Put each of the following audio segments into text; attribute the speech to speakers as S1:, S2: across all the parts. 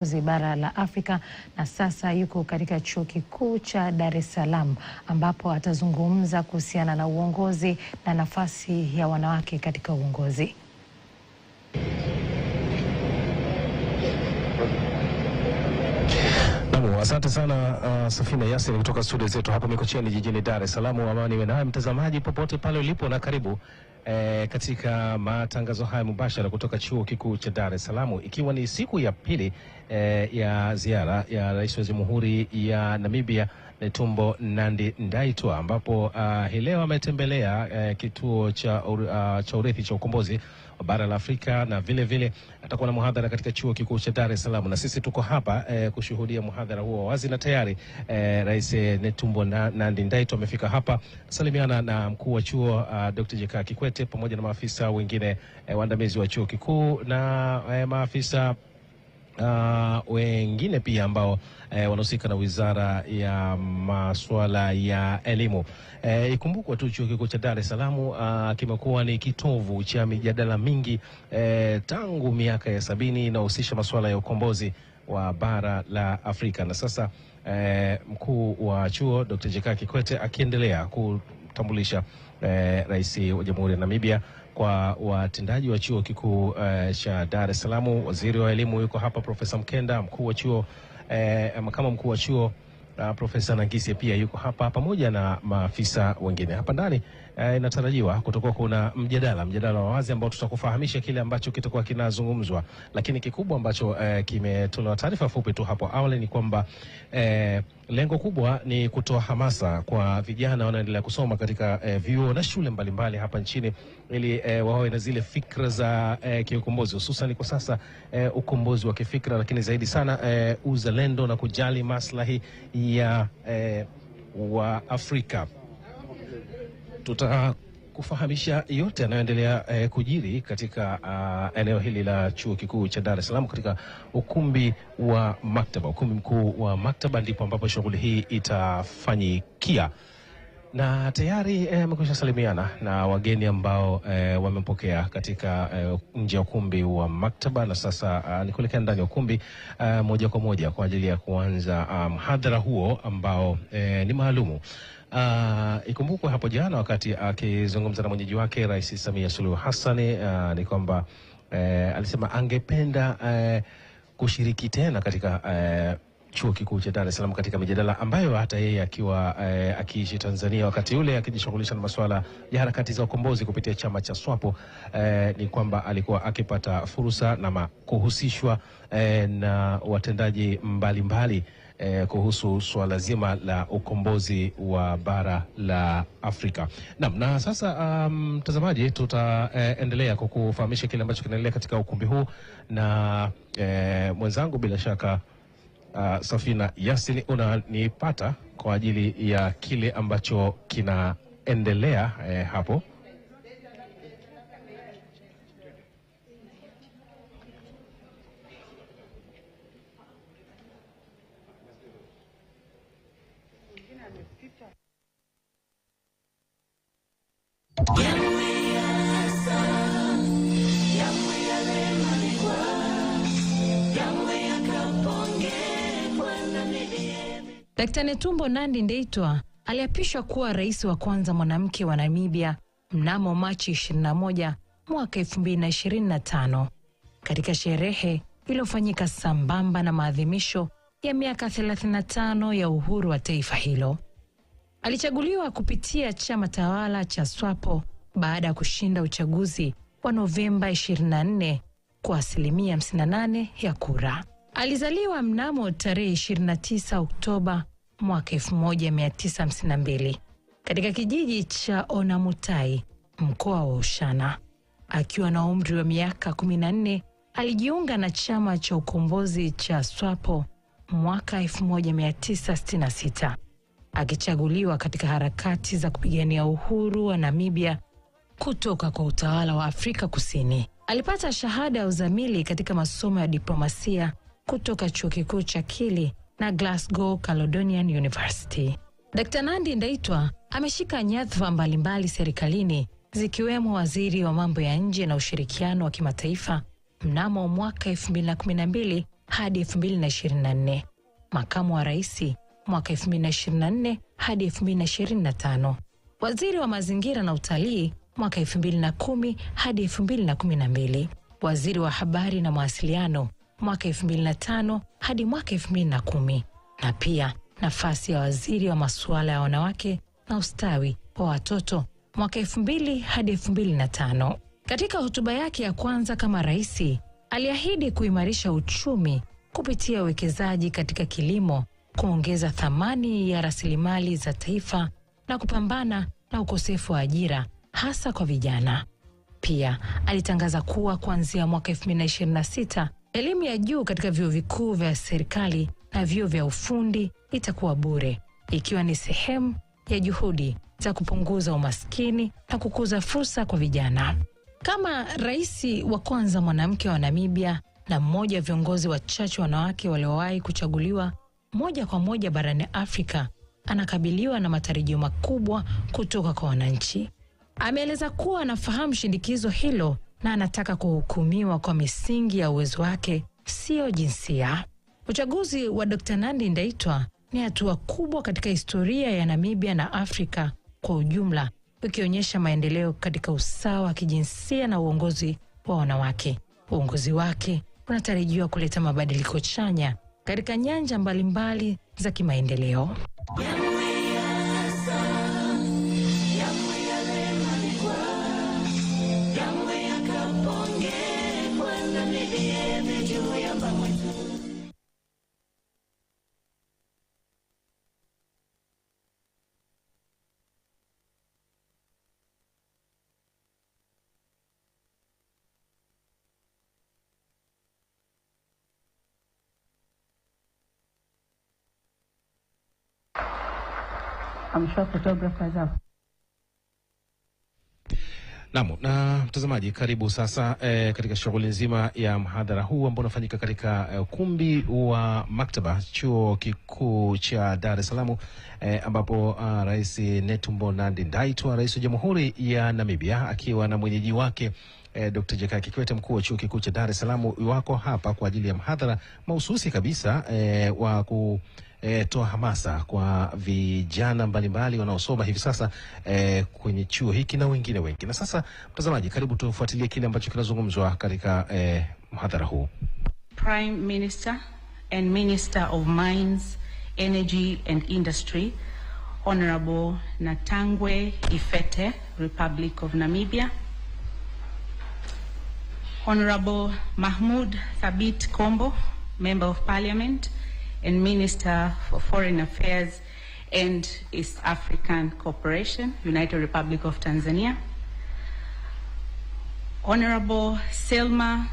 S1: bara la Afrika na sasa yuko katika chuo kikuu cha Dar es Salaam ambapo atazungumza kuhusiana na uongozi na nafasi ya wanawake katika uongozi.
S2: Asante sana Safina Yasini kutoka studio zetu hapa Mikocheni jijini Dar es Salaam. Amani iwe nawe mtazamaji popote pale ulipo na karibu katika matangazo haya mubashara kutoka chuo kikuu cha Dar es Salaam, ikiwa ni siku ya pili ya ziara ya Rais wa Jamhuri ya Namibia Netumbo Nandi-Ndaitwah, ambapo hii leo ametembelea kituo cha urithi cha ukombozi wa bara la Afrika, na vile vile atakuwa na muhadhara katika chuo kikuu cha Dar es Salaam, na sisi tuko hapa kushuhudia muhadhara huo wazi, na tayari Rais Netumbo Nandi-Ndaitwah amefika hapa salimiana na mkuu wa chuo Dr. Kikwete pamoja na maafisa wengine waandamizi wa chuo kikuu na maafisa wengine pia ambao wanahusika na wizara ya masuala ya elimu. Ikumbukwa tu chuo kikuu cha Dar es Salaam kimekuwa ni kitovu cha mijadala mingi tangu miaka ya 70 inahusisha masuala ya ukombozi wa bara la Afrika, na sasa mkuu wa chuo Dr. Kikwete akiendelea kutambulisha Rais wa Jamhuri ya Namibia kwa watendaji wa chuo kikuu cha Dar es Salaam. Waziri wa elimu yuko hapa, Profesa Mkenda, mkuu wa chuo makamu mkuu wa chuo Profesa Nangisi pia yuko hapa, pamoja na maafisa wengine. Hapa ndani inatarajiwa kutokuwa kuna mjadala wa wazi ambao tutakufahamisha kile ambacho kitakuwa kinazungumzwa, lakini kikubwa ambacho kimetolewa taarifa fupi tu hapo awali ni kwamba lengo kubwa ni kutoa hamasa kwa vijana wanaoendelea kusoma katika vyuo na shule mbalimbali hapa nchini, ili wawe na zile fikra za kiukombozi, hususan kwa sasa ukombozi wa kifikra, lakini zaidi sana uzalendo na kujali maslahi ya wa Afrika. Tutakufahamisha yote yanayoendelea kujiri katika eneo hili la chuo kikuu cha Dar es Salaam, katika ukumbi wa maktaba, ukumbi mkuu wa maktaba, ndipo ambapo shughuli hii itafanyikia. Na tayari amekwisha salimiana na wageni ambao wamempokea katika nje ya ukumbi wa maktaba, na sasa ni kuelekea ndani ya ukumbi moja kwa moja kwa ajili ya kuanza mhadhara huo ambao ni maalumu. Ikumbukwe hapo jana wakati akizungumza na mwenyeji wake Rais Samia Suluhu Hassan ni kwamba alisema angependa kushiriki tena katika chuo kikuu cha Dar es Salaam katika mijadala ambayo hata yeye akiwa akiishi Tanzania wakati ule akijishughulisha na masuala ya harakati za ukombozi kupitia chama cha SWAPO, ni kwamba alikuwa akipata fursa na kuhusishwa na watendaji mbalimbali kuhusu swala zima la ukombozi wa bara la Afrika. Na sasa mtazamaji, tutaendelea kukufahamisha kile ambacho kinaendelea katika ukumbi huu, na mwenzangu bila shaka Safina Yasini unanipata kwa ajili ya kile ambacho kinaendelea hapo.
S1: Dr. Netumbo Nandi-Ndaitwah aliapishwa kuwa rais wa kwanza mwanamke wa Namibia mnamo Machi 21 mwaka 2025 katika sherehe iliyofanyika sambamba na maadhimisho ya miaka 35 ya uhuru wa taifa hilo. Alichaguliwa kupitia chama tawala cha SWAPO baada ya kushinda uchaguzi wa Novemba 24 kwa asilimia 58 ya kura. Alizaliwa mnamo tarehe 29 Oktoba mwaka 1952 katika kijiji cha Onamutai, mkoa wa Oshana. Akiwa na umri wa miaka 14 alijiunga na chama cha ukombozi cha SWAPO mwaka 1966, akichaguliwa katika harakati za kupigania uhuru wa Namibia kutoka kwa utawala wa Afrika Kusini. Alipata shahada ya uzamili katika masomo ya diplomasia kutoka chuo kikuu cha Kili na Glasgow Caledonian University. Dr. Nandi-Ndaitwah ameshika nyadhifa mbalimbali serikalini, zikiwemo waziri wa mambo ya nje na ushirikiano wa kimataifa mnamo mwaka 2012 hadi 2024, makamu wa rais mwaka 2024 hadi 2025, waziri wa mazingira na utalii mwaka 2010 hadi 2012, waziri wa habari na mawasiliano mwaka 2005 hadi mwaka 2010, na pia nafasi ya waziri wa masuala ya wanawake na ustawi wa watoto mwaka 2000 hadi 2005. Katika hotuba yake ya kwanza kama rais, aliahidi kuimarisha uchumi kupitia uwekezaji katika kilimo, kuongeza thamani ya rasilimali za taifa na kupambana na ukosefu wa ajira hasa kwa vijana. Pia alitangaza kuwa kuanzia mwaka 2026 elimu ya juu katika vyuo vikuu vya serikali na vyuo vya ufundi itakuwa bure, ikiwa ni sehemu ya juhudi za kupunguza umaskini na kukuza fursa kwa vijana. Kama rais wa kwanza mwanamke wa Namibia na mmoja wa viongozi wachache wanawake waliowahi kuchaguliwa moja kwa moja barani Afrika, anakabiliwa na matarajio makubwa kutoka kwa wananchi. Ameeleza kuwa anafahamu shindikizo hilo na anataka kuhukumiwa kwa misingi ya uwezo wake, sio jinsia. Uchaguzi wa Dr. Nandi Ndaitwah ni hatua kubwa katika historia ya Namibia na Afrika kwa ujumla, ukionyesha maendeleo katika usawa wa kijinsia na uongozi wa wanawake. Uongozi wake unatarajiwa kuleta mabadiliko chanya katika nyanja mbalimbali za kimaendeleo.
S3: I'm sure photographers have.
S2: Naam, na mtazamaji, karibu sasa katika shughuli nzima ya mhadhara huu ambao unafanyika katika ukumbi wa maktaba chuo kikuu cha Dar es Salaam, ambapo Rais Netumbo Nandi Ndaitwah, rais wa Jamhuri ya Namibia, akiwa na mwenyeji wake Dr. Jakaya Kikwete, mkuu wa chuo kikuu cha Dar es Salaam, wako hapa kwa ajili ya mhadhara mahususi kabisa wa toa hamasa kwa vijana mbalimbali wanaosoma hivi sasa kwenye chuo hiki na wengine wengi. Na sasa mtazamaji, karibu tufuatilie kile ambacho kinazungumzwa katika mhadhara huu.
S3: Prime Minister and Minister of Mines, Energy and Industry, Honorable Natangwe Ifete, Republic of Namibia. Honorable Mahmoud Thabit Kombo, Member of Parliament and Minister for Foreign Affairs and East African Cooperation, United Republic of Tanzania. Honorable Selma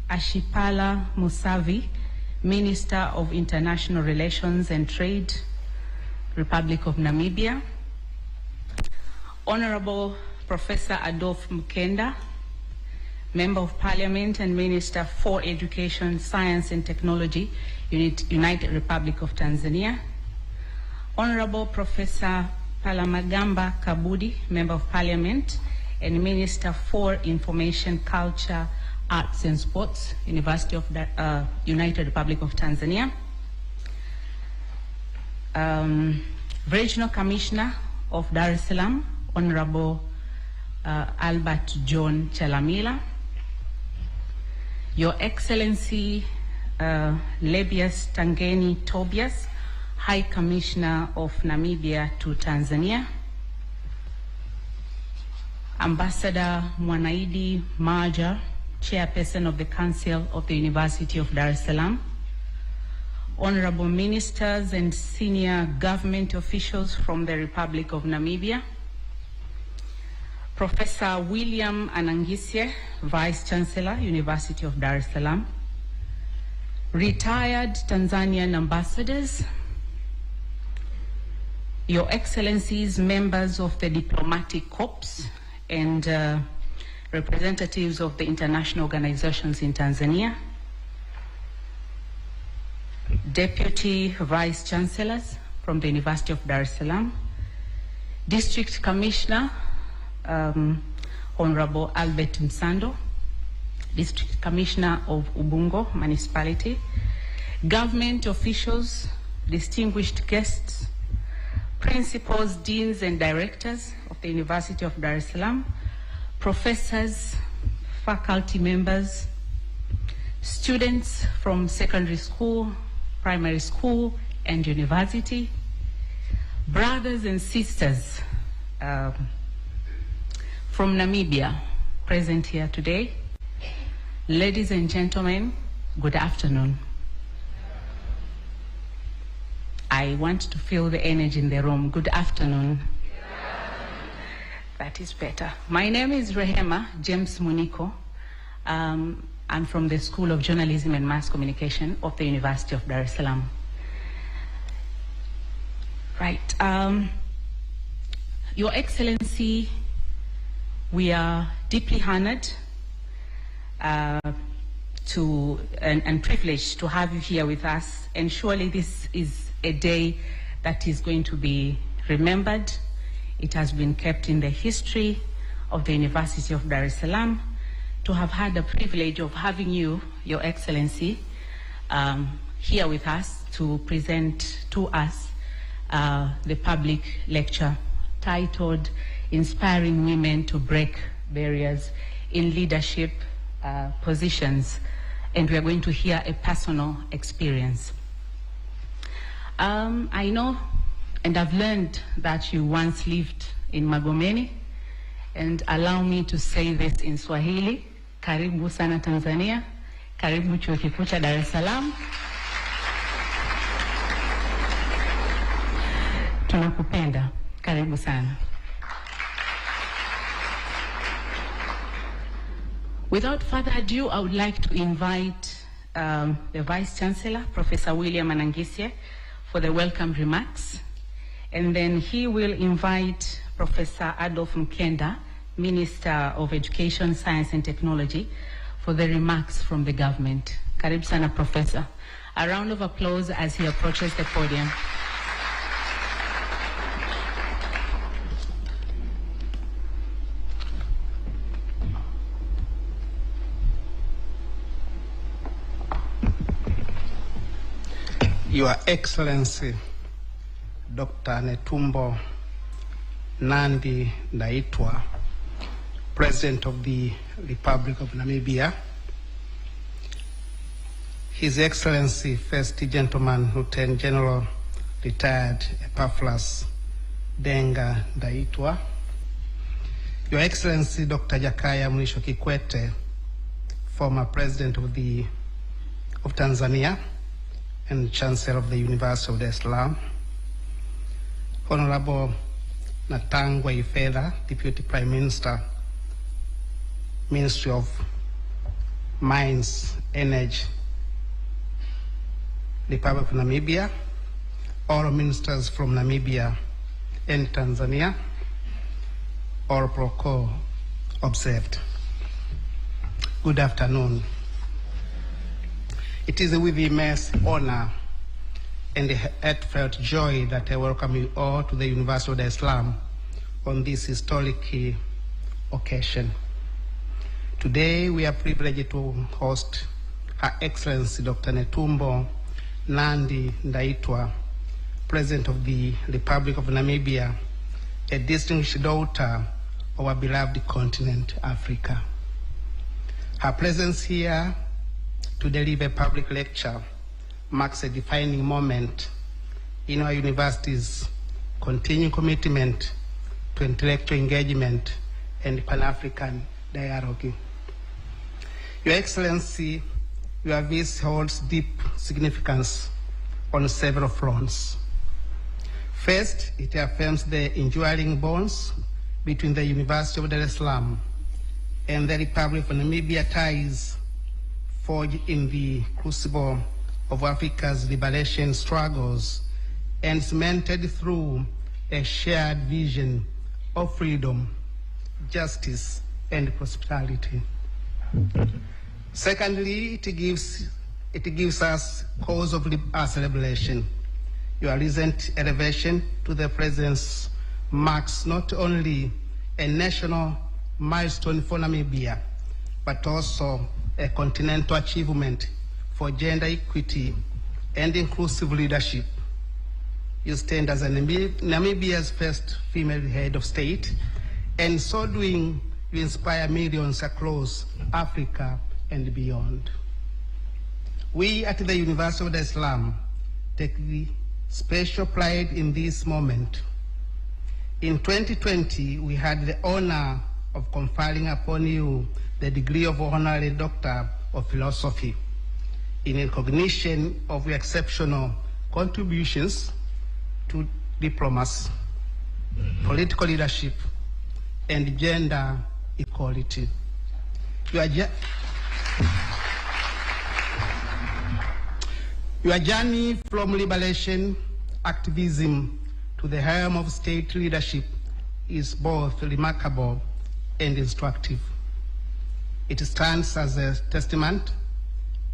S3: Ashipala Musavi, Minister of International Relations and Trade, Republic of Namibia. Honorable Professor Adolf Mkenda, Member of Parliament and Minister for Education, Science and Technology, United Republic of Tanzania. Honorable Professor Palamagamba Kabudi, Member of Parliament and Minister for Information, Culture, Arts and Sports, University of United Republic of Tanzania. Regional Commissioner of Dar es Salaam, Honorable Albert John Chalamila. Your Excellency Lebius Tangeni Tobias, High Commissioner of Namibia to Tanzania. Ambassador Mwanaidi Maja, Chairperson of the Council of the University of Dar es Salaam. Honorable Ministers and Senior Government Officials from the Republic of Namibia. Professor William Anangisye, Vice Chancellor, University of Dar es Salaam. Retired Tanzanian ambassadors, Your Excellencies, members of the diplomatic corps and representatives of the international organizations in Tanzania, Deputy Vice Chancellors from the University of Dar es Salaam, District Commissioner, Honorable Albert Msando, District Commissioner of Ubungo Municipality, government officials, distinguished guests, principals, deans, and directors of the University of Dar es Salaam, professors, faculty members, students from secondary school, primary school, and university, brothers and sisters from Namibia present here today, ladies and gentlemen, good afternoon. I want to feel the energy in the room. Good afternoon. That is better. My name is Rehema James Muniko. I'm from the School of Journalism and Mass Communication of the University of Dar es Salaam. Right. Your Excellency, we are deeply honored and privileged to have you here with us. And surely this is a day that is going to be remembered. It has been kept in the history of the University of Dar es Salaam to have had the privilege of having you, Your Excellency, here with us to present to us the public lecture titled Inspiring Women to Break Barriers in Leadership Positions. And we are going to hear a personal experience. I know and I've learned that you once lived in Magomeni, and allow me to say this in Swahili. Karibu sana Tanzania, karibu Chuo Kikuu cha Dar es Salaam. Tunakupenda, karibu sana. Without further ado, I would like to invite the Vice Chancellor, Professor William Anangisye, for the welcome remarks. And then he will invite Professor Adolf Mkenda, Minister of Education, Science and Technology, for the remarks from the government. Karibu sana, Professor. A round of applause as he approaches the podium.
S4: Your Excellency, Dr. Netumbo Nandi Ndaitwah, President of the Republic of Namibia, His Excellency, First Gentleman Lieutenant General Retired Epaphras Denga Ndaitwah, Your Excellency, Dr. Jakaya Mrisho Kikwete, former President of Tanzania and Chancellor of the University of Dar es Salaam, Honorable Natangwa Ifedha, Deputy Prime Minister, Ministry of Mines, Energy, Republic of Namibia, all ministers from Namibia and Tanzania, all protocol observed. Good afternoon. It is with immense honor and heartfelt joy that I welcome you all to the University of Dar es Salaam on this historic occasion. Today we are privileged to host Her Excellency Dr. Netumbo Nandi Ndaitwah, President of the Republic of Namibia, a distinguished daughter of our beloved continent, Africa. Her presence here to deliver a public lecture marks a defining moment in our university's continuing commitment to intellectual engagement and Pan-African dialogue. Your Excellency, your visit holds deep significance on several fronts. First, it affirms the enduring bonds between the University of Dar es Salaam and the Republic of Namibia, ties forged in the crucible of Africa's liberation struggles and cemented through a shared vision of freedom, justice, and prosperity. Secondly, it gives us cause of celebration. Your recent elevation to the President's marks not only a national milestone for Namibia, but also a continental achievement for gender equity and inclusive leadership. You stand as Namibia's first female head of state, and so doing, you inspire millions across Africa and beyond. We at the University of Dar es Salaam take the special pride in this moment. In 2020, we had the honor of conferring upon you the degree of Honorary Doctor of Philosophy in recognition of your exceptional contributions to diplomacy, political leadership, and gender equality. Your journey from liberation activism to the helm of state leadership is both remarkable and instructive. It stands as a testament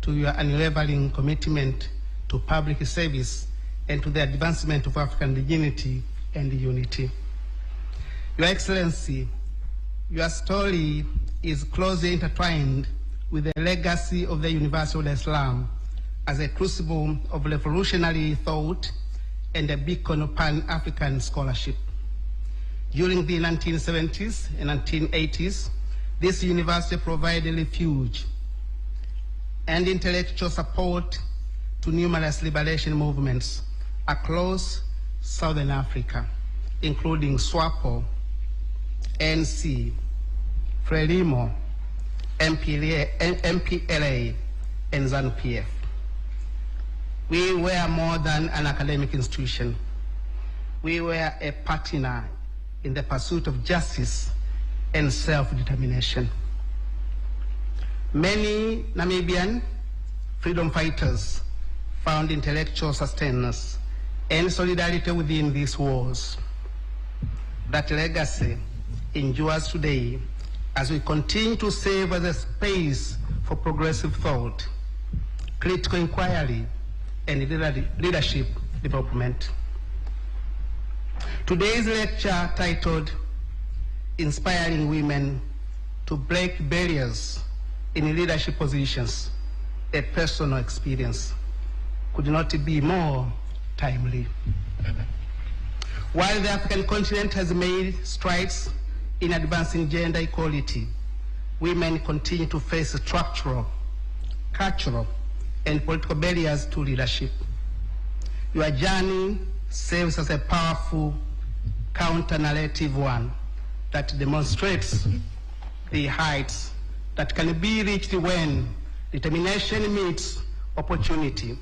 S4: to your unwavering commitment to public service and to the advancement of African dignity and unity. Your Excellency, your story is closely intertwined with the legacy of the University of Dar es Salaam as a crucible of revolutionary thought and a beacon of Pan-African scholarship. During the 1970s and 1980s, this university provided refuge and intellectual support to numerous liberation movements across Southern Africa, including SWAPO, NC, FRELIMO, MPLA, and ZANU-PF. We were more than an academic institution. We were a partner in the pursuit of justice and self-determination. Many Namibian freedom fighters found intellectual sustenance and solidarity within these wars. That legacy endures today as we continue to serve as a space for progressive thought, critical inquiry, and leadership development. Today's lecture, titled Inspiring Women to Break Barriers in Leadership Positions, a Personal Experience, could not be more timely. While the African continent has made strides in advancing gender equality, women continue to face structural, cultural, and political barriers to leadership. Your journey serves as a powerful counter-narrative one that demonstrates the heights that can be reached when determination meets opportunity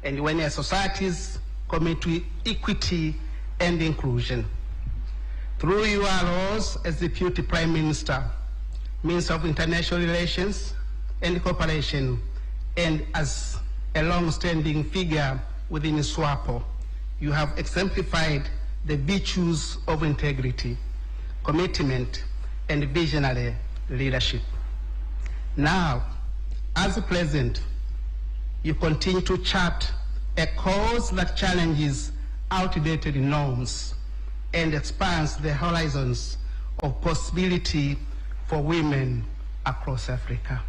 S4: and when a societies commit to equity and inclusion. Through your roles as Deputy Prime Minister, Minister of International Relations and Cooperation, and as a long-standing figure within SWAPO, you have exemplified the virtues of integrity, commitment, and visionary leadership. Now, as President, you continue to chart a course that challenges outdated norms and expands the horizons of possibility for women across Africa.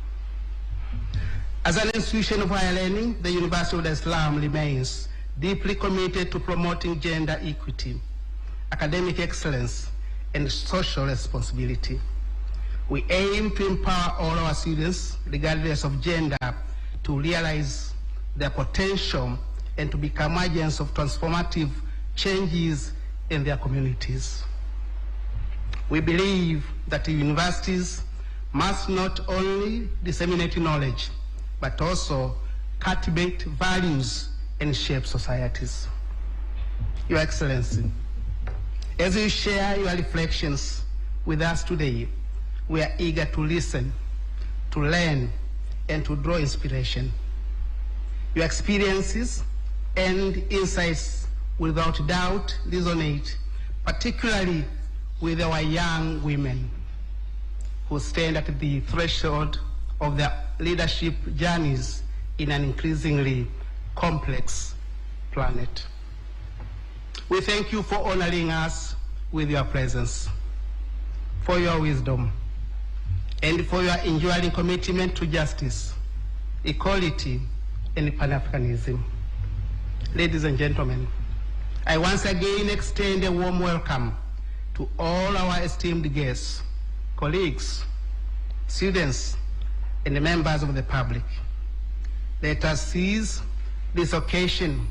S4: As an institution of higher learning, the University of Dar es Salaam remains deeply committed to promoting gender equity, academic excellence, and social responsibility. We aim to empower all our students, regardless of gender, to realize their potential and to become agents of transformative changes in their communities. We believe that the universities must not only disseminate knowledge, but also cultivate values and shape societies. Your Excellency, as you share your reflections with us today, we are eager to listen, to learn, and to draw inspiration. Your experiences and insights without doubt resonate, particularly with our young women who stand at the threshold of their leadership journeys in an increasingly complex planet. We thank you for honoring us with your presence, for your wisdom, and for your enduring commitment to justice, equality, and Pan-Africanism. ladies and gentlemen, I once again extend a warm welcome to all our esteemed guests, colleagues, students, and members of the public. Let us seize this occasion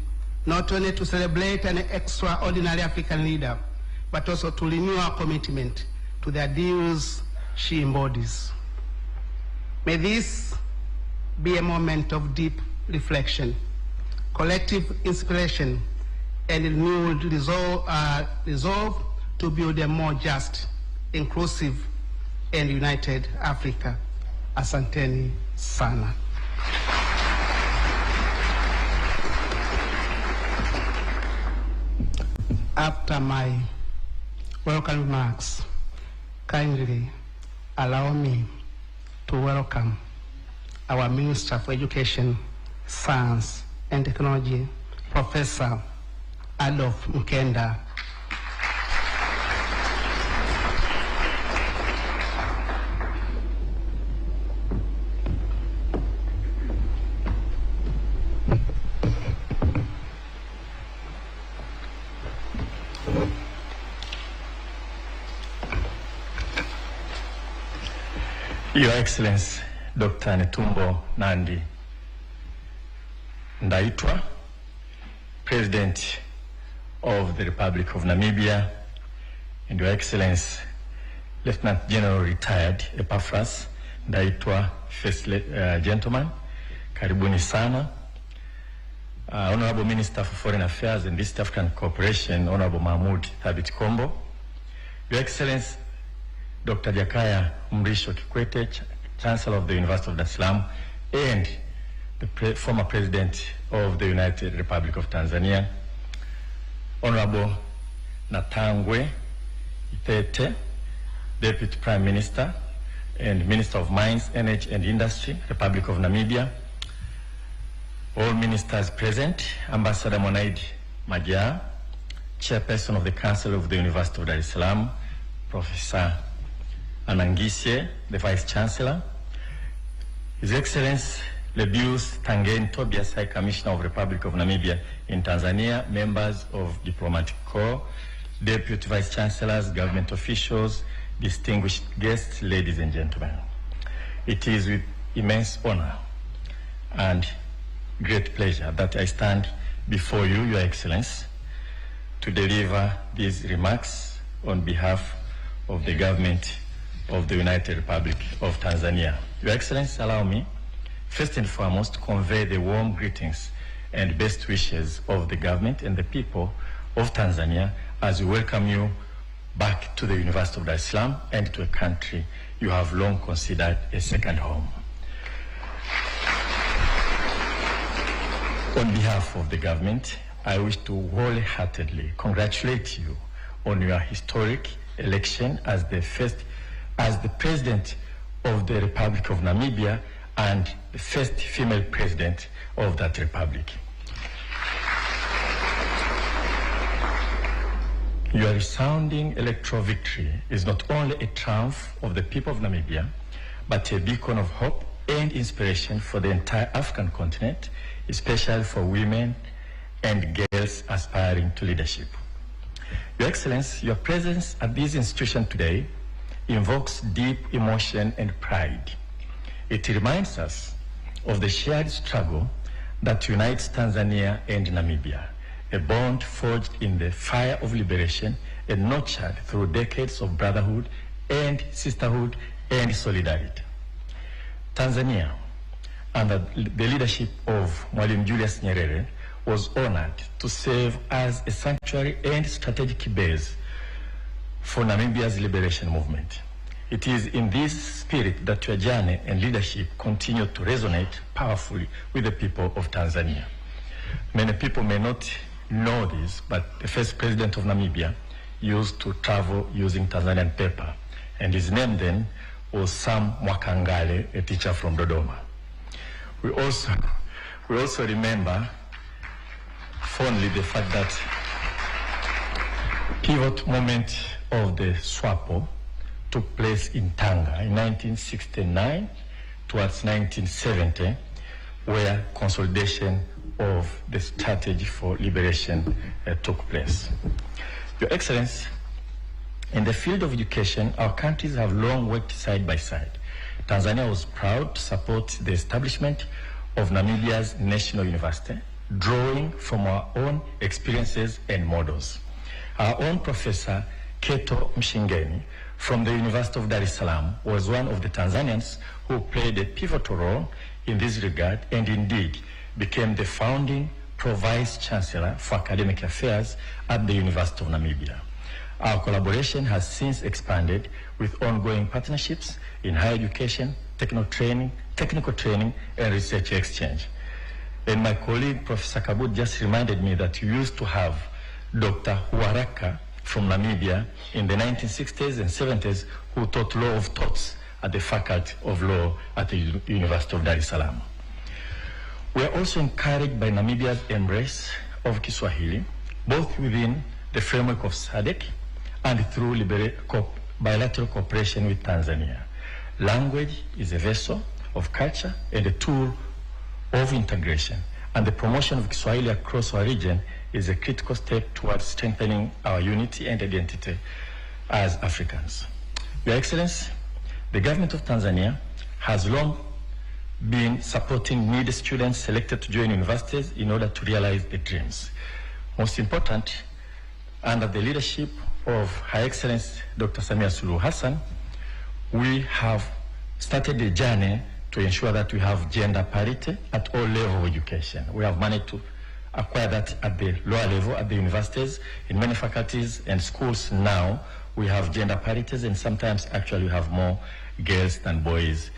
S4: not only to celebrate an extraordinary African leader, but also to renew our commitment to the ideals she embodies. May this be a moment of deep reflection, collective inspiration, and renewed resolve to build a more just, inclusive, and united Africa. Asanteni sana. After my welcome remarks, kindly allow me to welcome our Minister for Education, Science and Technology, Professor Adolf Mkenda.
S5: Your Excellency, Dr. Netumbo Nandi Ndaitwa, President of the Republic of Namibia, and Your Excellency, Lieutenant General Retired Epaphras Ndaitwa, First Gentleman, karibuni sana. Honorable Minister for Foreign Affairs and East African Cooperation, Honorable Mahmoud Thabit Kombo, Your Excellency, Dr. Jakaya Mrisho Kikwete, Chancellor of the University of Dar es Salaam, and the former President of the United Republic of Tanzania, Honorable Natangwe Itete, Deputy Prime Minister and Minister of Mines, Energy and Industry, Republic of Namibia, all ministers present, Ambassador Monaid Majaa, Chairperson of the Council of the University of Dar es Salaam, Professor Anangisye, the Vice Chancellor, His Excellency Lebius Tangen Tobias, High Commissioner of Republic of Namibia in Tanzania, members of Diplomatic Corps, Deputy Vice Chancellors, government officials, distinguished guests, ladies and gentlemen. It is with immense honor and great pleasure that I stand before you, Your Excellency, to deliver these remarks on behalf of the government of the United Republic of Tanzania. Your Excellency, allow me, first and foremost, to convey the warm greetings and best wishes of the government and the people of Tanzania as we welcome you back to the University of Dar es Salaam and to a country you have long considered a second home. On behalf of the government, I wish to wholeheartedly congratulate you on your historic election as the President of the Republic of Namibia and the first female President of that Republic. Your resounding electoral victory is not only a triumph of the people of Namibia, but a beacon of hope and inspiration for the entire African continent, especially for women and girls aspiring to leadership. Your Excellency, your presence at this institution today invokes deep emotion and pride. It reminds us of the shared struggle that unites Tanzania and Namibia, a bond forged in the fire of liberation and nurtured through decades of brotherhood and sisterhood and solidarity. Tanzania, under the leadership of Mwalimu Julius Nyerere, was honored to serve as a sanctuary and strategic base for Namibia's liberation movement. It is in this spirit that your journey and leadership continue to resonate powerfully with the people of Tanzania. Many people may not know this, but the first president of Namibia used to travel using Tanzanian paper, and his name then was Sam Mwakangale, a teacher from Dodoma. We also remember fondly the fact that pivot moment of the SWAPO took place in Tanga in 1969 towards 1970, where consolidation of the strategy for liberation took place. Your Excellency, in the field of education, our countries have long worked side by side. Tanzania was proud to support the establishment of Namibia's National University, drawing from our own experiences and models. Our own Professor Keto Mshingeni from the University of Dar es Salaam was one of the Tanzanians who played a pivotal role in this regard and indeed became the founding Pro-Vice Chancellor for Academic Affairs at the University of Namibia. Our collaboration has since expanded with ongoing partnerships in higher education, technical training, and research exchange. And my colleague, Professor Kabut, just reminded me that you used to have Dr. Huaraka from Namibia in the 1960s and 70s who taught law of torts at the Faculty of Law at the University of Dar es Salaam. We are also encouraged by Namibia's embrace of Kiswahili, both within the framework of SADC and through bilateral cooperation with Tanzania. Language is a vessel of culture and a tool of integration, and the promotion of Kiswahili across our region is a critical step towards strengthening our unity and identity as Africans. Your Excellency, the government of Tanzania has long been supporting needy students selected to join universities in order to realize their dreams. Most important, under the leadership of Her Excellency Dr. Samia Suluhu Hassan, we have started a journey to ensure that we have gender parity at all levels of education. We have managed to acquire that at the lower level, at the universities. In many faculties and schools now, we have gender parities, and sometimes actually we have more girls than boys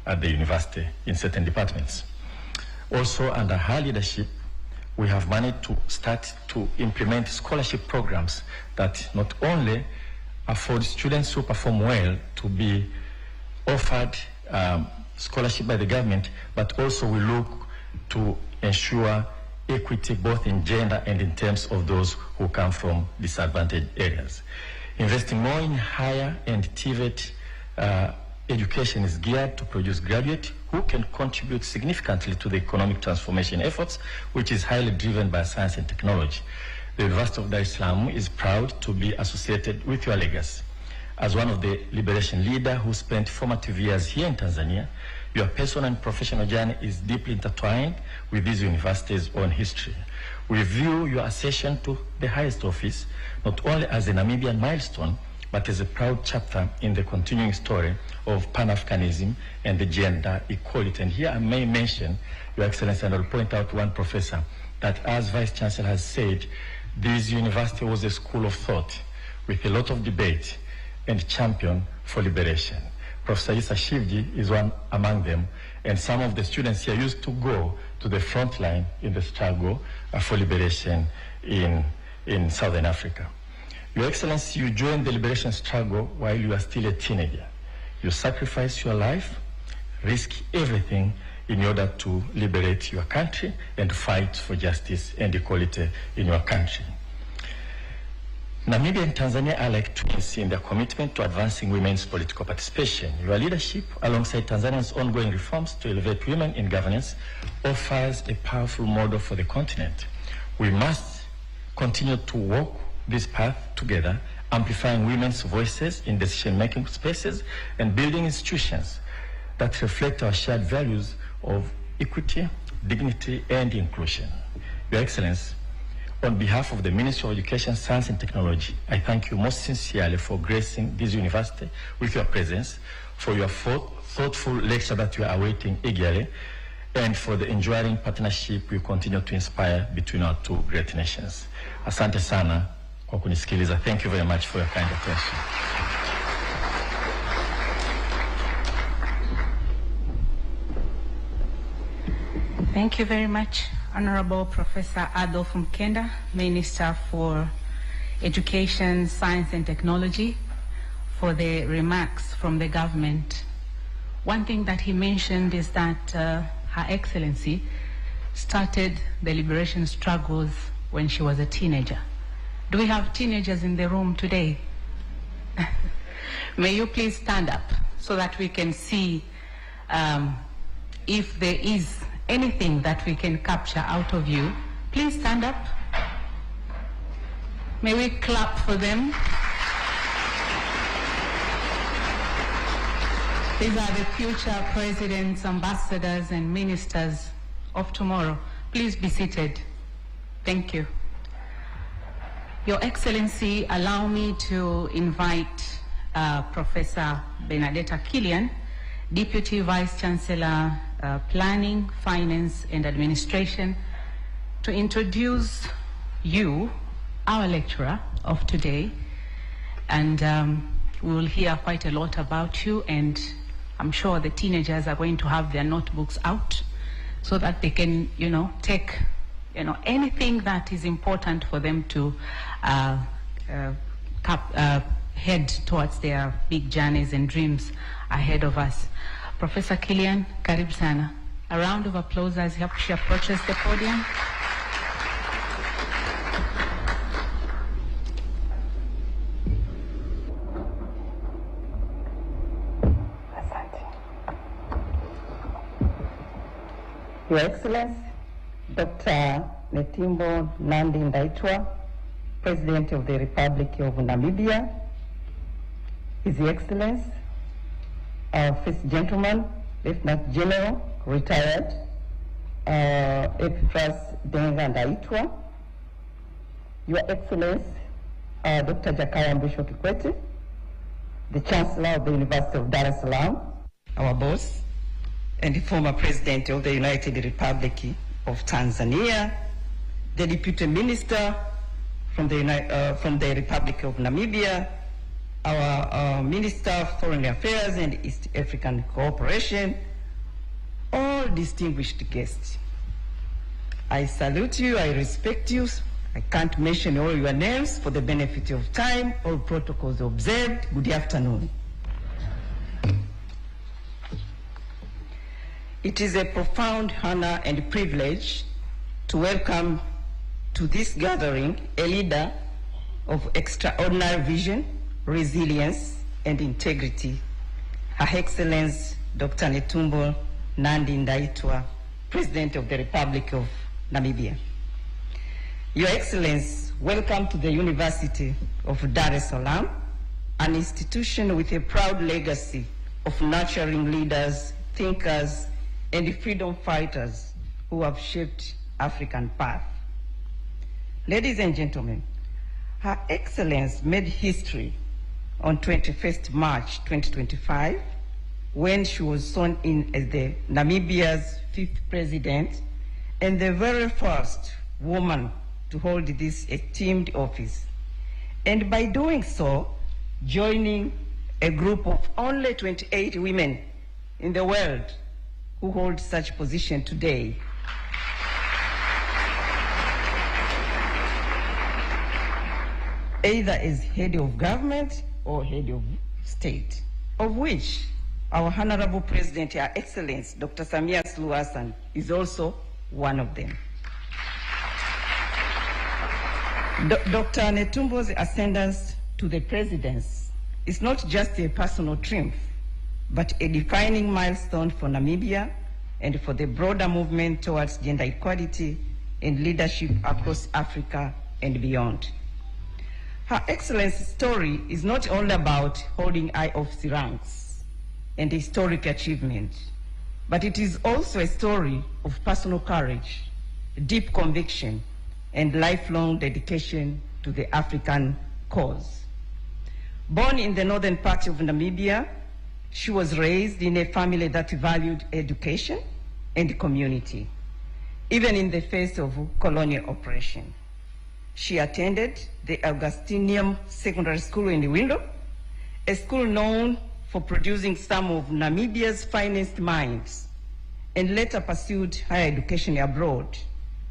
S5: at the university in certain departments. Also, under her leadership, we have managed to start to implement scholarship programs that not only afford students who perform well to be offered scholarship by the government, but also we look to ensure equity both in gender and in terms of those who come from disadvantaged areas. Investing more in higher and TVET education is geared to produce graduates who can contribute significantly to the economic transformation efforts, which is highly driven by science and technology. The University of Dar es Salaam is proud to be associated with your legacy. As one of the liberation leaders who spent formative years here in Tanzania, your personal and professional journey is deeply intertwined with this university's own history. We view your accession to the highest office not only as a Namibian milestone, but as a proud chapter in the continuing story of Pan-Africanism and the gender equality. And here I may mention, Your Excellency, and I'll point out one professor, that as Vice Chancellor has said, this university was a school of thought with a lot of debate and champion for liberation. Professor Isa Shivji is one among them, and some of the students here used to go to the front line in the struggle for liberation in Southern Africa. Your Excellency, you joined the liberation struggle while you are still a teenager. You sacrificed your life, risk everything in order to liberate your country and fight for justice and equality in your country. Namibia and Tanzania are like twins in their commitment to advancing women's political participation. Your leadership, alongside Tanzania's ongoing reforms to elevate women in governance, offers a powerful model for the continent. We must continue to walk this path together, amplifying women's voices in decision-making spaces and building institutions that reflect our shared values of equity, dignity, and inclusion. Your Excellency, on behalf of the Ministry of Education, Science and Technology, I thank you most sincerely for gracing this university with your presence, for your thoughtful lecture that you are awaiting eagerly, and for the enduring partnership we continue to inspire between our two great nations. Asante sana kwa kunisikiliza. Thank you very much for your kind attention.
S3: Thank you very much, Honorable Professor Adolf Mkenda, Minister for Education, Science and Technology, for the remarks from the government. One thing that he mentioned is that Her Excellency started the liberation struggles when she was a teenager. Do we have teenagers in the room today? May you please stand up so that we can see if there is anything that we can capture out of you, please stand up. May we clap for them? These are the future presidents, ambassadors, and ministers of tomorrow. Please be seated. Thank you. Your Excellency, allow me to invite Professor Benedetta Killian, Deputy Vice Chancellor, Planning, Finance, and Administration, to introduce you, our lecturer of today. And we will hear quite a lot about you, and I'm sure the teenagers are going to have their notebooks out so that they can, take, anything that is important for them to head towards their big journeys and dreams ahead of us. Professor Killian, karibu sana. A round of applause as she approaches the podium.
S6: Your Excellency, Dr. Netumbo Nandi-Ndaitwah, President of the Republic of Namibia, His Excellency, our First Gentleman, Lieutenant General, retired, Epiphras Denga-Ndaitwah, Your Excellency, Dr. Jakaya Mrisho Kikwete, the Chancellor of the University of Dar es Salaam, our boss, and the former President of the United Republic of Tanzania, the Deputy Minister from the Republic of Namibia, our Minister of Foreign Affairs and East African Cooperation, all distinguished guests. I salute you, I respect you. I can't mention all your names for the benefit of time, all protocols observed. Good afternoon. It is a profound honor and privilege to welcome to this gathering a leader of extraordinary vision, resilience, and integrity, Her Excellency Dr. Netumbo Nandi-Ndaitwah, President of the Republic of Namibia. Your Excellency, welcome to the University of Dar es Salaam, an institution with a proud legacy of nurturing leaders, thinkers, and freedom fighters who have shaped African path. Ladies and gentlemen, Her Excellency made history on 21st March 2025 when she was sworn in as the Namibia's 5th president and the very first woman to hold this esteemed office. And by doing so, joining a group of only 28 women in the world who hold such position today. Either as head of government or head of state, of which our Honorable President, Her Excellency Dr. Samia Suluhu Hassan, is also one of them. Dr. Netumbo's ascendance to the presidency is not just a personal triumph, but a defining milestone for Namibia and for the broader movement towards gender equality and leadership across Africa and beyond. Her Excellency's story is not only about holding high office ranks and historic achievement, but it is also a story of personal courage, deep conviction, and lifelong dedication to the African cause. Born in the northern part of Namibia, she was raised in a family that valued education and community, even in the face of colonial oppression. She attended the Augustinium Secondary School in Windo, a school known for producing some of Namibia's finest minds, and later pursued higher education abroad,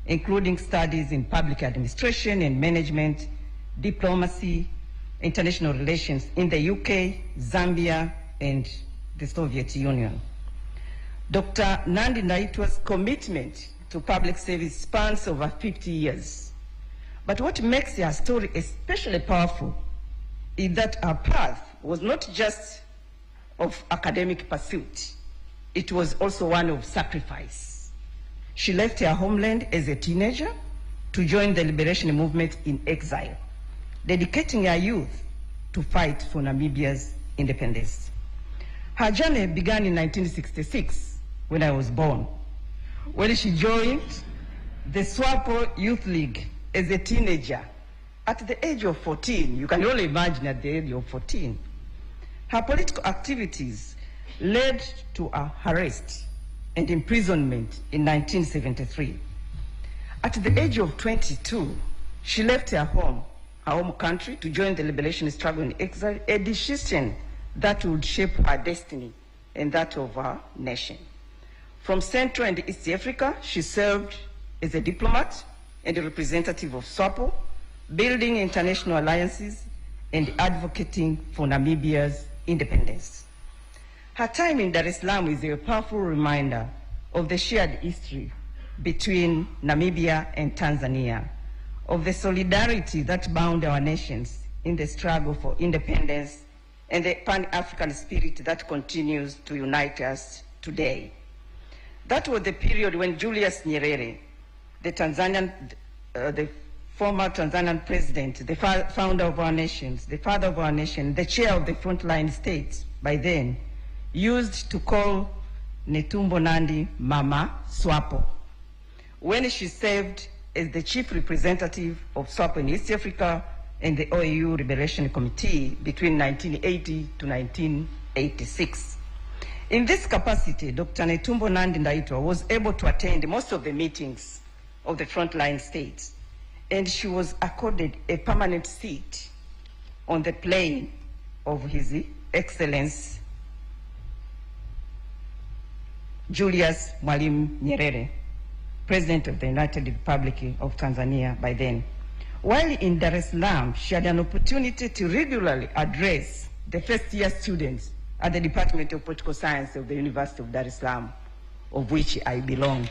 S6: including studies in public administration and management, diplomacy, international relations in the UK, Zambia, and the Soviet Union. Dr. Nandi-Ndaitwah's commitment to public service spans over 50 years. But what makes her story especially powerful is that her path was not just of academic pursuit, it was also one of sacrifice, She left her homeland as a teenager to join the liberation movement in exile, dedicating her youth to fight for Namibia's independence. Her journey began in 1966, when I was born, when she joined the SWAPO Youth League as a teenager. At the age of 14, you can only imagine at the age of 14, her political activities led to her arrest and imprisonment in 1973. At the age of 22, she left her home country, to join the liberation struggle in exile, a decision that would shape her destiny and that of our nation. From Central and East Africa, she served as a diplomat and a representative of SWAPO, building international alliances and advocating for Namibia's independence. Her time in Dar es Salaam is a powerful reminder of the shared history between Namibia and Tanzania, of the solidarity that bound our nations in the struggle for independence, and the Pan-African spirit that continues to unite us today. That was the period when Julius Nyerere, the former Tanzanian president, the founder of our nations, the father of our nation, the chair of the frontline states by then, used to call Netumbo Nandi Mama SWAPO, when she served as the chief representative of SWAPO in East Africa and the OAU Liberation Committee between 1980 to 1986. In this capacity, Dr. Netumbo Nandi Ndaitwah was able to attend most of the meetings of the frontline states, and she was accorded a permanent seat on the plane of His Excellency Julius Mwalimu Nyerere, President of the United Republic of Tanzania by then. While in Dar es Salaam, she had an opportunity to regularly address the first-year students at the Department of Political Science of the University of Dar es Salaam, of which I belong.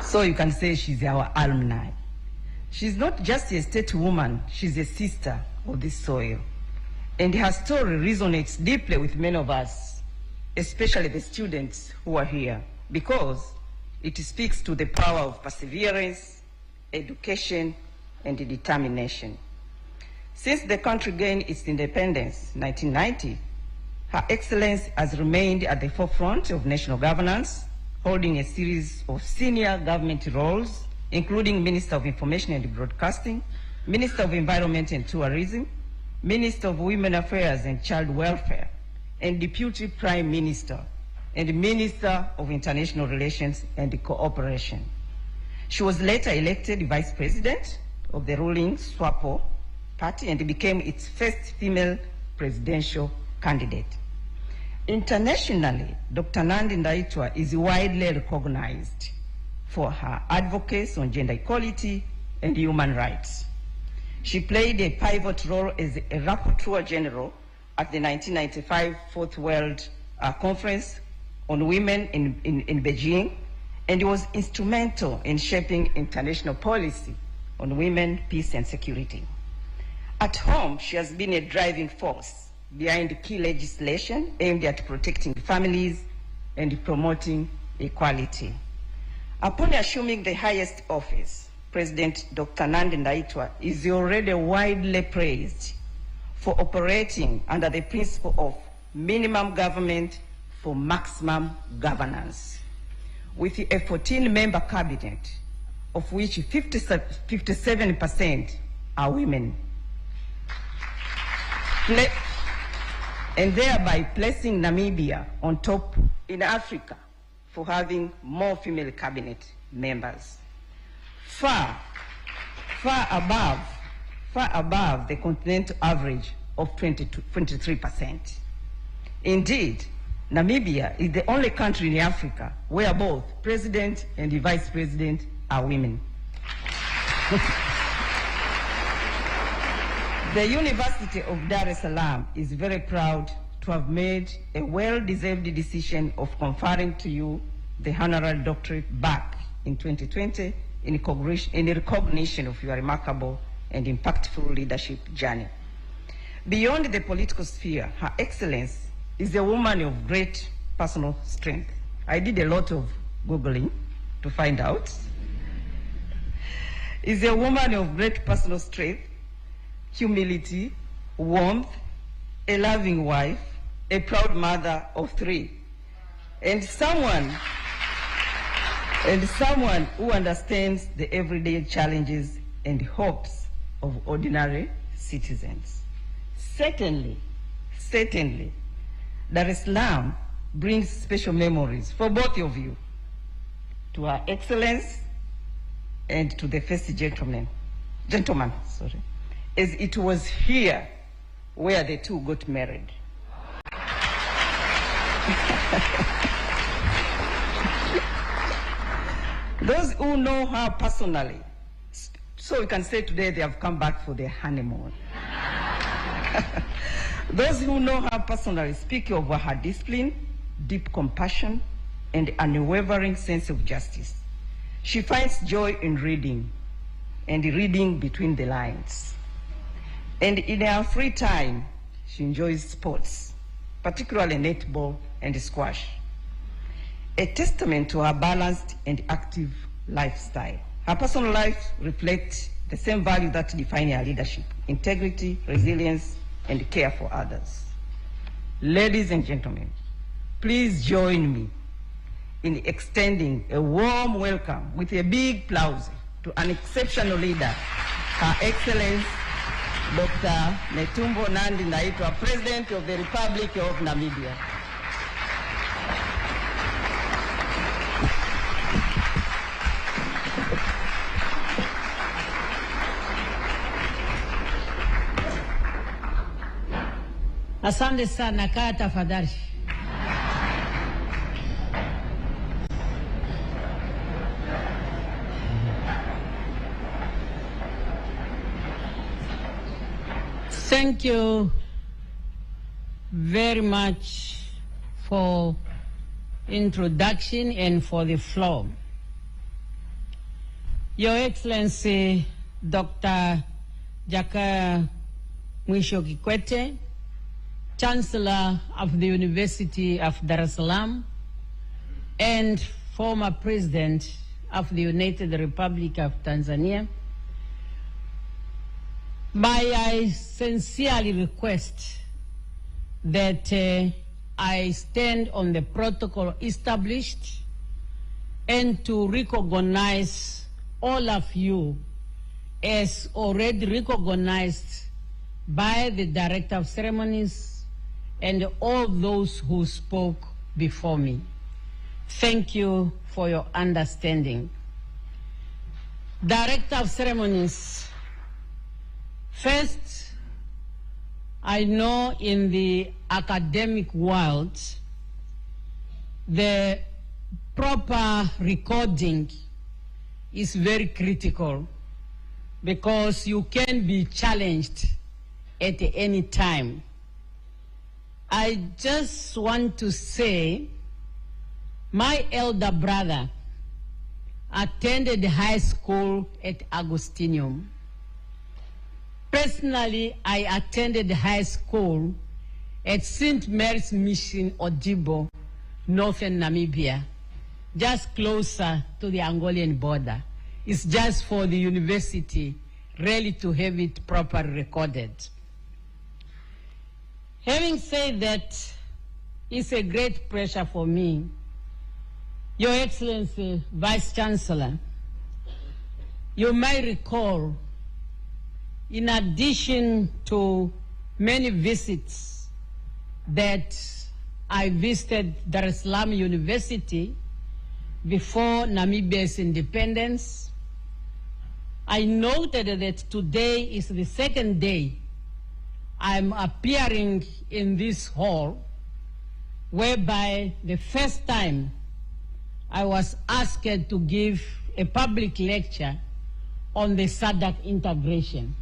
S6: So you can say she's our alumni. She's not just a state woman, she's a sister of this soil. And her story resonates deeply with many of us, especially the students who are here, because it speaks to the power of perseverance, education, and determination. Since the country gained its independence in 1990, Her Excellency has remained at the forefront of national governance, holding a series of senior government roles, including Minister of Information and Broadcasting, Minister of Environment and Tourism, Minister of Women Affairs and Child Welfare, and Deputy Prime Minister, and Minister of International Relations and Cooperation. She was later elected Vice President of the ruling SWAPO party and became its first female presidential candidate. Internationally, Dr. Nandi Ndaitwah is widely recognized for her advocacy on gender equality and human rights. She played a pivotal role as a rapporteur general at the 1995 Fourth World Conference on Women in Beijing, and was instrumental in shaping international policy on women, peace, and security. At home, she has been a driving force behind key legislation aimed at protecting families and promoting equality. Upon assuming the highest office, President Dr. Nandi Ndaitwah is already widely praised for operating under the principle of minimum government for maximum governance, with a 14-member cabinet, of which 57% are women, and thereby placing Namibia on top in Africa for having more female cabinet members, far above the continental average of 23%. Indeed, Namibia is the only country in Africa where both president and the vice president are women. The University of Dar es Salaam is very proud to have made a well-deserved decision of conferring to you the honorary doctorate back in 2020 in recognition of your remarkable and impactful leadership journey. Beyond the political sphere, Her Excellency is a woman of great personal strength. I did a lot of Googling to find out. Is a woman of great personal strength, humility, warmth, a loving wife, a proud mother of 3, and someone who understands the everyday challenges and hopes of ordinary citizens. Certainly, Dar es Salaam brings special memories for both of you, to Her Excellence and to the first gentleman, as it was here where the two got married. Those who know her personally, so we can say today they have come back for their honeymoon. Those who know her personally speak of her discipline, deep compassion, and unwavering sense of justice. She finds joy in reading, and reading between the lines. And in her free time, she enjoys sports, particularly netball and squash. A testament to her balanced and active lifestyle. Her personal life reflects the same values that define her leadership: integrity, resilience, and care for others. Ladies and gentlemen, please join me in extending a warm welcome with a big applause to an exceptional leader, Her Excellency Dr. Netumbo Nandi Ndaitwah, President of the Republic of Namibia.
S7: Asante sana, kaa tafadhali. Thank you very much for introduction and for the floor. Your Excellency, Dr. Jakaya Mwisho Kikwete, Chancellor of the University of Dar es Salaam and former President of the United Republic of Tanzania, I sincerely request that I stand on the protocol established and to recognize all of you as already recognized by the Director of Ceremonies and all those who spoke before me. Thank you for your understanding. Director of Ceremonies, first, I know in the academic world, the proper recording is very critical because you can be challenged at any time. I just want to say my elder brother attended high school at Agustinium. Personally, I attended high school at St. Mary's Mission, Odibo, northern Namibia, just closer to the Angolan border. It's just for the university really to have it properly recorded. Having said that, it's a great pleasure for me, Your Excellency, Vice Chancellor. You may recall, in addition to many visits that I visited Dar es Salaam University before Namibia's independence, I noted that today is the second day I'm appearing in this hall, whereby the first time I was asked to give a public lecture on the SADC integration.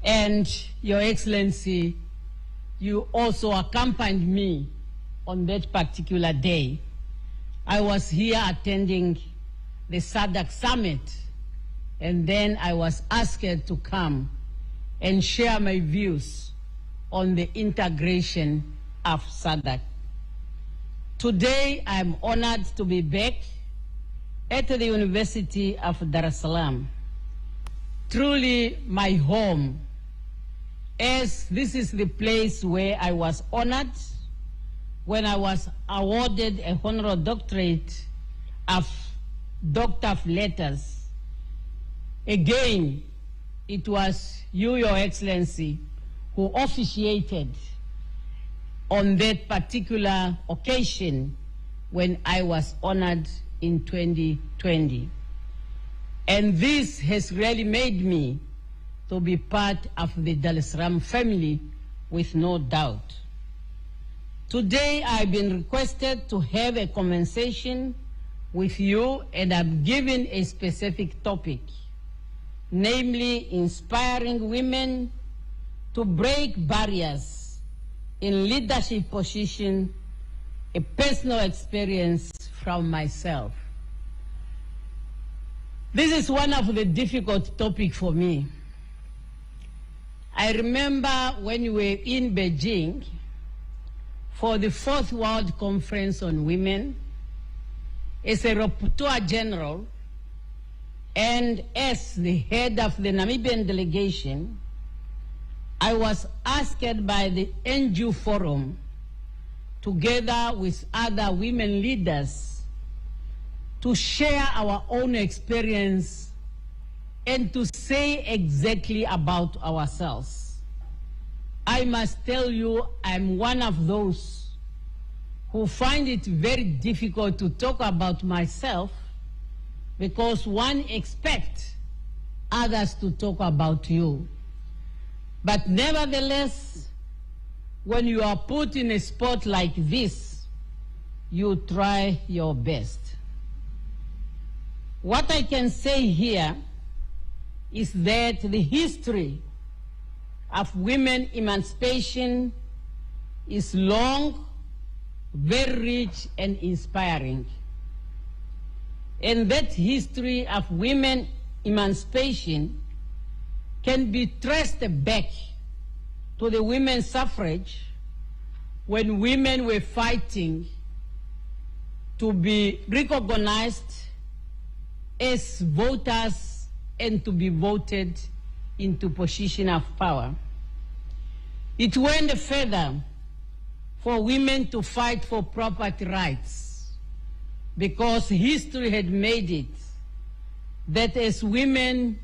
S7: And Your Excellency, you also accompanied me on that particular day. I was here attending the SADC summit, and then I was asked to come and share my views on the integration of SADC. Today, I'm honored to be back at the University of Dar es Salaam, truly my home, as this is the place where I was honored when I was awarded a honorary doctorate of Doctor of Letters. Again, it was you, Your Excellency, who officiated on that particular occasion when I was honored in 2020. And this has really made me to be part of the Dar es Salaam family, with no doubt. Today, I've been requested to have a conversation with you, and I'm given a specific topic, namely inspiring women to break barriers in leadership position, a personal experience from myself. This is one of the difficult topics for me. I remember when we were in Beijing for the 4th World Conference on Women, as a rapporteur general and as the head of the Namibian delegation, I was asked by the NGO Forum, together with other women leaders, to share our own experience and to say exactly about ourselves. I must tell you, I'm one of those who find it very difficult to talk about myself, because one expects others to talk about you. But nevertheless, when you are put in a spot like this, you try your best. What I can say here is that the history of women emancipation is long, very rich, and inspiring. And that history of women emancipation can be traced back to the women's suffrage, when women were fighting to be recognized as voters and to be voted into position of power. It went further for women to fight for property rights, because history had made it that as women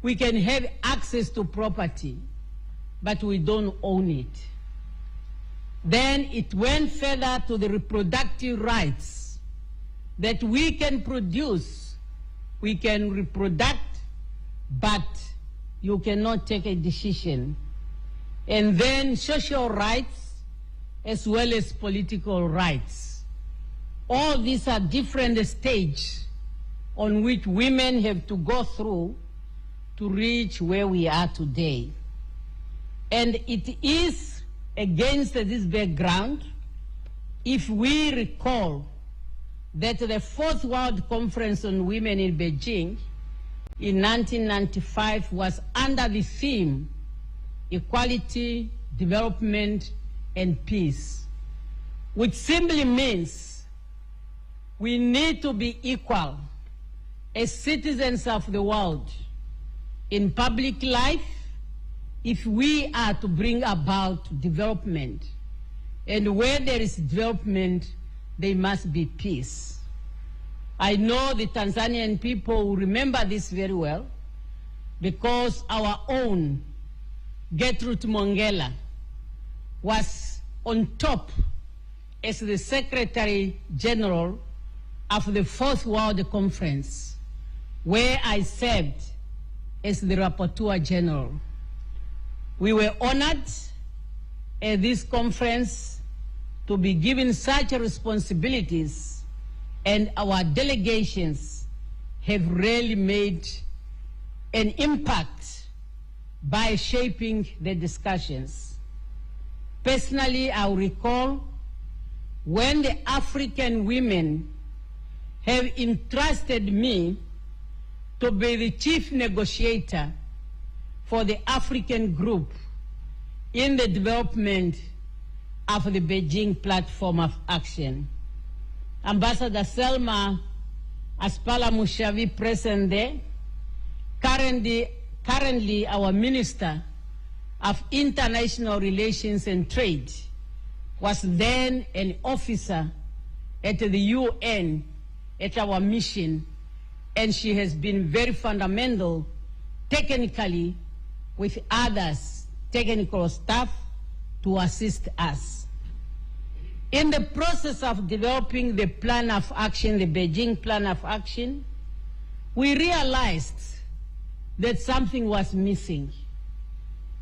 S7: we can have access to property, but we don't own it. Then it went further to the reproductive rights, that we can produce, we can reproduce, but you cannot take a decision. And then social rights as well as political rights. All these are different stages on which women have to go through to reach where we are today. And it is against this background, if we recall that the 4th World Conference on Women in Beijing in 1995 was under the theme Equality, Development, and Peace, which simply means we need to be equal as citizens of the world in public life if we are to bring about development. And where there is development, there must be peace. I know the Tanzanian people will remember this very well, because our own Gertrude Mongella was on top as the Secretary General of the 4th World Conference, where I served as the Rapporteur General. We were honored at this conference to be given such responsibilities, and our delegations have really made an impact by shaping the discussions. Personally, I recall when the African women have entrusted me to be the chief negotiator for the African group in the development of the Beijing Platform of Action. Ambassador Selma Aspala Mushavi present there, currently our Minister of International Relations and Trade, was then an officer at the UN at our mission, and she has been very fundamental technically with others, technical staff, to assist us. In the process of developing the plan of action, the Beijing Plan of Action, we realized that something was missing.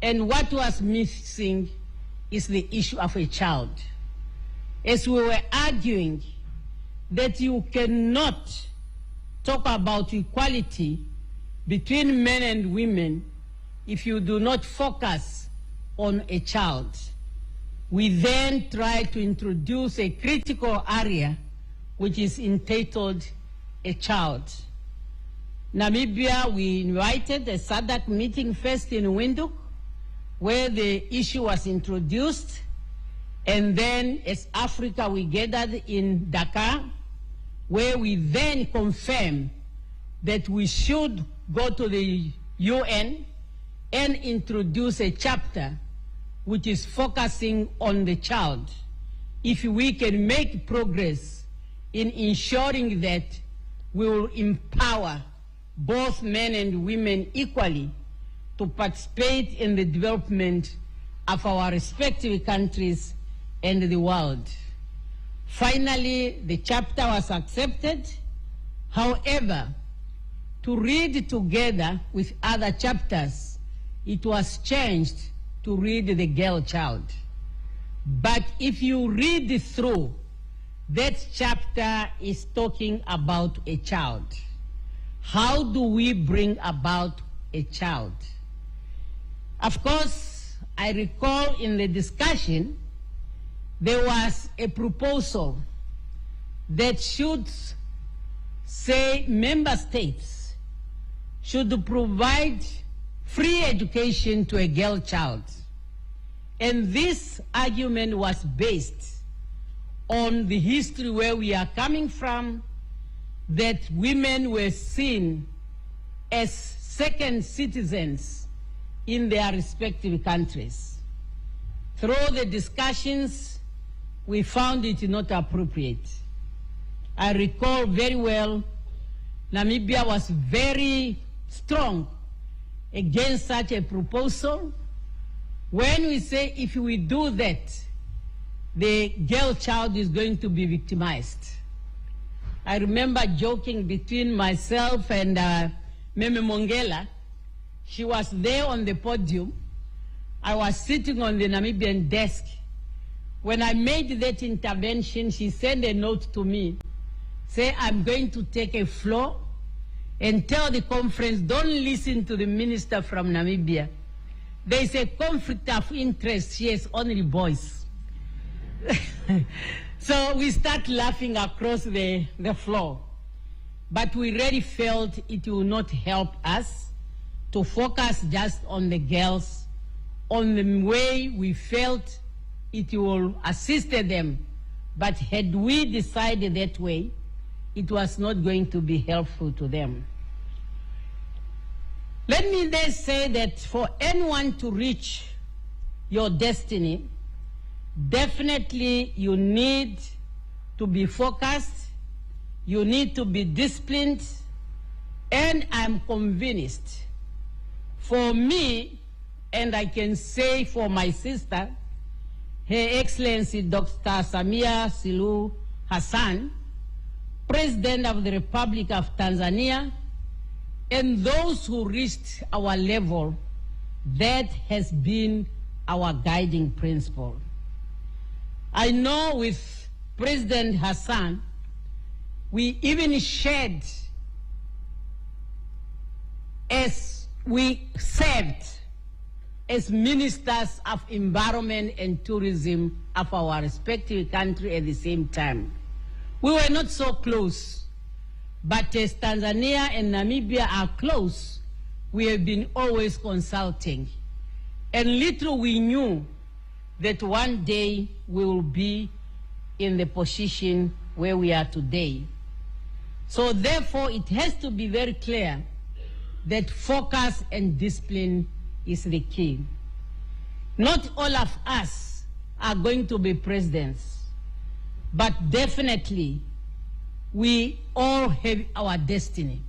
S7: And what was missing is the issue of a child. As we were arguing that you cannot talk about equality between men and women if you do not focus on a child. We then tried to introduce a critical area which is entitled a child. Namibia, we invited a SADC meeting first in Windhoek, where the issue was introduced, and then as Africa we gathered in Dakar, where we then confirmed that we should go to the UN and introduce a chapter which is focusing on the child. If we can make progress in ensuring that we will empower both men and women equally to participate in the development of our respective countries and the world. Finally, the chapter was accepted. However, to read together with other chapters, it was changed to read the girl child. But if you read through, that chapter is talking about a child. How do we bring about a child? Of course, I recall in the discussion, there was a proposal that should say member states should provide free education to a girl child. And this argument was based on the history where we are coming from, that women were seen as second citizens in their respective countries. Through the discussions, we found it not appropriate. I recall very well, Namibia was very strong against such a proposal. When we say if we do that, the girl child is going to be victimized. I remember joking between myself and Meme Mongela. She was there on the podium. I was sitting on the Namibian desk. When I made that intervention, she sent a note to me, say, I'm going to take a floor and tell the conference, don't listen to the minister from Namibia. There is a conflict of interest. She has only boys. So we start laughing across the floor. But we really felt it will not help us to focus just on the girls, on the way we felt it will assist them. But had we decided that way, it was not going to be helpful to them. Let me then say that for anyone to reach your destiny, definitely you need to be focused, you need to be disciplined, and I'm convinced, for me, and I can say for my sister, Her Excellency Dr. Samia Suluhu Hassan, President of the Republic of Tanzania, and those who reached our level, that has been our guiding principle. I know with President Hassan, we even shared as we served as ministers of environment and tourism of our respective country at the same time. We were not so close, but as Tanzania and Namibia are close, we have been always consulting. And little we knew that one day we will be in the position where we are today. So therefore, it has to be very clear that focus and discipline is the key. Not all of us are going to be presidents, but definitely we all have our destiny.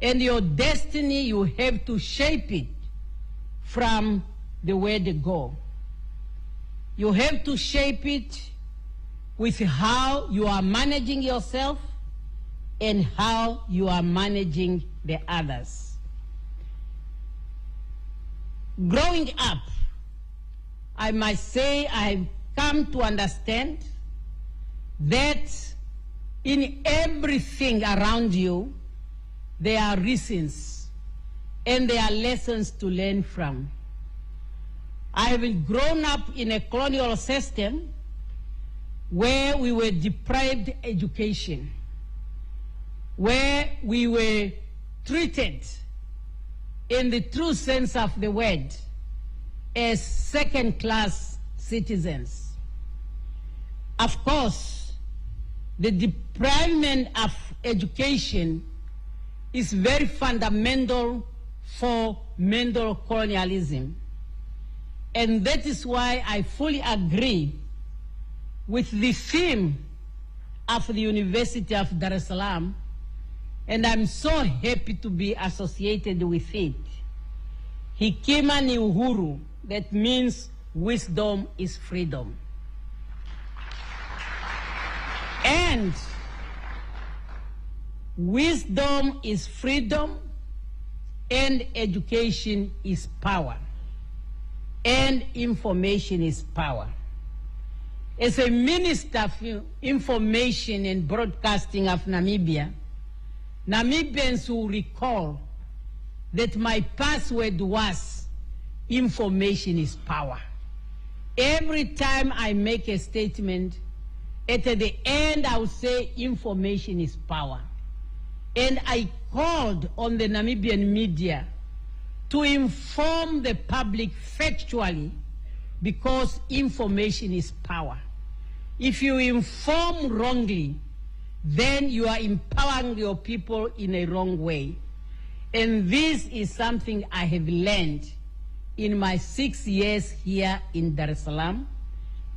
S7: And your destiny, you have to shape it from the word go. You have to shape it with how you are managing yourself and how you are managing the others. Growing up, I must say I have come to understand that in everything around you, there are reasons and there are lessons to learn from. I have grown up in a colonial system where we were deprived education, where we were treated in the true sense of the word as second-class citizens. Of course, the deprivation of education is very fundamental for mental colonialism. And that is why I fully agree with the theme of the University of Dar es Salaam, and I'm so happy to be associated with it. Hekima ni uhuru, that means wisdom is freedom. And wisdom is freedom, and education is power, and information is power. As a Minister of Information and Broadcasting of Namibia, Namibians will recall that my password was information is power. Every time I make a statement, at the end I will say information is power. And I called on the Namibian media to inform the public factually, because information is power. If you inform wrongly, then you are empowering your people in a wrong way. And this is something I have learned in my 6 years here in Dar es Salaam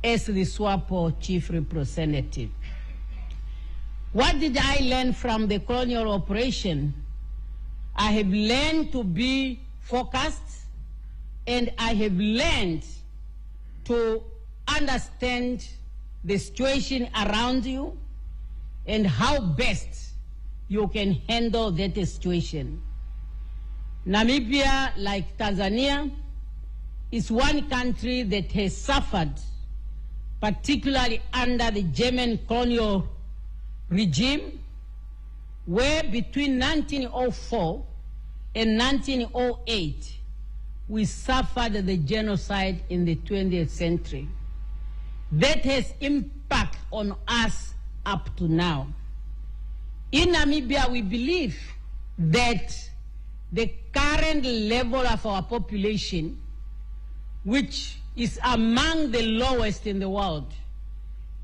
S7: as the SWAPO chief representative. What did I learn from the colonial operation? I have learned to be focused, and I have learned to understand the situation around you and how best you can handle that situation. Namibia, like Tanzania, is one country that has suffered, particularly under the German colonial regime, where between 1904 and 1908, we suffered the genocide in the 20th century. That has impact on us up to now. In Namibia, we believe that the current level of our population, which is among the lowest in the world,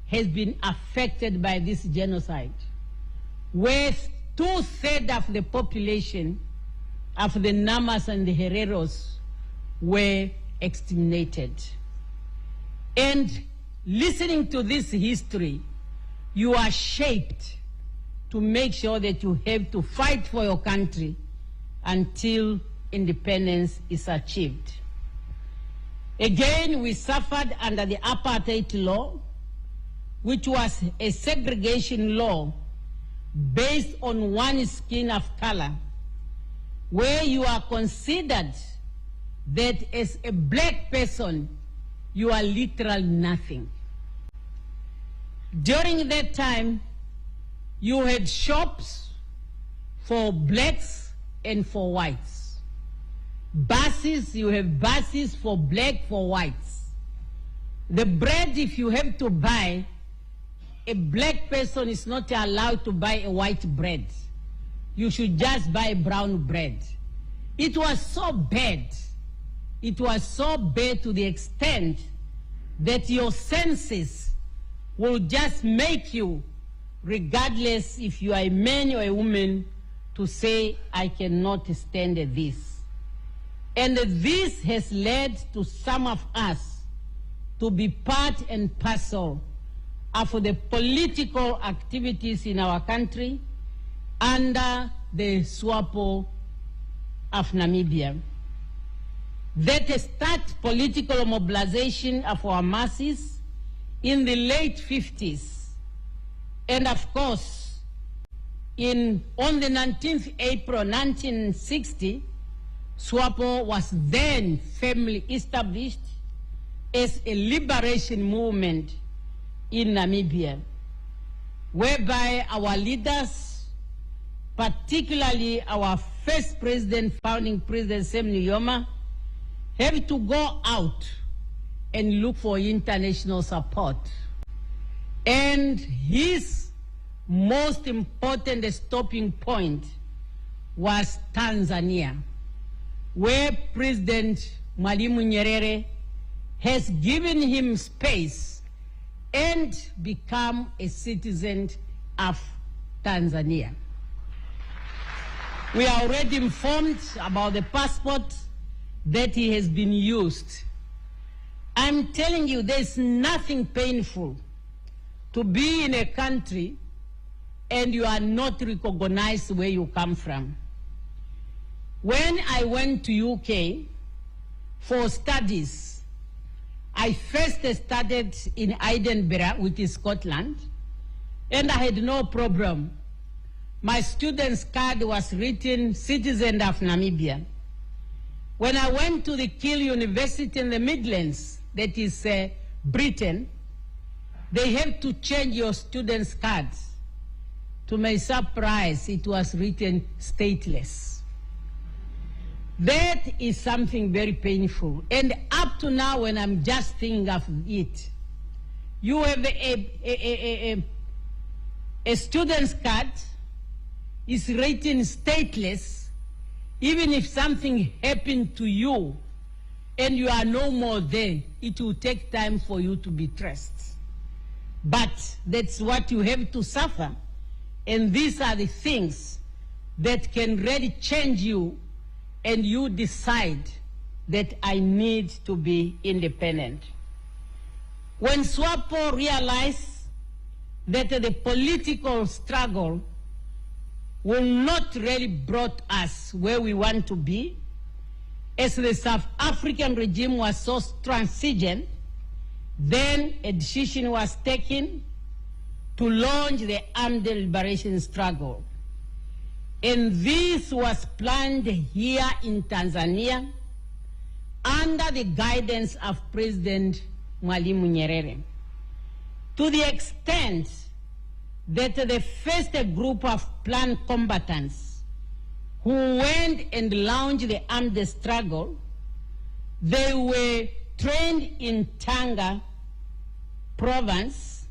S7: has been affected by this genocide, where 2/3 of the population of the Namas and the Hereros were exterminated. And listening to this history, you are shaped to make sure that you have to fight for your country until independence is achieved. Again, we suffered under the apartheid law, which was a segregation law based on one skin of color, where you are considered that as a black person, you are literally nothing. During that time, you had shops for blacks and for whites. Buses, you have buses for black, for whites. The bread, if you have to buy, a black person is not allowed to buy a white bread. You should just buy brown bread. It was so bad. It was so bad to the extent that your senses will just make you, regardless if you are a man or a woman, to say, I cannot stand this. And this has led to some of us to be part and parcel of the political activities in our country under the SWAPO of Namibia. That start political mobilization of our masses in the late 50s. And of course, on the 19th April 1960, SWAPO was then firmly established as a liberation movement in Namibia, whereby our leaders, particularly our first president, founding President Sam Nujoma, have to go out and look for international support. And his most important stopping point was Tanzania, where President Mwalimu Nyerere has given him space and become a citizen of Tanzania. We are already informed about the passport that he has been used. I'm telling you, there's nothing painful to be in a country and you are not recognized where you come from. When I went to UK for studies, I first started in Edinburgh, which is Scotland, and I had no problem. My student's card was written citizen of Namibia. When I went to the Keele University in the Midlands, that is Britain, they have to change your student's cards. To my surprise, it was written stateless. That is something very painful. And up to now, when I'm just thinking of it, you have a student's card, is written stateless. Even if something happened to you and you are no more there, it will take time for you to be traced. But that's what you have to suffer. And these are the things that can really change you, and you decide that I need to be independent. When SWAPO realized that the political struggle will not really brought us where we want to be, as the South African regime was so transigent, then a decision was taken to launch the armed liberation struggle. And this was planned here in Tanzania under the guidance of President Mwalimu Nyerere, to the extent that the first group of planned combatants who went and launched the armed struggle, they were trained in Tanga province,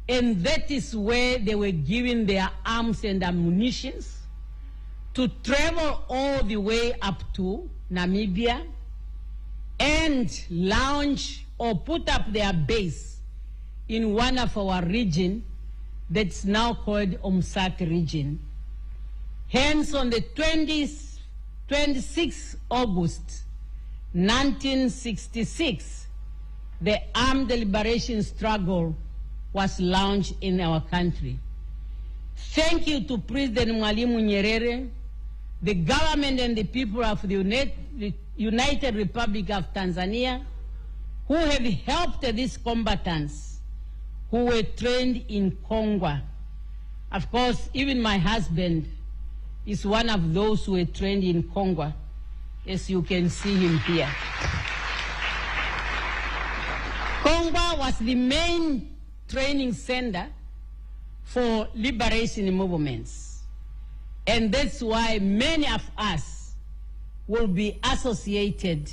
S7: and that is where they were given their arms and ammunition to travel all the way up to Namibia and launch or put up their base in one of our regions that's now called Umsati region. Hence, on the 26th August 1966, the armed liberation struggle was launched in our country. Thank you to President Mwalimu Nyerere, the government and the people of the United Republic of Tanzania, who have helped these combatants who were trained in Congo. Of course, even my husband is one of those who were trained in Congo, as you can see him here. Congo was the main training center for liberation movements. And that's why many of us will be associated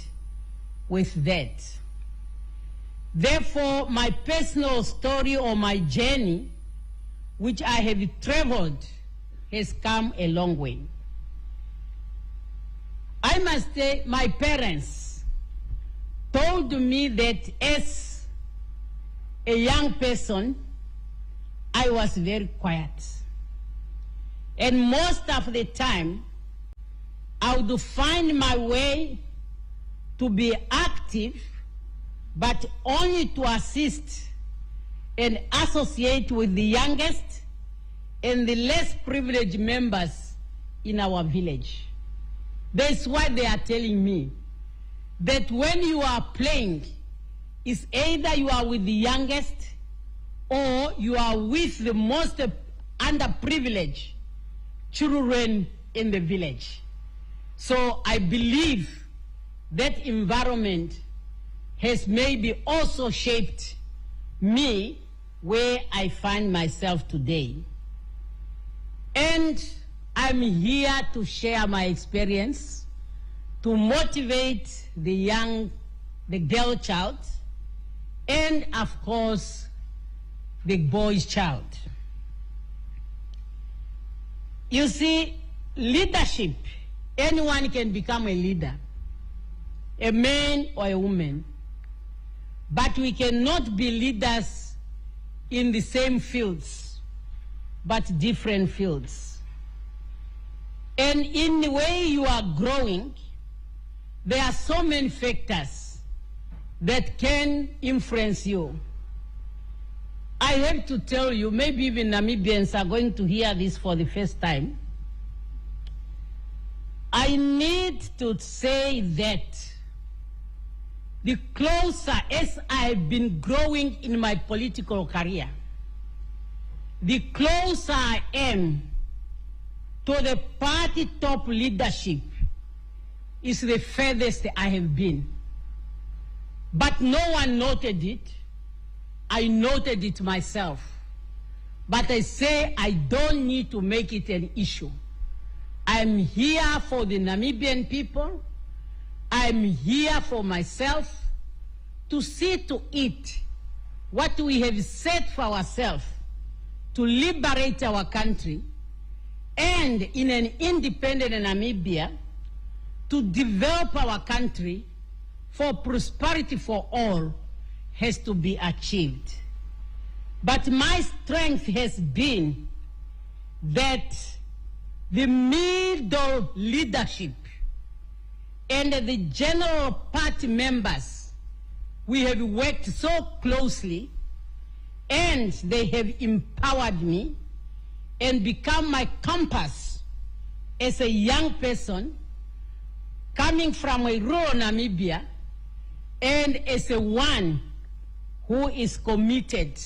S7: with that. Therefore, my personal story or my journey, which I have traveled, has come a long way. I must say, my parents told me that as a young person, I was very quiet. And most of the time, I would find my way to be active, but only to assist and associate with the youngest and the less privileged members in our village. That's why they are telling me that when you are playing, it's either you are with the youngest or you are with the most underprivileged children in the village. So I believe that environment has maybe also shaped me where I find myself today. And I'm here to share my experience, to motivate the girl child, and of course, the boy's child. You see, leadership, anyone can become a leader, a man or a woman, but we cannot be leaders in the same fields, but different fields. And in the way you are growing, there are so many factors that can influence you. I have to tell you, maybe even Namibians are going to hear this for the first time. I need to say that the closer as I've been growing in my political career, the closer I am to the party top leadership is the furthest I have been. But no one noted it. I noted it myself. But I say I don't need to make it an issue. I'm here for the Namibian people. I'm here for myself to see to it what we have set for ourselves to liberate our country, and in an independent Namibia to develop our country for prosperity for all has to be achieved. But my strength has been that the middle leadership and the general party members, we have worked so closely, and they have empowered me and become my compass as a young person coming from a rural Namibia, and as a one who is committed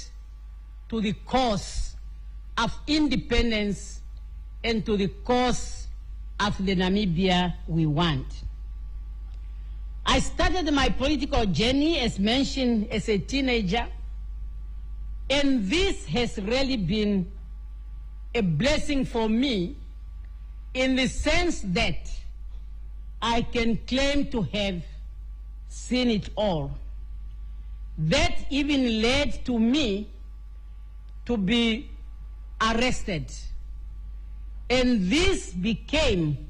S7: to the cause of independence and to the cause of the Namibia we want. I started my political journey, as mentioned, as a teenager, and this has really been a blessing for me in the sense that I can claim to have seen it all. That even led to me to be arrested. And this became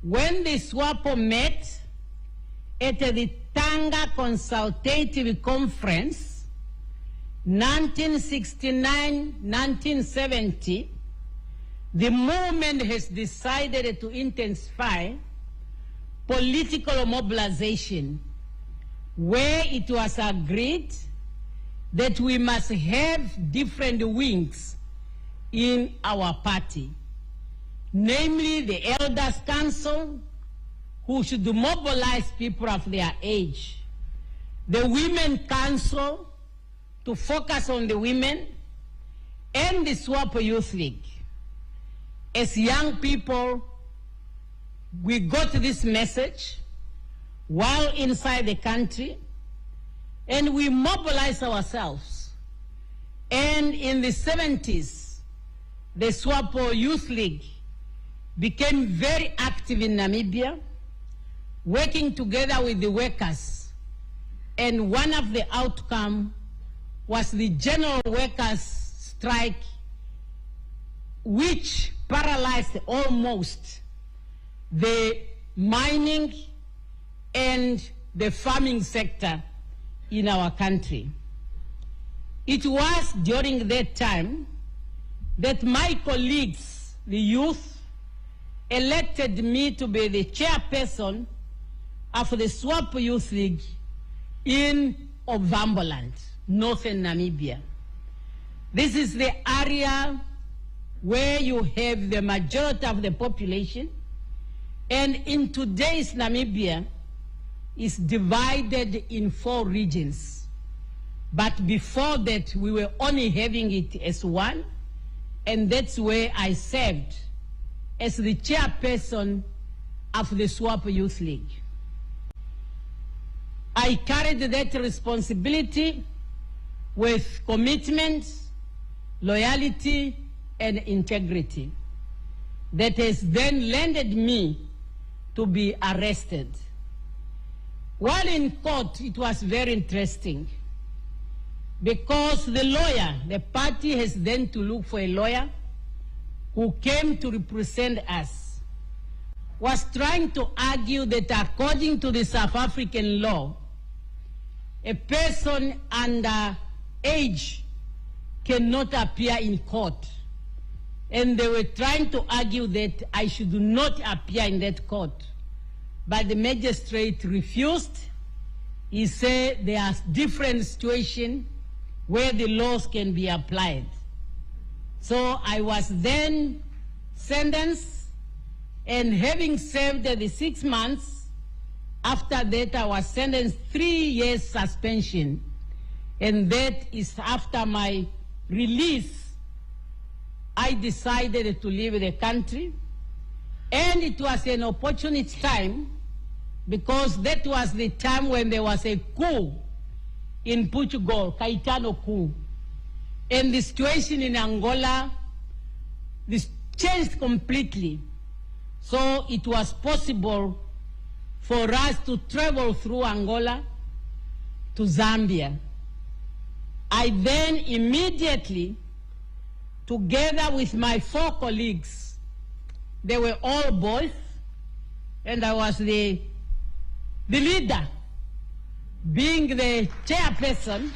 S7: when the SWAPO met at the Tanga Consultative Conference, 1969-1970, the movement has decided to intensify political mobilization, where it was agreed that we must have different wings in our party, namely the Elders Council, who should mobilize people of their age, the Women Council, to focus on the women, and the SWAPO Youth League. As young people, we got this message while inside the country, and we mobilized ourselves. And in the 70s, the SWAPO Youth League became very active in Namibia, working together with the workers. And one of the outcomes was the general workers' strike, which paralyzed almost the mining and the farming sector in our country. It was during that time that my colleagues, the youth, elected me to be the chairperson of the SWAP Youth League in Ovamboland, northern Namibia. This is the area where you have the majority of the population, and in today's Namibia is divided in 4 regions. But before that, we were only having it as one, and that's where I served as the chairperson of the SWAP Youth League. I carried that responsibility with commitment, loyalty, and integrity that has then landed me to be arrested. While in court, it was very interesting because the lawyer, the party has then to look for a lawyer who came to represent us, was trying to argue that according to the South African law, a person under age cannot appear in court. And they were trying to argue that I should not appear in that court. But the magistrate refused. He said there are different situations where the laws can be applied. So I was then sentenced, and having served the 6 months, after that I was sentenced 3 years suspension. And that is after my release, I decided to leave the country. And it was an opportunity time because that was the time when there was a coup in Portugal, Caetano coup. And the situation in Angola, this changed completely. So it was possible for us to travel through Angola to Zambia. I then immediately, together with my 4 colleagues, they were all boys, and I was the leader, being the chairperson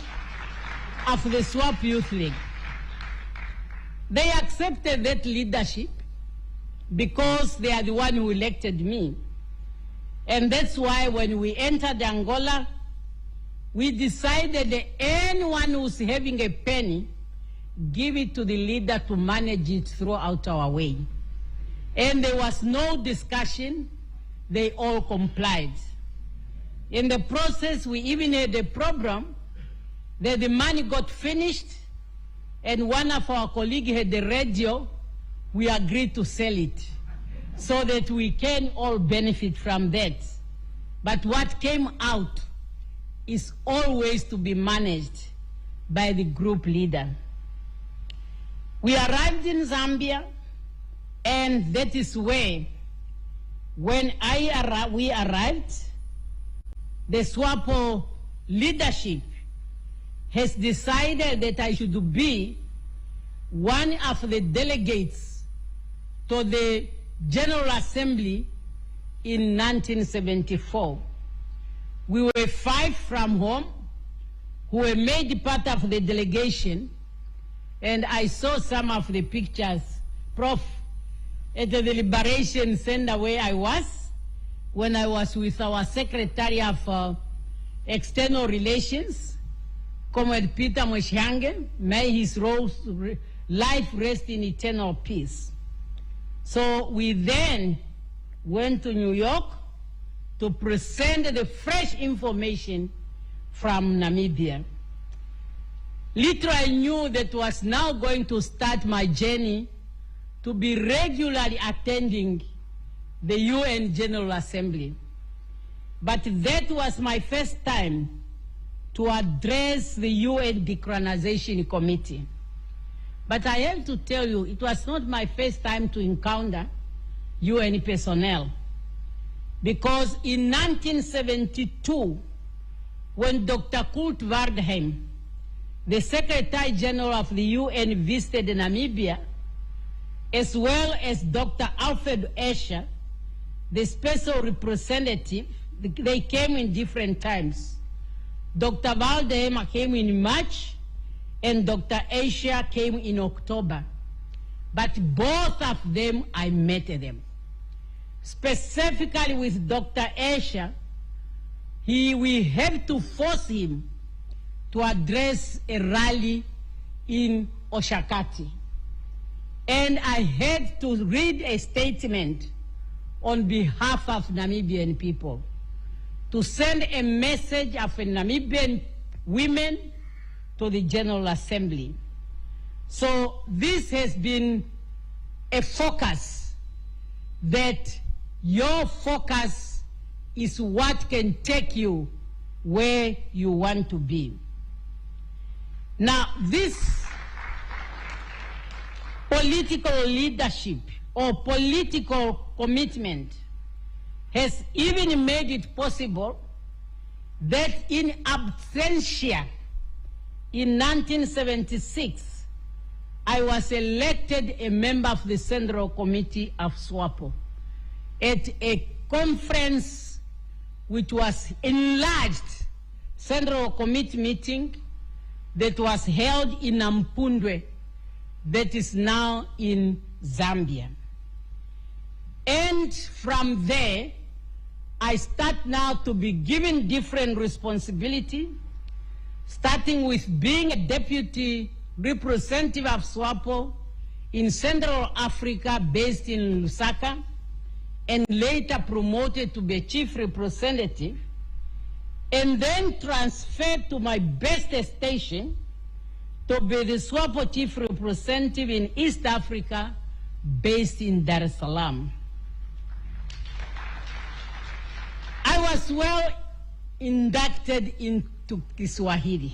S7: of the SWAP Youth League. They accepted that leadership because they are the one who elected me. And that's why when we entered Angola, we decided that anyone who's having a penny, give it to the leader to manage it throughout our way. And there was no discussion. They all complied. In the process, we even had a problem that the money got finished, and one of our colleagues had the radio. We agreed to sell it so that we can all benefit from that. But what came out is always to be managed by the group leader. We arrived in Zambia, and that is where, when we arrived, the SWAPO leadership has decided that I should be one of the delegates to the General Assembly in 1974. We were 5 from home who were made part of the delegation, and I saw some of the pictures, Prof, at the Liberation Center where I was, when I was with our Secretary of External Relations, Comrade Peter Moshange. May his life rest in eternal peace. So we then went to New York to present the fresh information from Namibia. Little I knew that was now going to start my journey to be regularly attending the UN General Assembly. But that was my first time to address the UN Decolonization Committee. But I have to tell you, it was not my first time to encounter UN personnel. Because in 1972, when Dr. Kurt Waldheim, the Secretary General of the UN, visited Namibia, as well as Dr. Alfred Escher, the special representative, they came in different times. Dr. Waldheim came in March, and Dr. Asia came in October. But both of them, I met them. Specifically with Dr. Asia, we have to force him to address a rally in Oshakati. And I had to read a statement on behalf of Namibian people to send a message of Namibian women to the General Assembly. So this has been a focus, that your focus is what can take you where you want to be. Now, this political leadership or political commitment has even made it possible that in absentia in 1976, I was elected a member of the Central Committee of SWAPO at a conference which was enlarged Central Committee meeting that was held in Nampundwe, that is now in Zambia. And from there, I start now to be given different responsibility, starting with being a deputy representative of SWAPO in Central Africa based in Lusaka, and later promoted to be a chief representative, and then transferred to my best station to be the SWAPO chief representative in East Africa based in Dar es Salaam. I was well inducted into Kiswahili.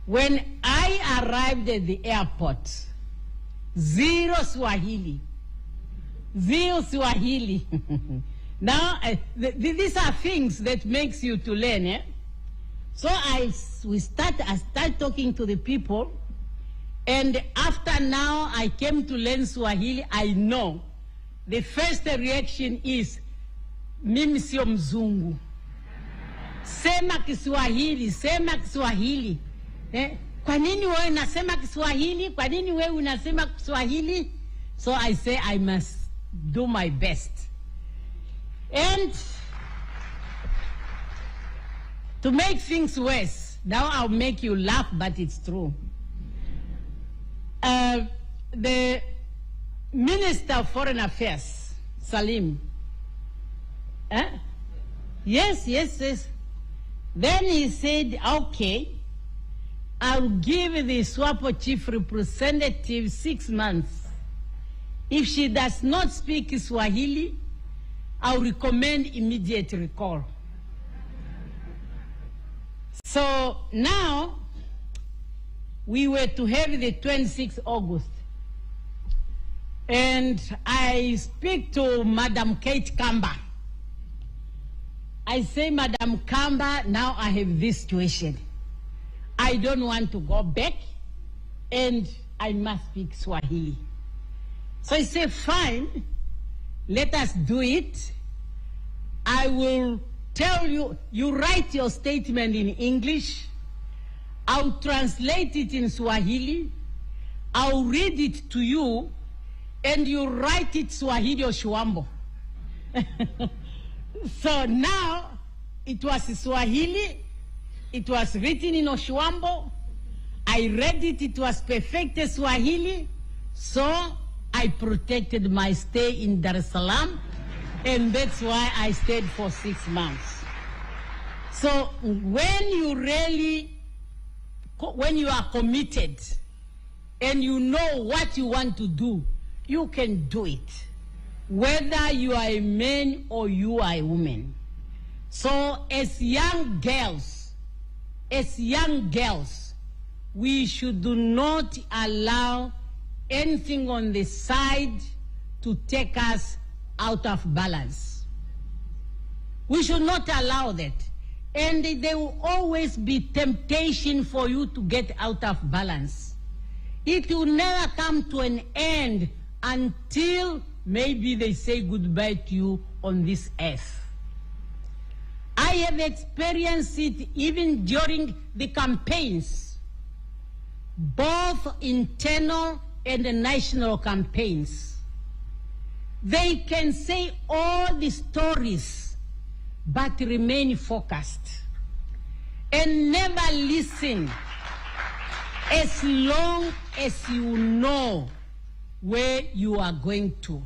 S7: When I arrived at the airport, zero Swahili. Now, these are things that makes you to learn. Eh? So I start talking to the people, and after now I came to learn Swahili. I know the first reaction is, mimi sio mzungu. Sema Kiswahili, sema Kiswahili. Kwa nini wewe unasema Kiswahili? Kwa nini wewe unasema Kiswahili? So I say I must do my best. And to make things worse, now I'll make you laugh, but it's true. The Minister of Foreign Affairs, Salim, yes. Then he said, okay, I'll give the SWAPO chief representative 6 months. If she does not speak Swahili, I'll recommend immediate recall. So now, we were to have the 26th August. And I speak to Madam Kate Kamba. I say, Madam Kamba, now I have this situation. I don't want to go back, and I must speak Swahili. So I say, fine, let us do it. I will tell you, you write your statement in English, I'll translate it in Swahili, I'll read it to you, and you write it Swahili or Shwambo. So now, it was Swahili, it was written in Oshwambo, I read it, it was perfect Swahili, so I protected my stay in Dar es Salaam, and that's why I stayed for 6 months. So when you are committed and you know what you want to do, you can do it, whether you are a man or you are a woman. So as young girls, we should not allow anything on the side to take us out of balance. We should not allow that. And there will always be temptation for you to get out of balance. It will never come to an end until maybe they say goodbye to you on this earth. I have experienced it even during the campaigns. both internal and national campaigns. They can say all the stories, but remain focused and never listen as long as you know where you are going to.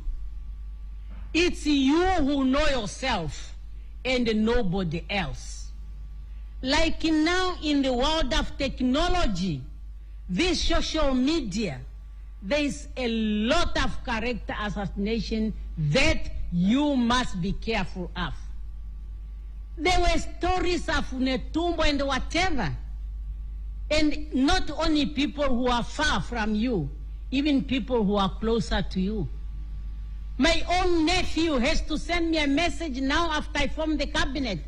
S7: It's you who know yourself and nobody else. Like now in the world of technology, this social media, there is a lot of character assassination that you must be careful of. There were stories of Netumbo and whatever. And not only people who are far from you, even people who are closer to you. My own nephew has to send me a message now after I formed the cabinet.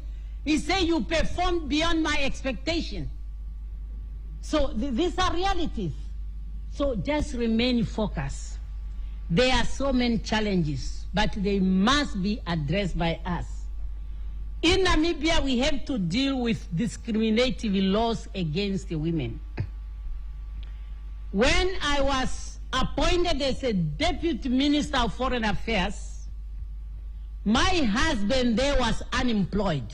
S7: He said, you performed beyond my expectation. So these are realities. So just remain focused. There are so many challenges, but they must be addressed by us. In Namibia, we have to deal with discriminative laws against women. When I was appointed as a Deputy Minister of Foreign Affairs, my husband there was unemployed.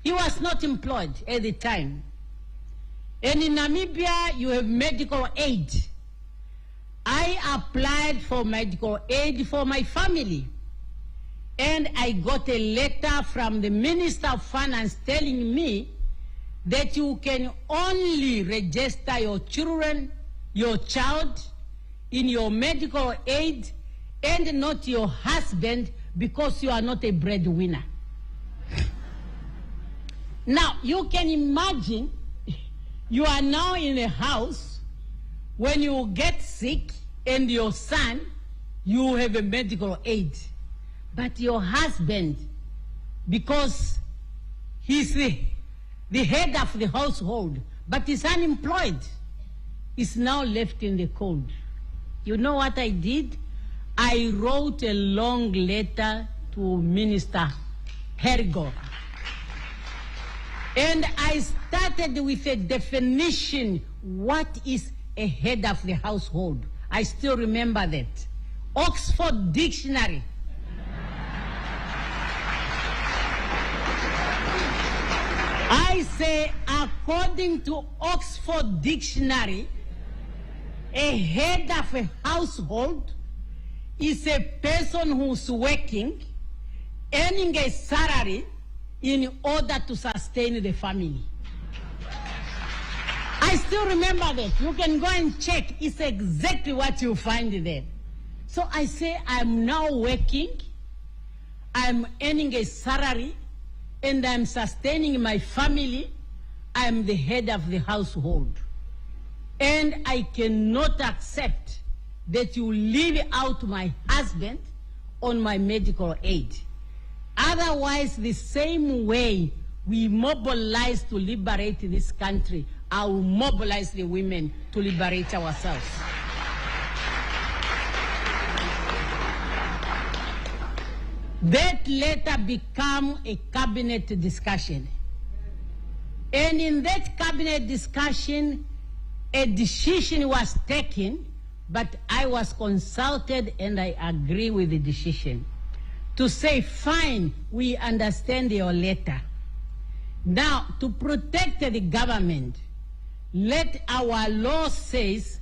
S7: He was not employed at the time. And in Namibia, you have medical aid. I applied for medical aid for my family. And I got a letter from the Minister of Finance telling me that you can only register your children, your child, in your medical aid and not your husband because you are not a breadwinner. Now, you can imagine you are now in a house when you get sick and your son, you have a medical aid. But your husband, because he's the head of the household, but he's unemployed, is now left in the cold. You know what I did? I wrote a long letter to Minister Hergo. And I started with a definition, what is a head of the household? I still remember that. Oxford Dictionary. I say, according to Oxford Dictionary, a head of a household is a person who's working, earning a salary in order to sustain the family. I still remember that. You can go and check. It's exactly what you find there. So I say, I'm now working, I'm earning a salary, and I'm sustaining my family. I'm the head of the household. And I cannot accept that you leave out my husband on my medical aid. Otherwise, the same way we mobilize to liberate this country, I will mobilize the women to liberate ourselves. That letter became a cabinet discussion. And in that cabinet discussion, a decision was taken, but I was consulted and I agree with the decision to say, fine, we understand your letter. Now, to protect the government, let our law says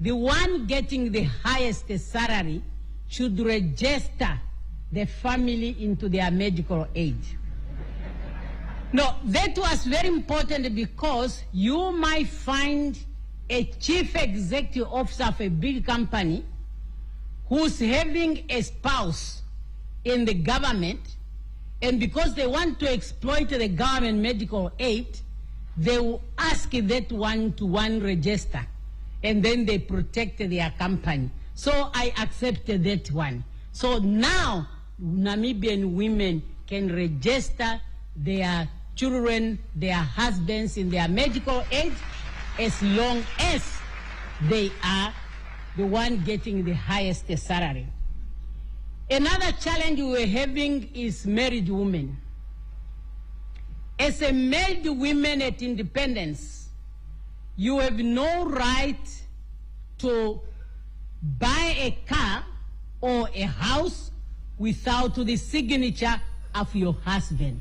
S7: the one getting the highest salary should register the family into their medical aid. Now, that was very important because you might find a chief executive officer of a big company who's having a spouse in the government, and because they want to exploit the government medical aid, they will ask that one-to-one register, and then they protect their company. So I accepted that one. So now, Namibian women can register their children, their husbands in their medical aid as long as they are the one getting the highest salary. Another challenge we're having is married women. As a married woman at independence, you have no right to buy a car or a house without the signature of your husband.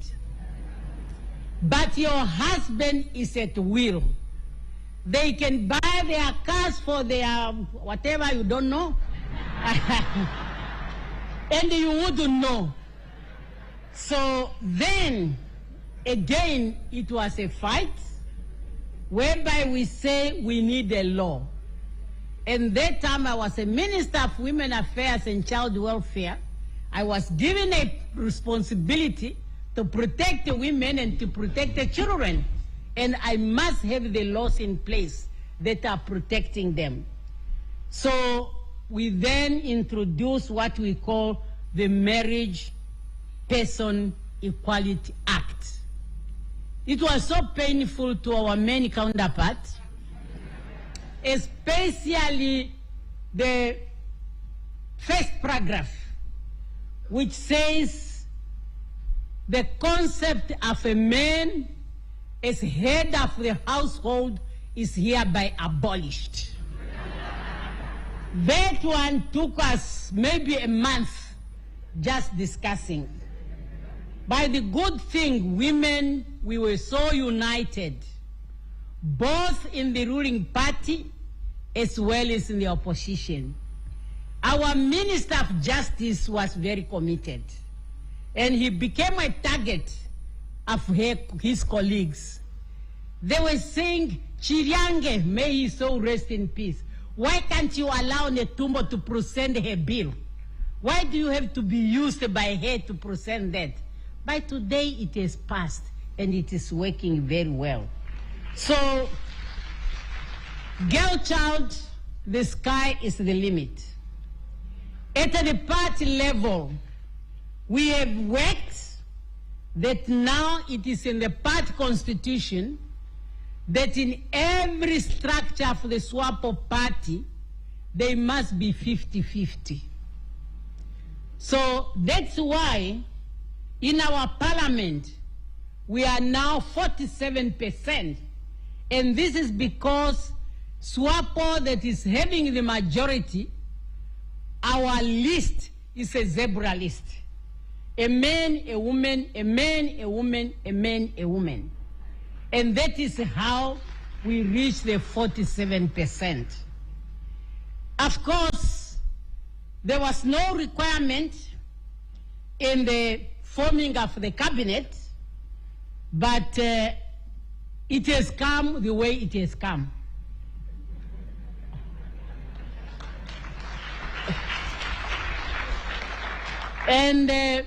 S7: But your husband is at will. They can buy their cars for their whatever, you don't know. And you wouldn't know. So then, again, it was a fight whereby we say we need a law. And that time I was a Minister of Women Affairs and Child Welfare. I was given a responsibility to protect the women and to protect the children. And I must have the laws in place that are protecting them. So we then introduced what we call the Marriage Person Equality Act. It was so painful to our many counterparts, especially the first paragraph, which says the concept of a man as head of the household is hereby abolished. That one took us maybe a month just discussing. By the good thing, women, we were so united, both in the ruling party as well as in the opposition. Our Minister of Justice was very committed, and he became a target of his colleagues. They were saying, Chiriange, may he so rest in peace. Why can't you allow Netumbo to present her bill? Why do you have to be used by her to present that? By today, it has passed, and it is working very well. So, girl child, the sky is the limit. At the party level, we have worked that now it is in the party constitution that in every structure of the SWAPO party, they must be 50-50. So that's why in our parliament, we are now 47%. And this is because SWAPO that is having the majority, our list is a zebra list. A man, a woman, a man, a woman, a man, a woman. And that is how we reach the 47%. Of course, there was no requirement in the forming of the cabinet, but it has come the way it has come. And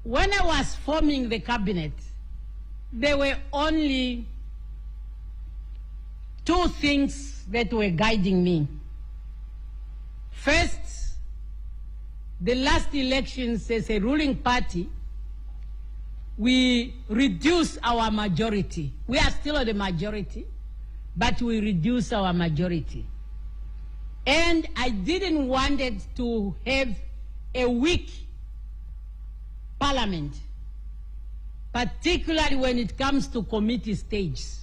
S7: when I was forming the cabinet, there were only two things that were guiding me. First, the last elections as a ruling party, we reduced our majority. We are still the majority, but we reduced our majority. And I didn't want it to have a weak parliament, particularly when it comes to committee stages.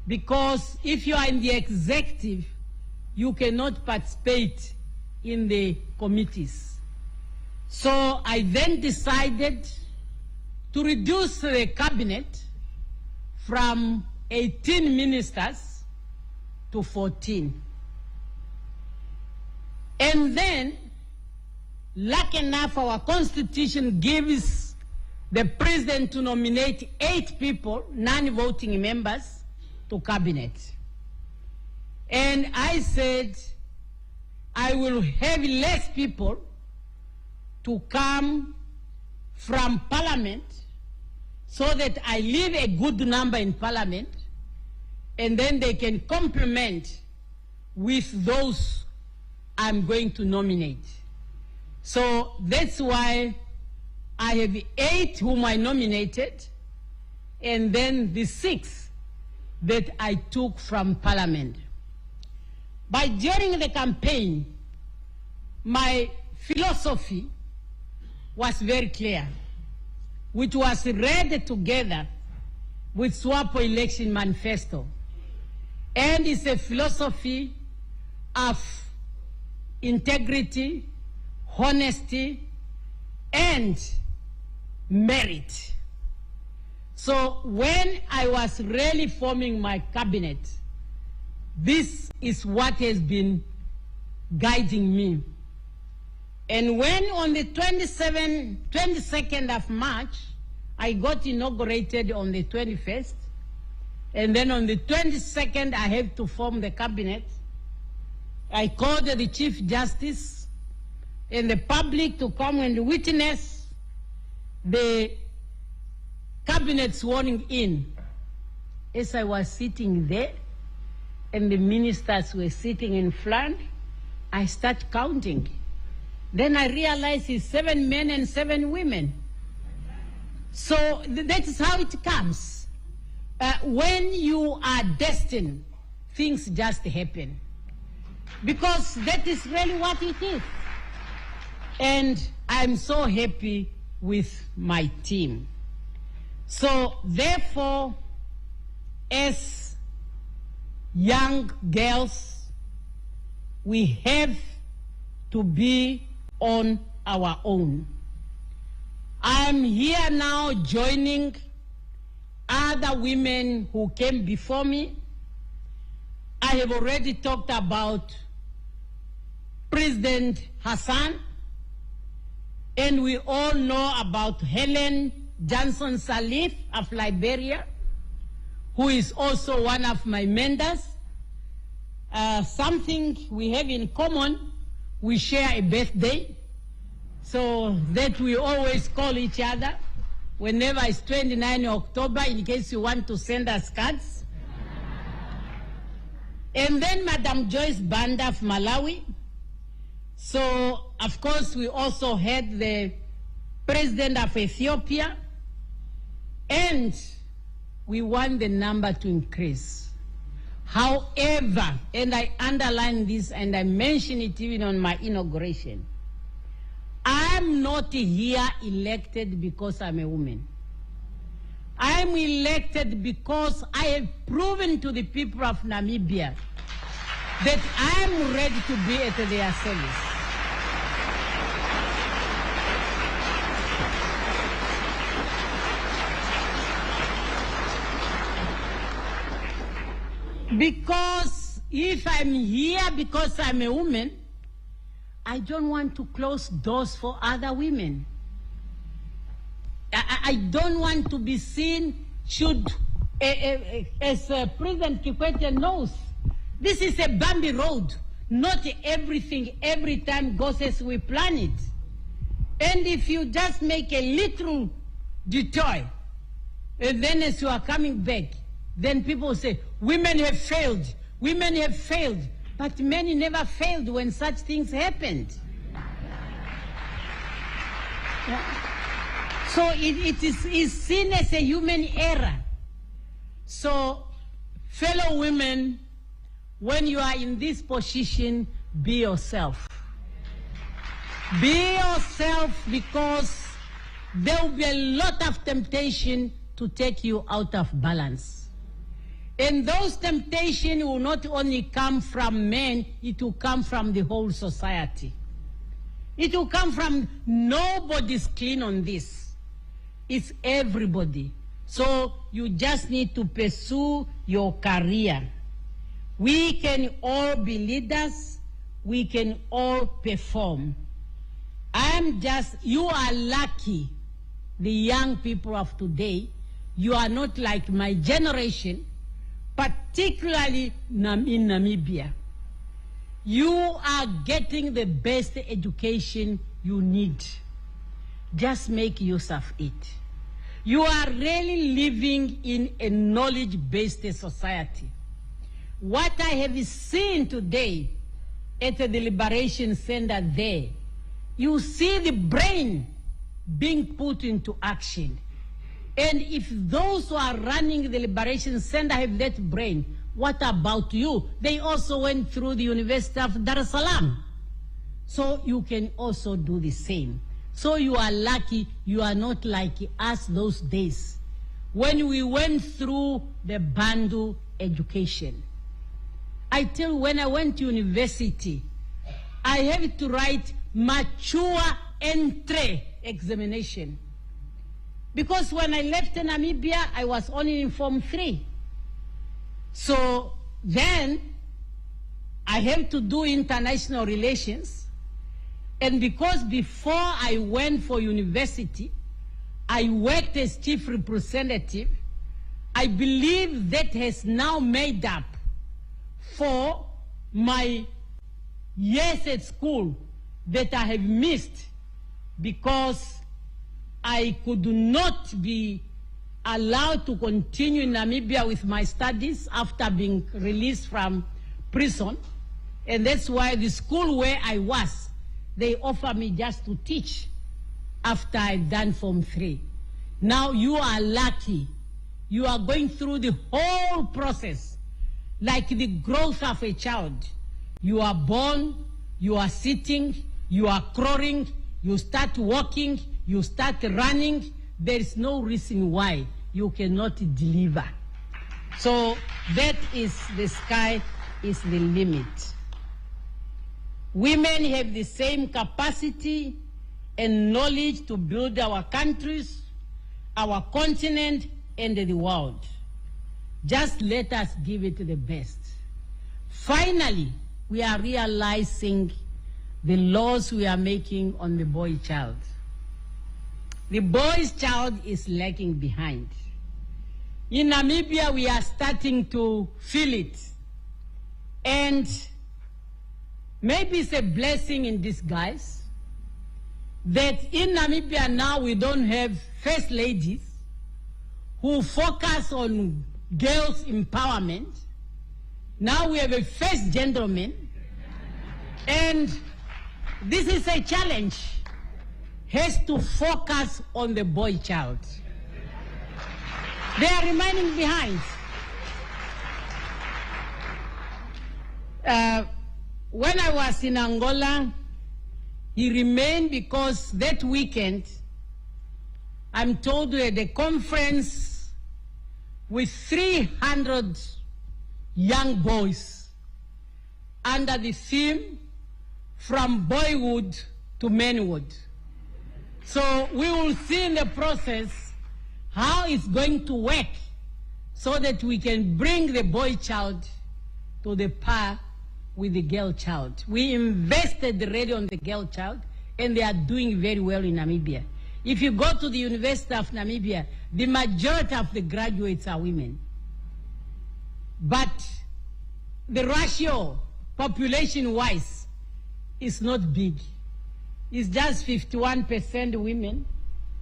S7: Because if you are in the executive, you cannot participate in the committees. So I then decided to reduce the cabinet from 18 ministers to 14. And then, lucky enough, our constitution gives the president to nominate 8 people, non-voting members, to cabinet. And I said, I will have less people to come from parliament so that I leave a good number in parliament, and then they can complement with those I'm going to nominate. So that's why I have 8 whom I nominated, and then the 6 that I took from parliament. But during the campaign, my philosophy was very clear, which was read together with SWAPO election manifesto. And it's a philosophy of integrity, honesty, and merit. So when I was really forming my cabinet, this is what has been guiding me. And when on the 22nd of March, I got inaugurated on the 21st, and then on the 22nd, I have to form the cabinet. I called the Chief Justice and the public to come and witness the cabinet sworn in. As I was sitting there, and the ministers were sitting in front, I start counting. Then I realized it's 7 men and 7 women. So that is how it comes. When you are destined, things just happen. Because that is really what it is. And I'm so happy with my team. So therefore, as young girls, we have to be on our own. I'm here now joining other women who came before me. I have already talked about President Hassan, and we all know about Helen Johnson Sirleaf of Liberia, who is also one of my mentors. Something we have in common, we share a birthday, so that we always call each other whenever it's 29 October, in case you want to send us cards. And then Madam Joyce Banda of Malawi. So, of course, we also had the President of Ethiopia, and we want the number to increase. However, and I underline this and I mention it even on my inauguration, I'm not here elected because I'm a woman. I'm elected because I have proven to the people of Namibia that I'm ready to be at their service. Because if I'm here because I'm a woman, I don't want to close doors for other women. I don't want to be seen, as President Kikwete knows, this is a bumpy road. Not everything every time goes as we plan it. And if you just make a little detour, and then as you are coming back, then people say, women have failed, women have failed. But many never failed when such things happened. So it is seen as a human error. So, fellow women, when you are in this position, be yourself. Be yourself, because there will be a lot of temptation to take you out of balance. And those temptations will not only come from men, it will come from the whole society. It will come from nobody's clean on this. It's everybody. So you just need to pursue your career. We can all be leaders. We can all perform. You are lucky, the young people of today. You are not like my generation, particularly in Namibia. You are getting the best education you need. Just make use of it. You are really living in a knowledge-based society. What I have seen today at the Liberation Center there, you see the brain being put into action. And if those who are running the Liberation Center have that brain, what about you? They also went through the University of Dar es Salaam. So you can also do the same. So you are lucky you are not like us those days when we went through the Bantu education. I tell you, when I went to university, I had to write mature entry examination. Because when I left Namibia, I was only in Form 3. So then I had to do international relations. And because before I went for university, I worked as chief representative, I believe that has now made up for my years at school that I have missed because I could not be allowed to continue in Namibia with my studies after being released from prison. And that's why the school where I was, they offered me just to teach after I've done Form 3. Now you are lucky. You are going through the whole process like the growth of a child. You are born, you are sitting, you are crawling, you start walking, you start running. There is no reason why you cannot deliver. So that is, the sky is the limit. Women have the same capacity and knowledge to build our countries, our continent, and the world. Just let us give it the best. Finally, we are realizing the laws we are making on the boy child. The boy child is lagging behind. In Namibia, we are starting to feel it. And maybe it's a blessing in disguise that in Namibia now we don't have first ladies who focus on girls' empowerment. Now we have a first gentleman, and this is a challenge, has to focus on the boy child. They are remaining behind. When I was in Angola, he remained because that weekend, I'm told we had a conference with 300 young boys under the theme from boyhood to manhood. So we will see in the process how it's going to work so that we can bring the boy child to the par with the girl child. We invested already on the girl child, and they are doing very well in Namibia. If you go to the University of Namibia, the majority of the graduates are women. But the ratio, population-wise, is not big. It's just 51% women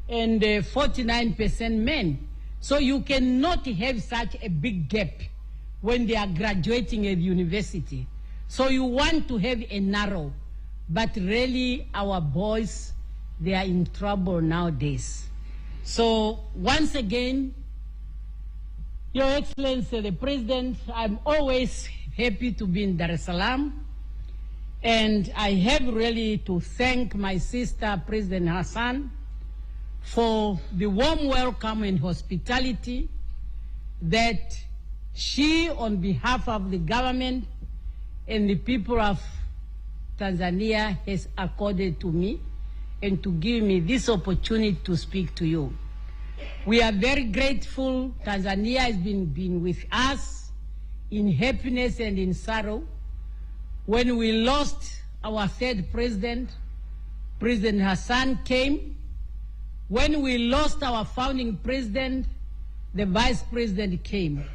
S7: and 49% men. So you cannot have such a big gap when they are graduating at university. So you want to have a narrow, but really our boys, they are in trouble nowadays. So once again, Your Excellency, the President, I'm always happy to be in Dar es Salaam. And I have really to thank my sister, President Hassan, for the warm welcome and hospitality that she, on behalf of the government and the people of Tanzania, has accorded to me and to give me this opportunity to speak to you. We are very grateful. Tanzania has been with us in happiness and in sorrow. When we lost our third president, President Hassan came. When we lost our founding president, the vice president came.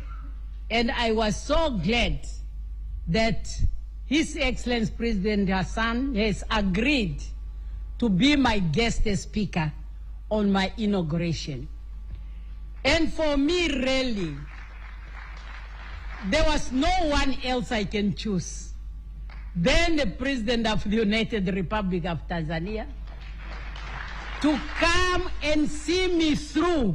S7: And I was so glad that His Excellency President Hassan has agreed to be my guest speaker on my inauguration. And for me, really, there was no one else I can choose than the President of the United Republic of Tanzania to come and see me through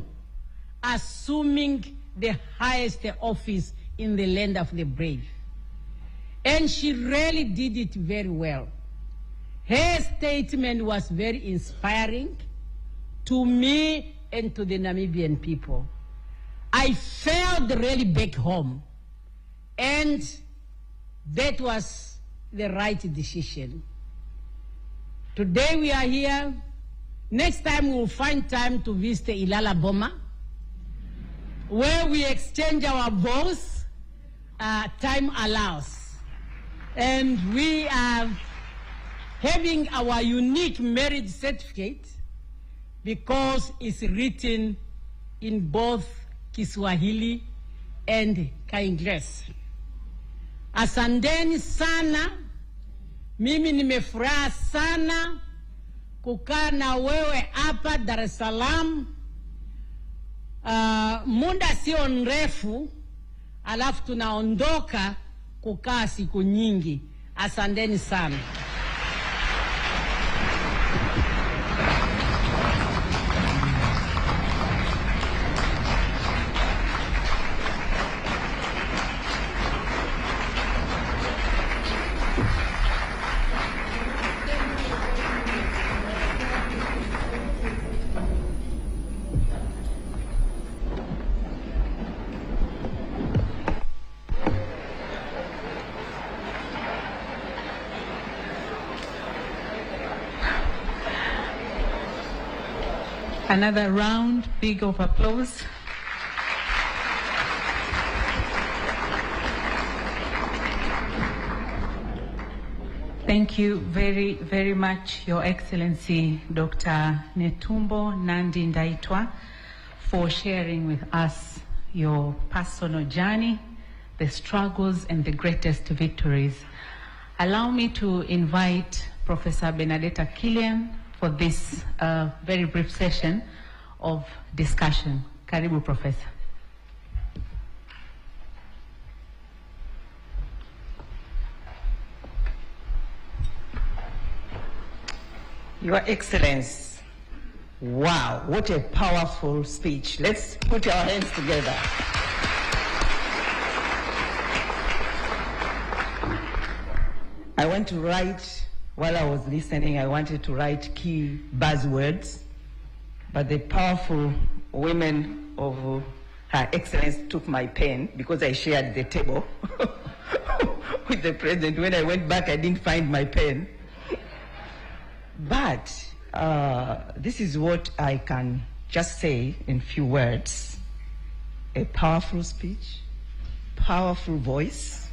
S7: assuming the highest office in the land of the brave. And she really did it very well. Her statement was very inspiring to me and to the Namibian people. I felt really back home, and that was the right decision. Today we are here. Next time we will find time to visit Ilala Boma, where we exchange our votes, time allows. And we are having our unique marriage certificate because it's written in both Kiswahili and Kaingles. Asanteni sana, mimi nimefuraha sana kukaa na wewe hapa Dar es Salaam. Muda sio mrefu, alafu tunaondoka kukaa siku nyingi. Asanteni sana.
S3: Another round, big of applause. Thank you very, very much, Your Excellency, Dr. Netumbo Nandi Ndaitwa, for sharing with us your personal journey, the struggles and the greatest victories. Allow me to invite Professor Benedetta Killian for this very brief session of discussion. Karibu, Professor.
S6: Your Excellency, wow, what a powerful speech. Let's put our hands together. I want to write, while I was listening, I wanted to write key buzzwords, but the powerful women of Her Excellency took my pen because I shared the table with the President. When I went back, I didn't find my pen. But this is what I can just say in few words. A powerful speech, powerful voice,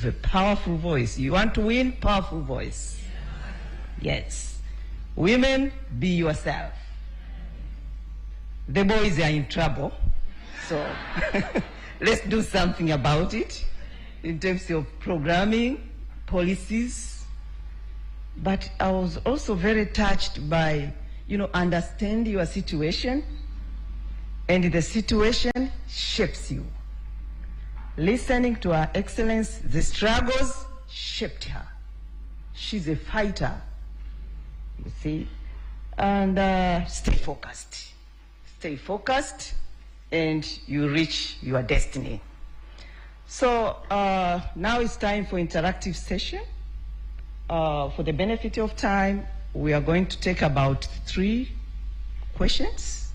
S6: the powerful voice. You want to win? Powerful voice. Yes. Women, be yourself. The boys are in trouble, so let's do something about it in terms of programming, policies. But I was also very touched by, understand your situation, and the situation shapes you. Listening to Her Excellency, the struggles shaped her. She's a fighter, you see, and stay focused. Stay focused, and you reach your destiny. So now it's time for interactive session. For the benefit of time, we are going to take about 3 questions.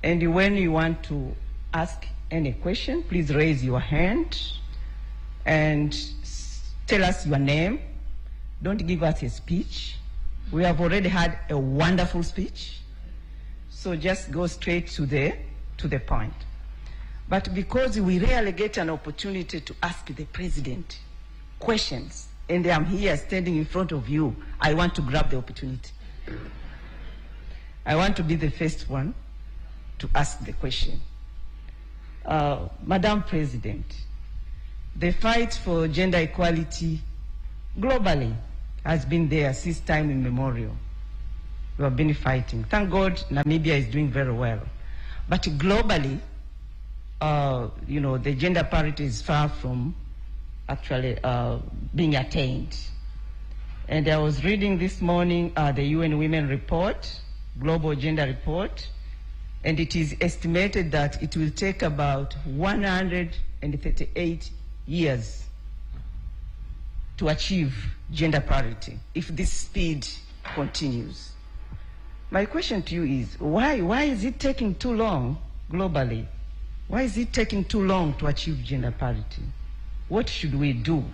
S6: And when you want to ask any question, please raise your hand and tell us your name. Don't give us a speech. We have already had a wonderful speech. So just go straight to the point. But because we rarely get an opportunity to ask the President questions, and I'm here standing in front of you, I want to grab the opportunity. I want to be the first one to ask the question. Madam President, the fight for gender equality globally has been there since time immemorial. We have been fighting. Thank God Namibia is doing very well. But globally, the gender parity is far from actually being attained. And I was reading this morning the UN Women Report, Global Gender Report, and it is estimated that it will take about 138 years to achieve gender parity if this speed continues. My question to you is, why is it taking too long globally? Why is it taking too long to achieve gender parity? What should we do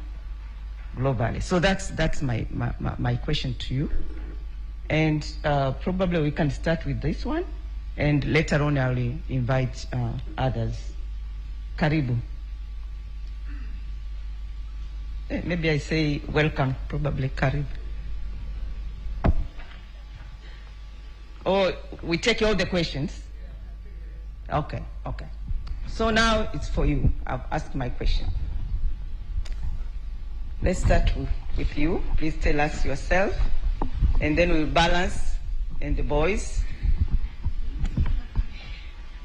S6: globally? So that's my question to you. And probably we can start with this one, and later on I'll invite others. Karibu. Maybe I say welcome, probably Karibu. Or we take all the questions? Okay. So now it's for you. I've asked my question. Let's start with you. Please tell us yourself, and then we'll balance, and the boys.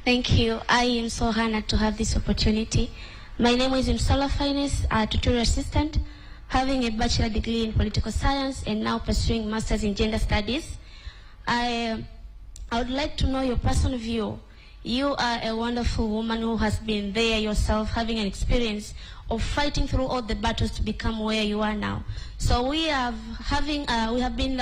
S8: Thank you. I am so honored to have this opportunity. My name is Msala Finance, a tutorial assistant, having a bachelor degree in political science and now pursuing masters in gender studies. I would like to know your personal view. You are a wonderful woman who has been there yourself, having an experience of fighting through all the battles to become where you are now. So we have been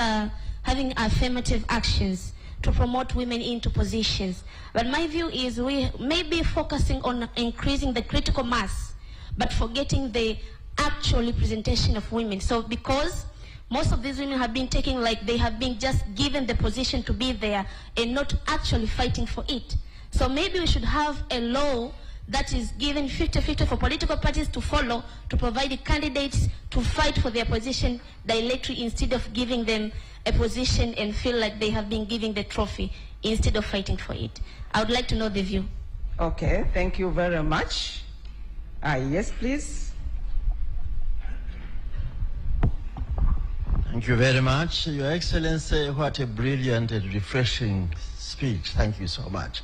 S8: having affirmative actions to promote women into positions. But my view is we may be focusing on increasing the critical mass, but forgetting the actual representation of women. So because most of these women have been taking, like they have been just given the position to be there and not actually fighting for it. So maybe we should have a law that is given 50-50 for political parties to follow, to provide the candidates to fight for their position directly instead of giving them a position and feel like they have been giving the trophy instead of fighting for it. I would like to know the view.
S6: Okay, thank you very much. Yes, please.
S9: Thank you very much. Your Excellency, what a brilliant and refreshing speech. Thank you so much.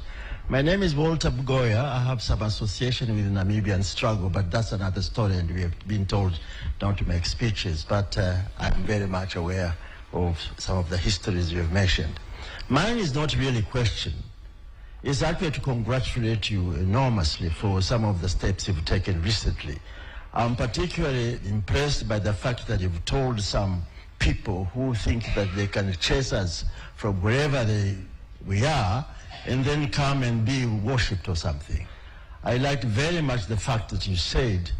S9: My name is Walter Bugoya. I have some association with the Namibian struggle, but that's another story, and we have been told not to make speeches, but I'm very much aware of some of the histories you have mentioned. Mine is not really a question. It's actually to congratulate you enormously for some of the steps you've taken recently. I'm particularly impressed by the fact that you've told some people who think that they can chase us from wherever we are and then come and be worshipped or something. I liked very much the fact that you said,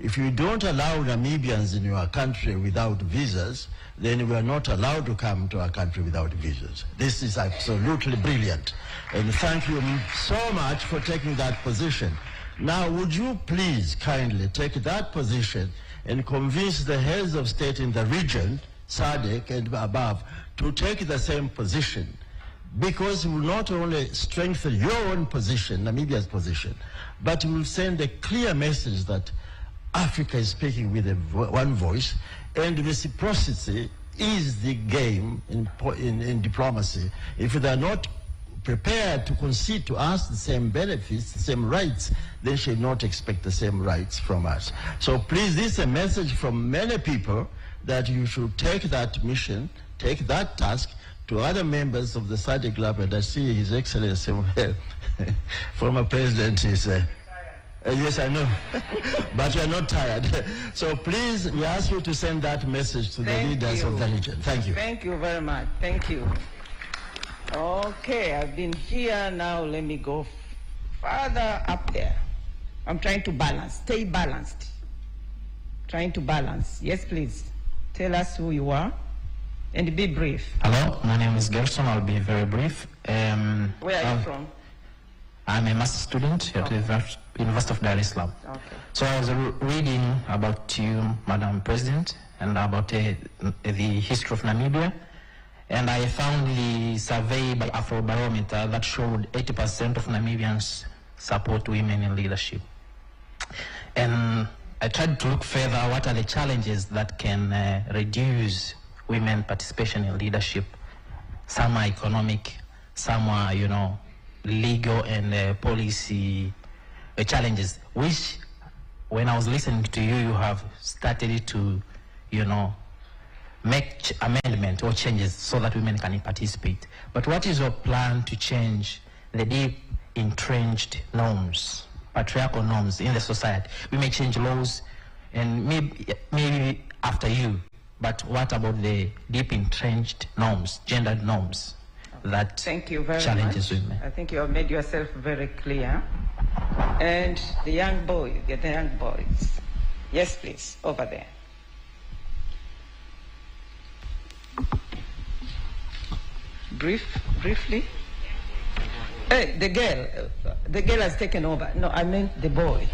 S9: if you don't allow Namibians in your country without visas, then we are not allowed to come to our country without visas. This is absolutely brilliant. And thank you so much for taking that position. Now, would you please kindly take that position and convince the heads of state in the region, SADC and above, to take the same position? Because it will not only strengthen your own position, Namibia's position, but it will send a clear message that Africa is speaking with one voice, and reciprocity is the game in diplomacy. If they're not prepared to concede to us the same benefits, the same rights, they should not expect the same rights from us. So please, this is a message from many people that you should take that mission, take that task to other members of the SADC club, and I see His Excellency, former president, is yes, I know, but you're not tired. So please, we ask you to send that message to the leaders of the region. Thank you.
S6: Thank you very much. Thank you. Okay, I've been here. Now let me go further up there. I'm trying to balance. Stay balanced. Trying to balance. Yes, please. Tell us who you are and be brief.
S10: Hello, my name is Gerson. I'll be very brief.
S6: Where are you from?
S10: I'm a master's student at the University of Dar es Salaam.
S6: Okay.
S10: So I was reading about you, Madam President, and about the history of Namibia. And I found the survey by Afrobarometer that showed 80% of Namibians support women in leadership. And I tried to look further, what are the challenges that can reduce women participation in leadership? Some are economic, some are, legal and policy challenges, which when I was listening to you, you have started to, make amendment or changes so that women can participate. But what is your plan to change the deep entrenched norms, patriarchal norms in the society? We may change laws and maybe after you, but what about the deep entrenched norms, gendered norms that
S6: Thank you very
S10: challenges
S6: much.
S10: women?
S6: I think you have made yourself very clear. And the young boy, get the young boys. Yes, please, over there. Briefly. Hey, the girl has taken over. No, I meant the boy.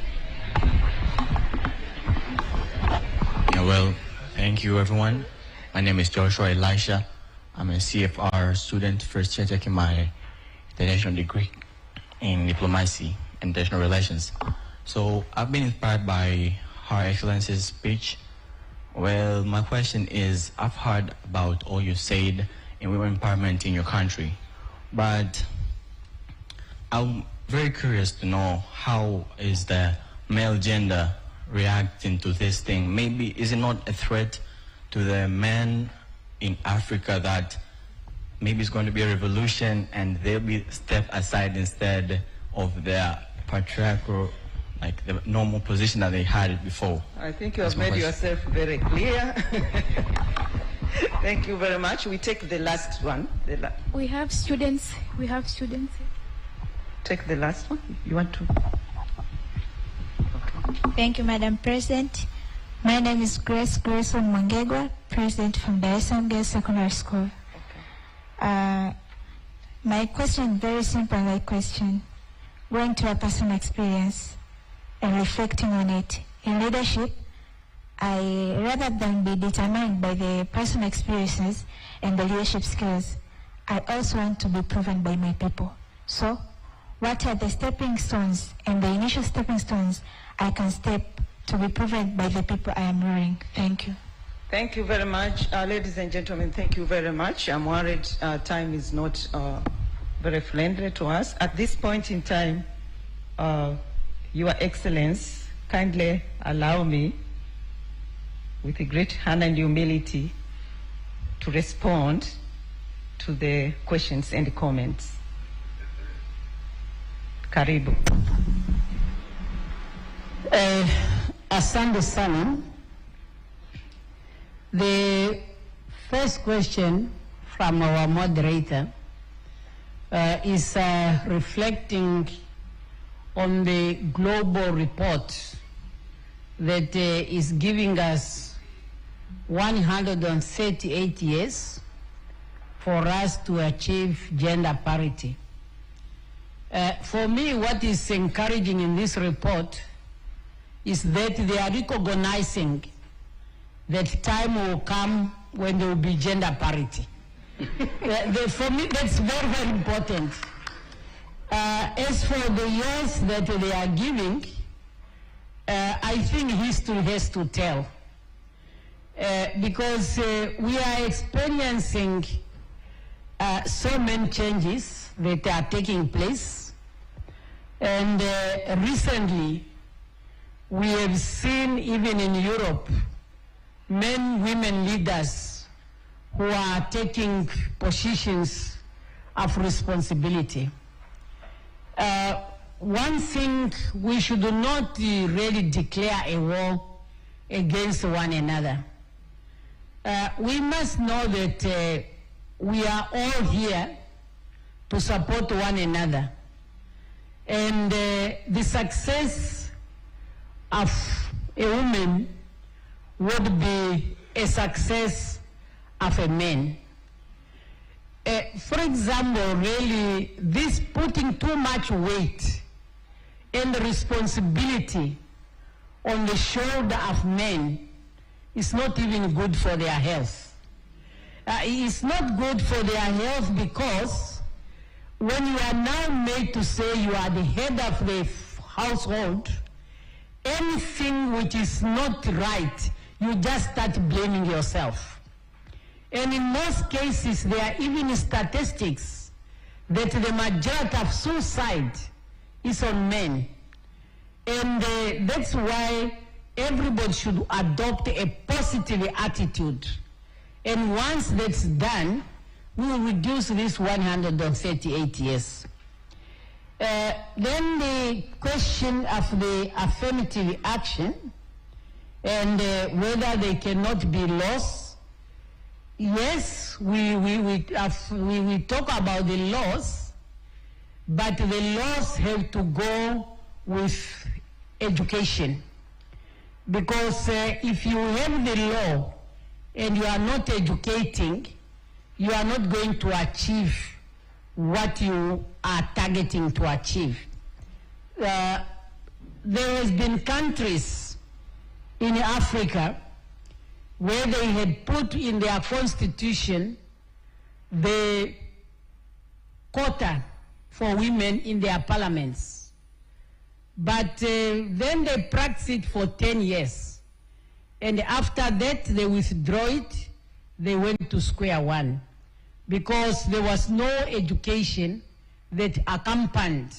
S11: Yeah, well, thank you, everyone. My name is Joshua Elisha. I'm a CFR student, first year taking my international degree in diplomacy and international relations. So I've been inspired by Her Excellency's speech. Well, my question is, I've heard about all you said in women empowerment in your country, but I'm very curious to know how is the male gender reacting to this thing. Maybe is it not a threat to the men in Africa that maybe it's going to be a revolution and they'll be stepped aside instead of their patriarchal, like the normal position that they had before?
S6: I think you have made yourself very clear. Thank you very much. We take the last one.
S12: We have students.
S6: Take the last one. You want to? Okay.
S12: Thank you, Madam President. My name is Grace Grayson Mangegwa, President from Dar es Salaam Girls Secondary School. Okay. My question, very simple like question. Going to a personal experience and reflecting on it. In leadership, rather than be determined by the personal experiences and the leadership skills, I also want to be proven by my people. So, what are the stepping stones and the initial stepping stones I can step to be proven by the people I am ruling? Thank you.
S6: Thank you very much. Ladies and gentlemen, thank you very much. I'm worried time is not very friendly to us. At this point in time, Your Excellence, kindly allow me, with a great honor and humility, to respond to the questions and comments. Karibu.
S7: Asante sana. The first question from our moderator is reflecting on the global report that is giving us 138 years for us to achieve gender parity. For me, what is encouraging in this report is that they are recognizing that time will come when there will be gender parity. For me, that's very, very important. As for the years that they are giving, I think history has to tell. Because we are experiencing so many changes that are taking place. And recently, we have seen, even in Europe, men, women leaders who are taking positions of responsibility. One thing, we should not really declare a war against one another. We must know that we are all here to support one another. And the success of a woman would be a success of a man. For example, really, this putting too much weight and responsibility on the shoulder of men is not even good for their health. It's not good for their health because when you are now made to say you are the head of the household, anything which is not right, you just start blaming yourself. And in most cases, there are even statistics that the majority of suicide is on men. And that's why everybody should adopt a positive attitude. And once that's done, we will reduce this 138 years. Then the question of the affirmative action and whether they cannot be lost. Yes, we talk about the laws, but the laws have to go with education. Because if you have the law and you are not educating, you are not going to achieve what you are targeting to achieve. There has been countries in Africa where they had put in their constitution the quota for women in their parliaments. But then they practiced it for 10 years. And after that, they withdrew it. They went to square one because there was no education that accompanied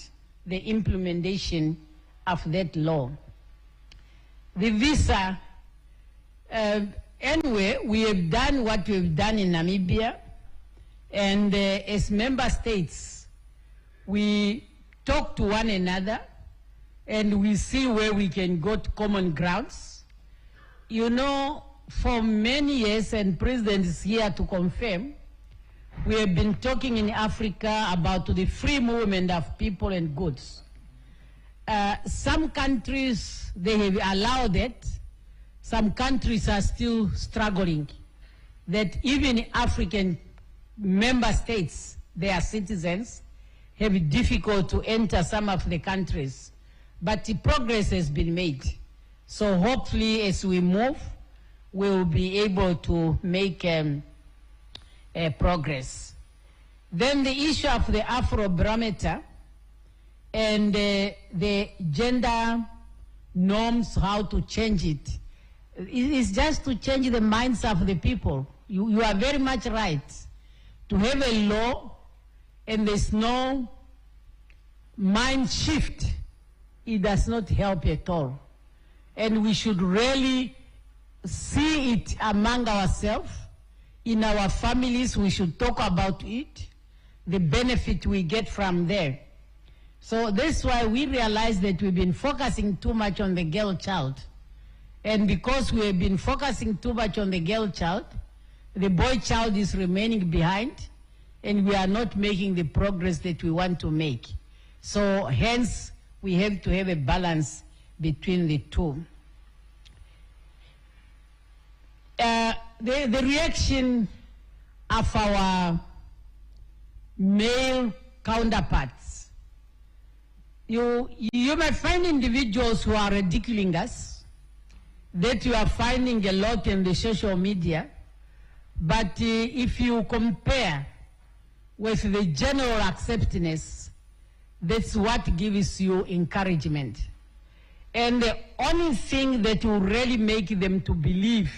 S7: the implementation of that law. The visa, anyway, we have done what we have done in Namibia, and as member states, we talk to one another and we see where we can go to common grounds. You know, for many years, and President is here to confirm, we have been talking in Africa about the free movement of people and goods. Some countries, they have allowed it. Some countries are still struggling. That even African member states, their citizens, have difficult to enter some of the countries. But the progress has been made. So hopefully as we move, we will be able to make progress. Then the issue of the Afrobarometer and the gender norms, how to change it. It is just to change the minds of the people. You are very much right. To have a law and there's no mind shift, it does not help at all. And we should really see it among ourselves. In our families, we should talk about it, the benefit we get from there. So that's why we realize that we've been focusing too much on the girl child. And because we have been focusing too much on the girl child, the boy child is remaining behind, and we are not making the progress that we want to make. So hence, we have to have a balance between the two. The reaction of our male counterparts. You may find individuals who are ridiculing us, that you are finding a lot in the social media, but if you compare with the general acceptance, that's what gives you encouragement. And the only thing that will really make them to believe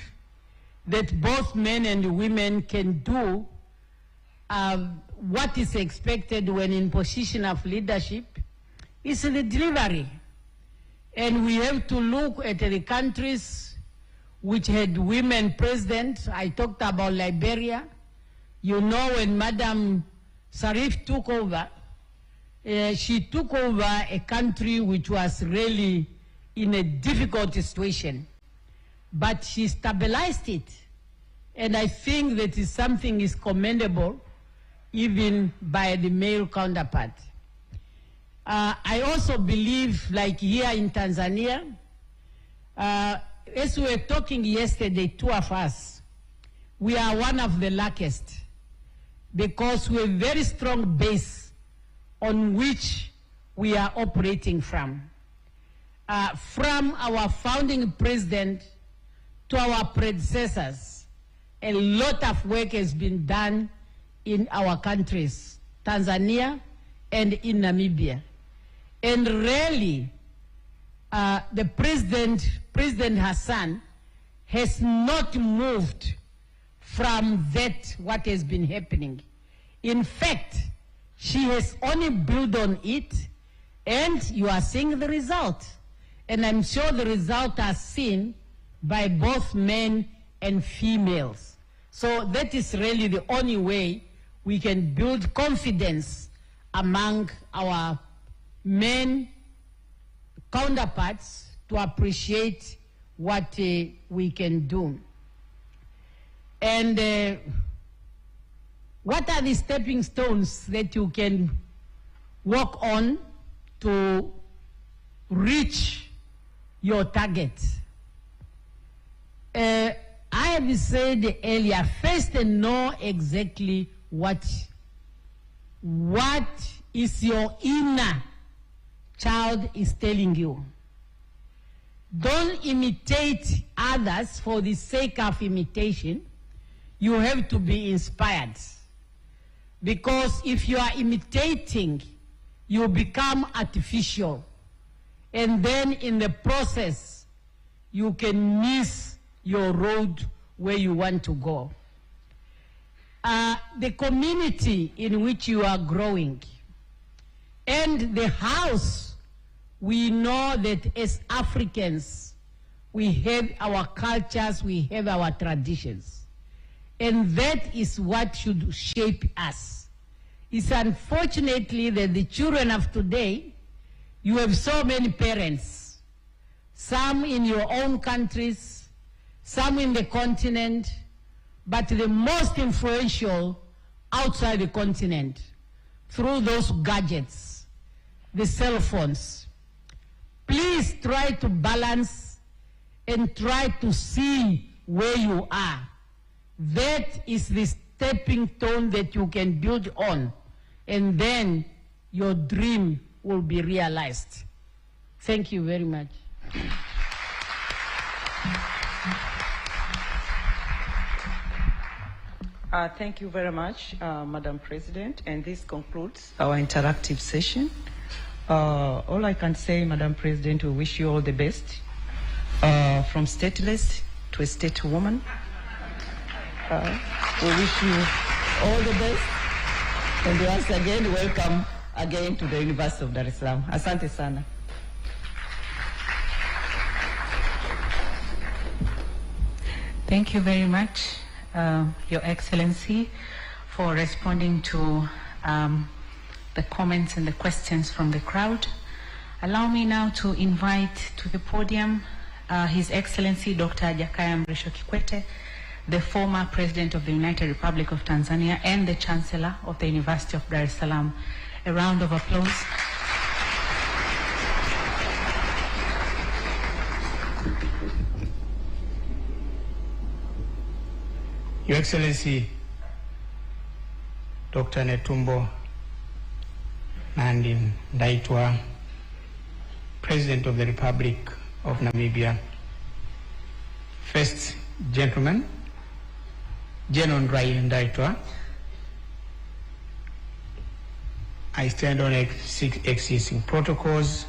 S7: that both men and women can do what is expected when in position of leadership is the delivery. And we have to look at the countries which had women president. I talked about Liberia. You know, when Madam Sirleaf took over, she took over a country which was really in a difficult situation, but she stabilized it. And I think that is something is commendable even by the male counterpart. I also believe, like here in Tanzania, as we were talking yesterday, two of us, we are one of the luckiest because we have a very strong base on which we are operating from. From our founding president to our predecessors, a lot of work has been done in our countries, Tanzania and in Namibia. And really, the President Hassan, has not moved from that, what has been happening. In fact, she has only built on it, and you are seeing the result. And I'm sure the result are seen by both men and females. So that is really the only way we can build confidence among our men counterparts to appreciate what we can do. And what are the stepping stones that you can work on to reach your target. I have said earlier, first know exactly what is your inner child is telling you. Don't imitate others for the sake of imitation. You have to be inspired. Because if you are imitating, you become artificial. And then in the process, you can miss your road where you want to go. The community in which you are growing and the house, we know that as Africans, we have our cultures, we have our traditions. And that is what should shape us. It's unfortunately that the children of today, you have so many parents, some in your own countries, some in the continent, but the most influential outside the continent through those gadgets, the cell phones. Please try to balance and try to see where you are. That is the stepping stone that you can build on, and then your dream will be realized. Thank you very much.
S6: Thank you very much, Madam President, and this concludes our interactive session. All I can say, Madam President, we wish you all the best, from stateless to a state woman. We wish you all the best, and once again, welcome again to the University of Dar es Salaam. Asante sana.
S3: Thank you very much, Your Excellency, for responding to the comments and the questions from the crowd. Allow me now to invite to the podium His Excellency Dr. Jakaya Mrisho Kikwete, the former President of the United Republic of Tanzania and the Chancellor of the University of Dar es Salaam. A round of applause.
S4: Your Excellency, Dr. Netumbo Nandi Ndaitwa, President of the Republic of Namibia, First Gentleman, General Rais Ndaitwa, I stand on existing protocols.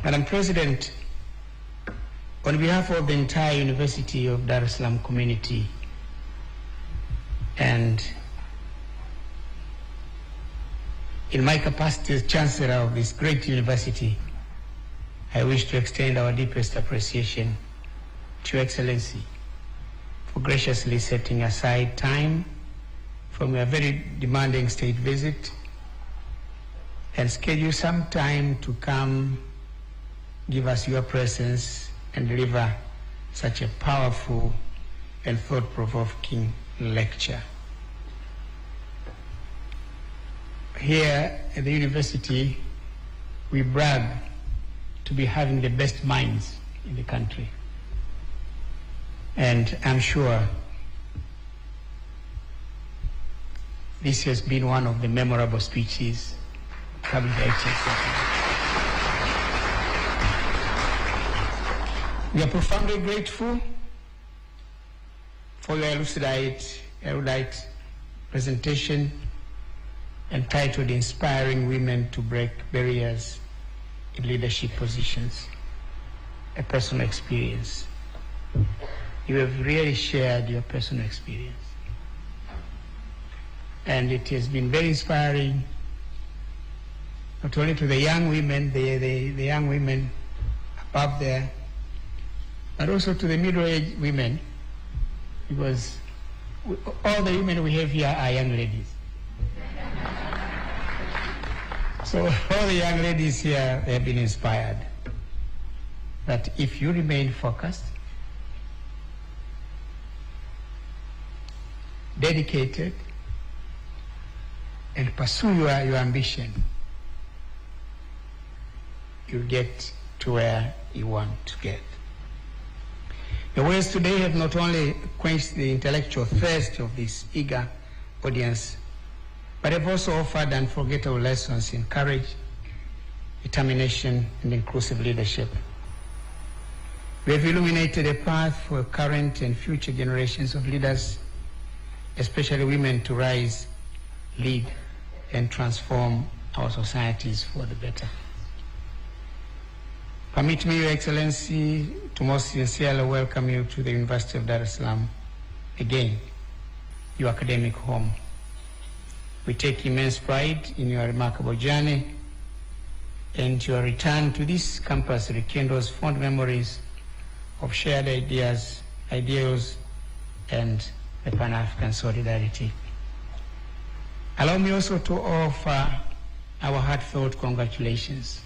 S4: Madam President, on behalf of the entire University of Dar es Salaam community and in my capacity as Chancellor of this great university, I wish to extend our deepest appreciation to Your Excellency for graciously setting aside time from your very demanding state visit and schedule some time to come give us your presence and deliver such a powerful and thought-provoking lecture. Here at the university, we brag to be having the best minds in the country. And I'm sure this has been one of the memorable speeches coming to HSC. We are profoundly grateful for your erudite presentation entitled Inspiring Women to Break Barriers in Leadership Positions, a personal experience. You have really shared your personal experience. And it has been very inspiring, not only to the young women, the young women above there, but also to the middle-aged women, because all the women we have here are young ladies. So all the young ladies here have been inspired that if you remain focused, dedicated,
S13: and pursue your ambition, you'll get to where you want to get. Your words today have not only quenched the intellectual thirst of this eager audience, but have also offered unforgettable lessons in courage, determination, and inclusive leadership. We have illuminated a path for current and future generations of leaders, especially women, to rise, lead, and transform our societies for the better. Permit me, Your Excellency, to most sincerely welcome you to the University of Dar es Salaam, again, your academic home. We take immense pride in your remarkable journey, and your return to this campus rekindles fond memories of shared ideas, ideals, and the Pan-African solidarity. Allow me also to offer our heartfelt congratulations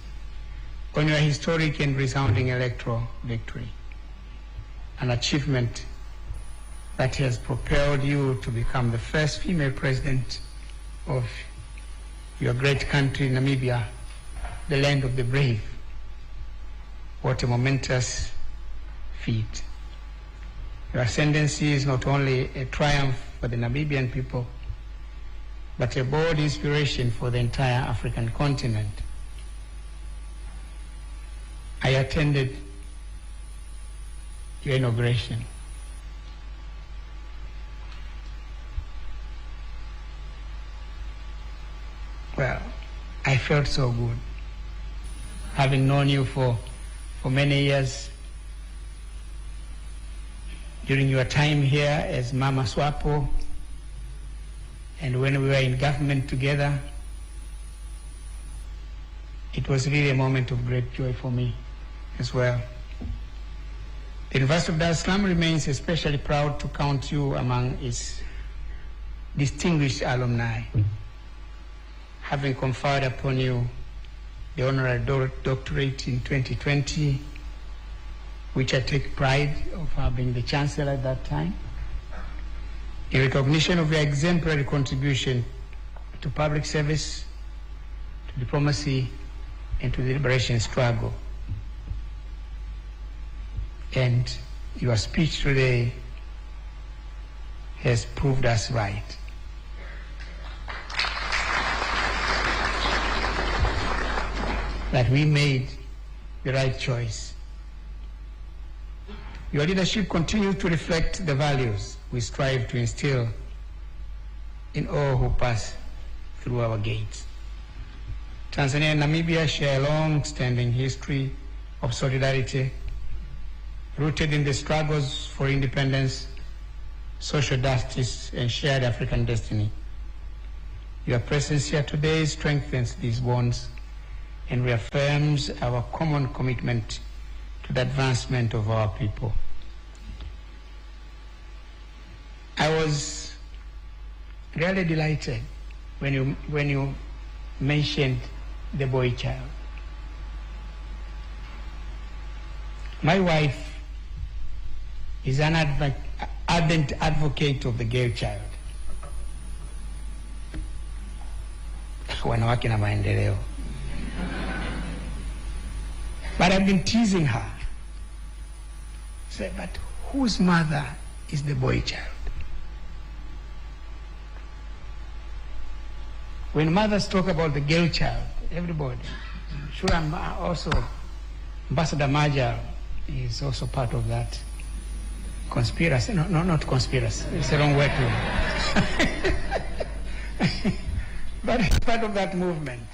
S13: on your historic and resounding electoral victory, an achievement that has propelled you to become the first female president of your great country, Namibia, the land of the brave. What a momentous feat. Your ascendancy is not only a triumph for the Namibian people, but a bold inspiration for the entire African continent. I attended your inauguration. Well, I felt so good, having known you for many years. During your time here as Mama Swapo, and when we were in government together, it was really a moment of great joy for me as well. The University of Dar es Salaam remains especially proud to count you among its distinguished alumni, having conferred upon you the honorary doctorate in 2020, which I take pride of having the chancellor at that time, in recognition of your exemplary contribution to public service, to diplomacy, and to the liberation struggle. And your speech today has proved us right. That we made the right choice. Your leadership continues to reflect the values we strive to instill in all who pass through our gates. Tanzania and Namibia share a long-standing history of solidarity rooted in the struggles for independence, social justice, and shared African destiny. Your presence here today strengthens these bonds and reaffirms our common commitment to the advancement of our people. I was really delighted when you mentioned the boy child. My wife is an ardent advocate of the girl child. Wanawake na maendeleo. But I've been teasing her. Say, but whose mother is the boy child? When mothers talk about the girl child, everybody, sure, I'm also, Ambassador Maja is also part of that conspiracy. No, not conspiracy. It's the wrong word to but it's part of that movement.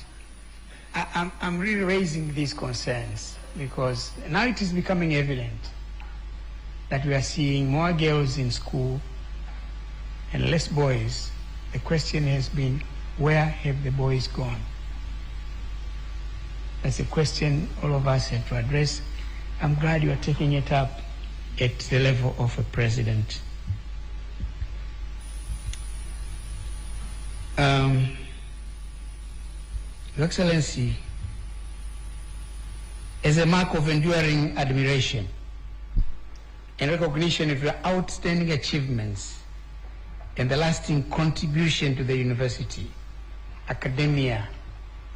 S13: I'm really raising these concerns because now it is becoming evident that we are seeing more girls in school and less boys. The question has been, where have the boys gone? That's a question all of us have to address. I'm glad you are taking it up at the level of a president. Your Excellency, as a mark of enduring admiration and recognition of your outstanding achievements and the lasting contribution to the university, academia,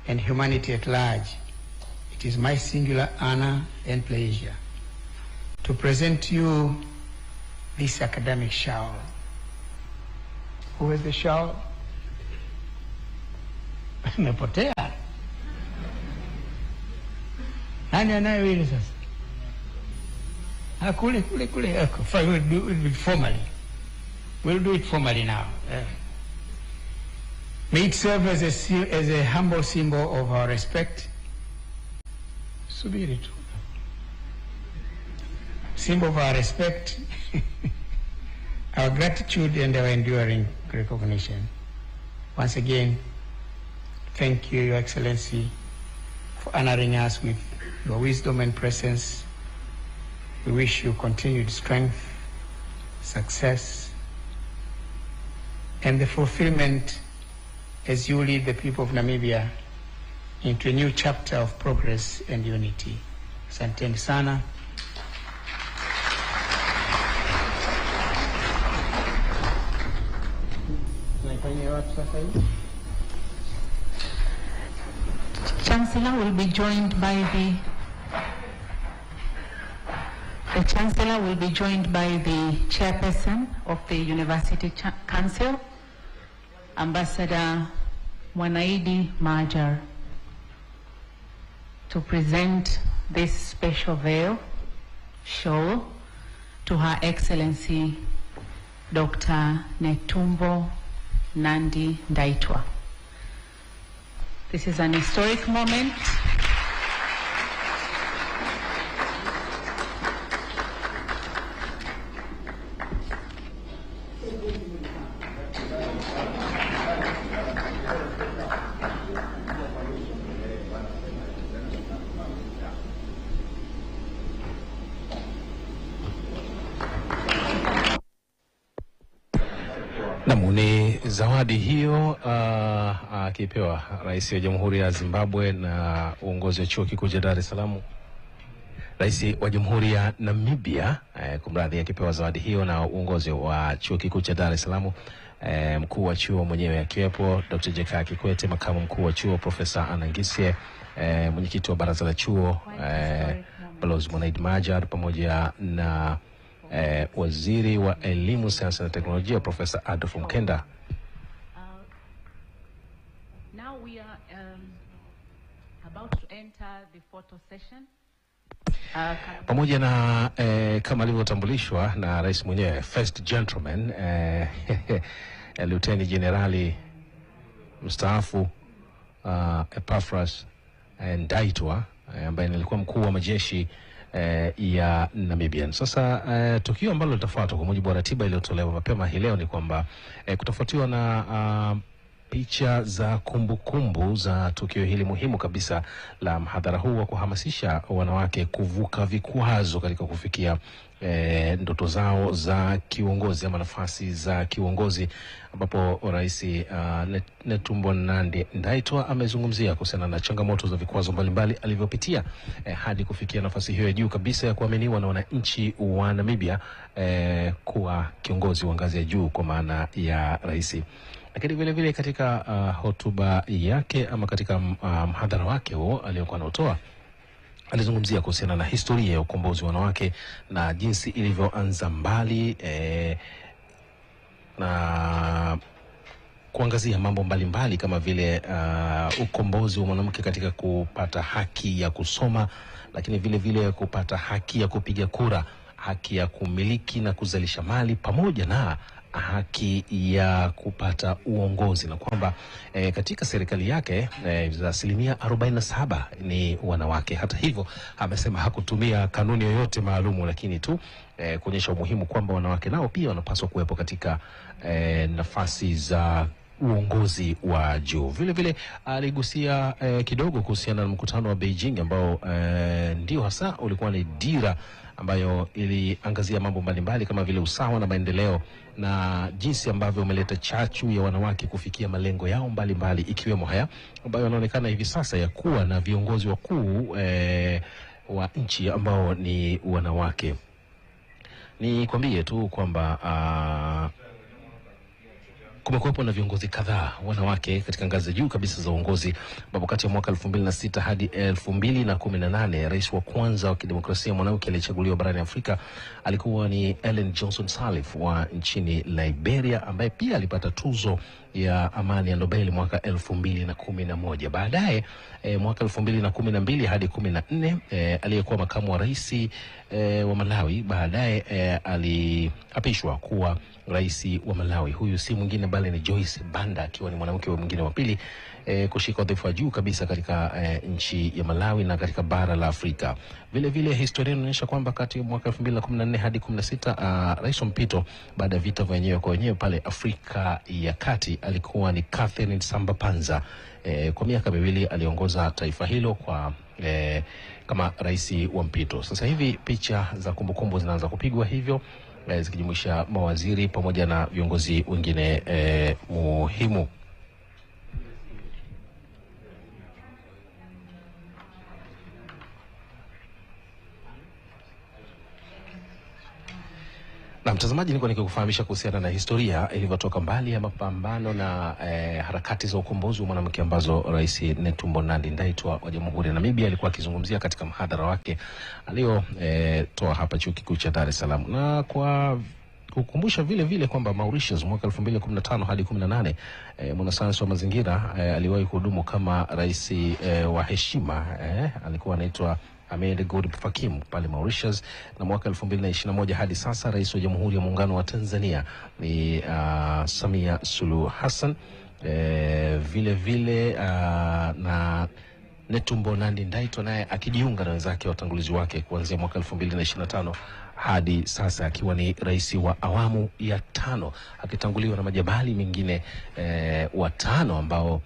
S13: and humanity at large, it is my singular honor and pleasure to present to you this academic shawl. Who is the shawl? Mepotea. Nani anayo hili sasa? Kule. We'll do it formally. We'll do it formally now. May it serve as a humble symbol of our respect. Subiri tu. Symbol of our respect, our gratitude, and our enduring recognition. Once again, thank you, Your Excellency, for honoring us with your wisdom and presence. We wish you continued strength, success, and the fulfillment as you lead the people of Namibia into a new chapter of progress and unity. Asanteni sana.
S14: Chancellor will be joined by the Chancellor will be joined by the Chairperson of the University Council, Ambassador Mwanaidi Majar, to present this special veil shawl to Her Excellency Dr. Netumbo Nandi Ndaitwah. This is an historic moment.
S2: Ni zawadi hiyo akipewa Rais wa Jamhuri ya Zimbabwe na uongozi wa Chuo Kikuu cha Dar es Salaam. Rais wa Jamhuri ya Namibia kumradhi, akipewa zawadi hiyo na uongozi wa Chuo Kikuu cha Dar es Salaam. Mkuu wa chuo mwenyewe akiwepo Dr. Jakaya Kikwete, makamu mkuu wa chuo Profesa Anangisye, mwenyekiti wa baraza la chuo Balozi Mwanaidi Majar, pamoja na waziri wa elimu, sayansi na teknolojia Profesa Adolf Mkenda.
S14: Now we are about to enter the photo session.
S2: Pamoja na kama alivyotambulishwa na rais mwenyewe, first gentleman Lieutenant Generali mstaafu Epaphras Ndaitwah, ambaye alikuwa mkuu wa majeshi ya Namibia. Sasa tukio ambalo litafuata kwa mujibu wa ratiba iliyotolewa mapema hii leo ni kwamba kutafuatiwa na picha za kumbukumbu za tukio hili muhimu kabisa la mhadhara huu wa kuhamasisha wanawake kuvuka vikwazo katika kufikia ndoto zao za kiuongozi ama nafasi za kiuongozi, ambapo Rais Netumbo Nandi Ndaitwah amezungumzia kuhusiana na changamoto za vikwazo mbalimbali alivyopitia hadi kufikia nafasi hiyo ya juu kabisa ya kuaminiwa na wananchi wa Namibia kuwa kiongozi wa ngazi ya juu kwa maana ya rais. Lakini vile vile katika hotuba yake ama katika mhadhara wake huo aliyokuwa anatoa, alizungumzia kuhusiana na historia ya ukombozi wa wanawake na jinsi ilivyoanza mbali na kuangazia mambo mbalimbali kama vile ukombozi wa mwanamke katika kupata haki ya kusoma, lakini vile vile kupata haki ya kupiga kura, haki ya kumiliki na kuzalisha mali, pamoja na haki ya kupata uongozi, na kwamba katika serikali yake za 47% ni wanawake. Hata hivyo amesema hakutumia kanuni yoyote maalumu, lakini tu kuonyesha umuhimu kwamba wanawake nao pia wanapaswa kuwepo katika nafasi za uongozi wa juu. Vile vile aligusia kidogo kuhusiana na mkutano wa Beijing ambao ndio hasa ulikuwa ni dira ambayo iliangazia mambo mbalimbali kama vile usawa na maendeleo, na jinsi ambavyo umeleta chachu ya wanawake kufikia malengo yao mbalimbali, ikiwemo haya ambayo yanaonekana hivi sasa ya kuwa na viongozi wakuu wa nchi ambao ni wanawake. Ni kwambie tu kwamba kumekuwepo na viongozi kadhaa wanawake katika ngazi za juu kabisa za uongozi, ambapo kati ya mwaka 2006 hadi 2018 rais wa kwanza wa kidemokrasia mwanamke aliyechaguliwa barani Afrika alikuwa ni Ellen Johnson Sirleaf wa nchini Liberia, ambaye pia alipata tuzo ya amani ya Nobel mwaka 2011. Baadaye mwaka 2012 hadi 14 aliyekuwa makamu wa rais wa Malawi baadaye aliapishwa kuwa rais wa Malawi. Huyu si mwingine bali ni Joyce Banda, akiwa ni mwanamke mwingine wa pili kushika wadhifa wa juu kabisa katika nchi ya Malawi na katika bara la Afrika. Vile vile historia inaonyesha kwamba kati ya mwaka 2014 hadi 16 rais wa mpito baada ya vita vya wenyewe kwa wenyewe pale Afrika ya Kati alikuwa ni Catherine Samba-Panza. Kwa miaka miwili aliongoza taifa hilo kwa kama rais wa mpito. Sasa hivi picha za kumbukumbu zinaanza kupigwa hivyo, zikijumuisha mawaziri pamoja na viongozi wengine muhimu. Na mtazamaji, nilikuwa nikikufahamisha kuhusiana na historia ilivyotoka mbali ya mapambano na harakati za ukombozi wa mwanamke ambazo Rais Netumbo Nandi-Ndaitwah wa Jamhuri ya Namibia alikuwa akizungumzia katika mhadhara wake aliotoa hapa Chuo Kikuu cha Dar es Salaam. Na kwa kukumbusha vile vile kwamba Mauritius mwaka 2015 hadi 18 mwanasayansi wa mazingira aliwahi kuhudumu kama rais wa heshima, alikuwa anaitwa Ahmed Good Fakim pale Mauritius, na mwaka 2021 hadi sasa rais wa Jamhuri ya Muungano wa Tanzania ni Samia Suluhu Hassan. Vile vile na Netumbo Nandi-Ndaitwah naye akijiunga na wenzake watangulizi wake kuanzia mwaka 2025 hadi sasa akiwa ni rais wa awamu ya 5, akitanguliwa na majabali mengine watano ambao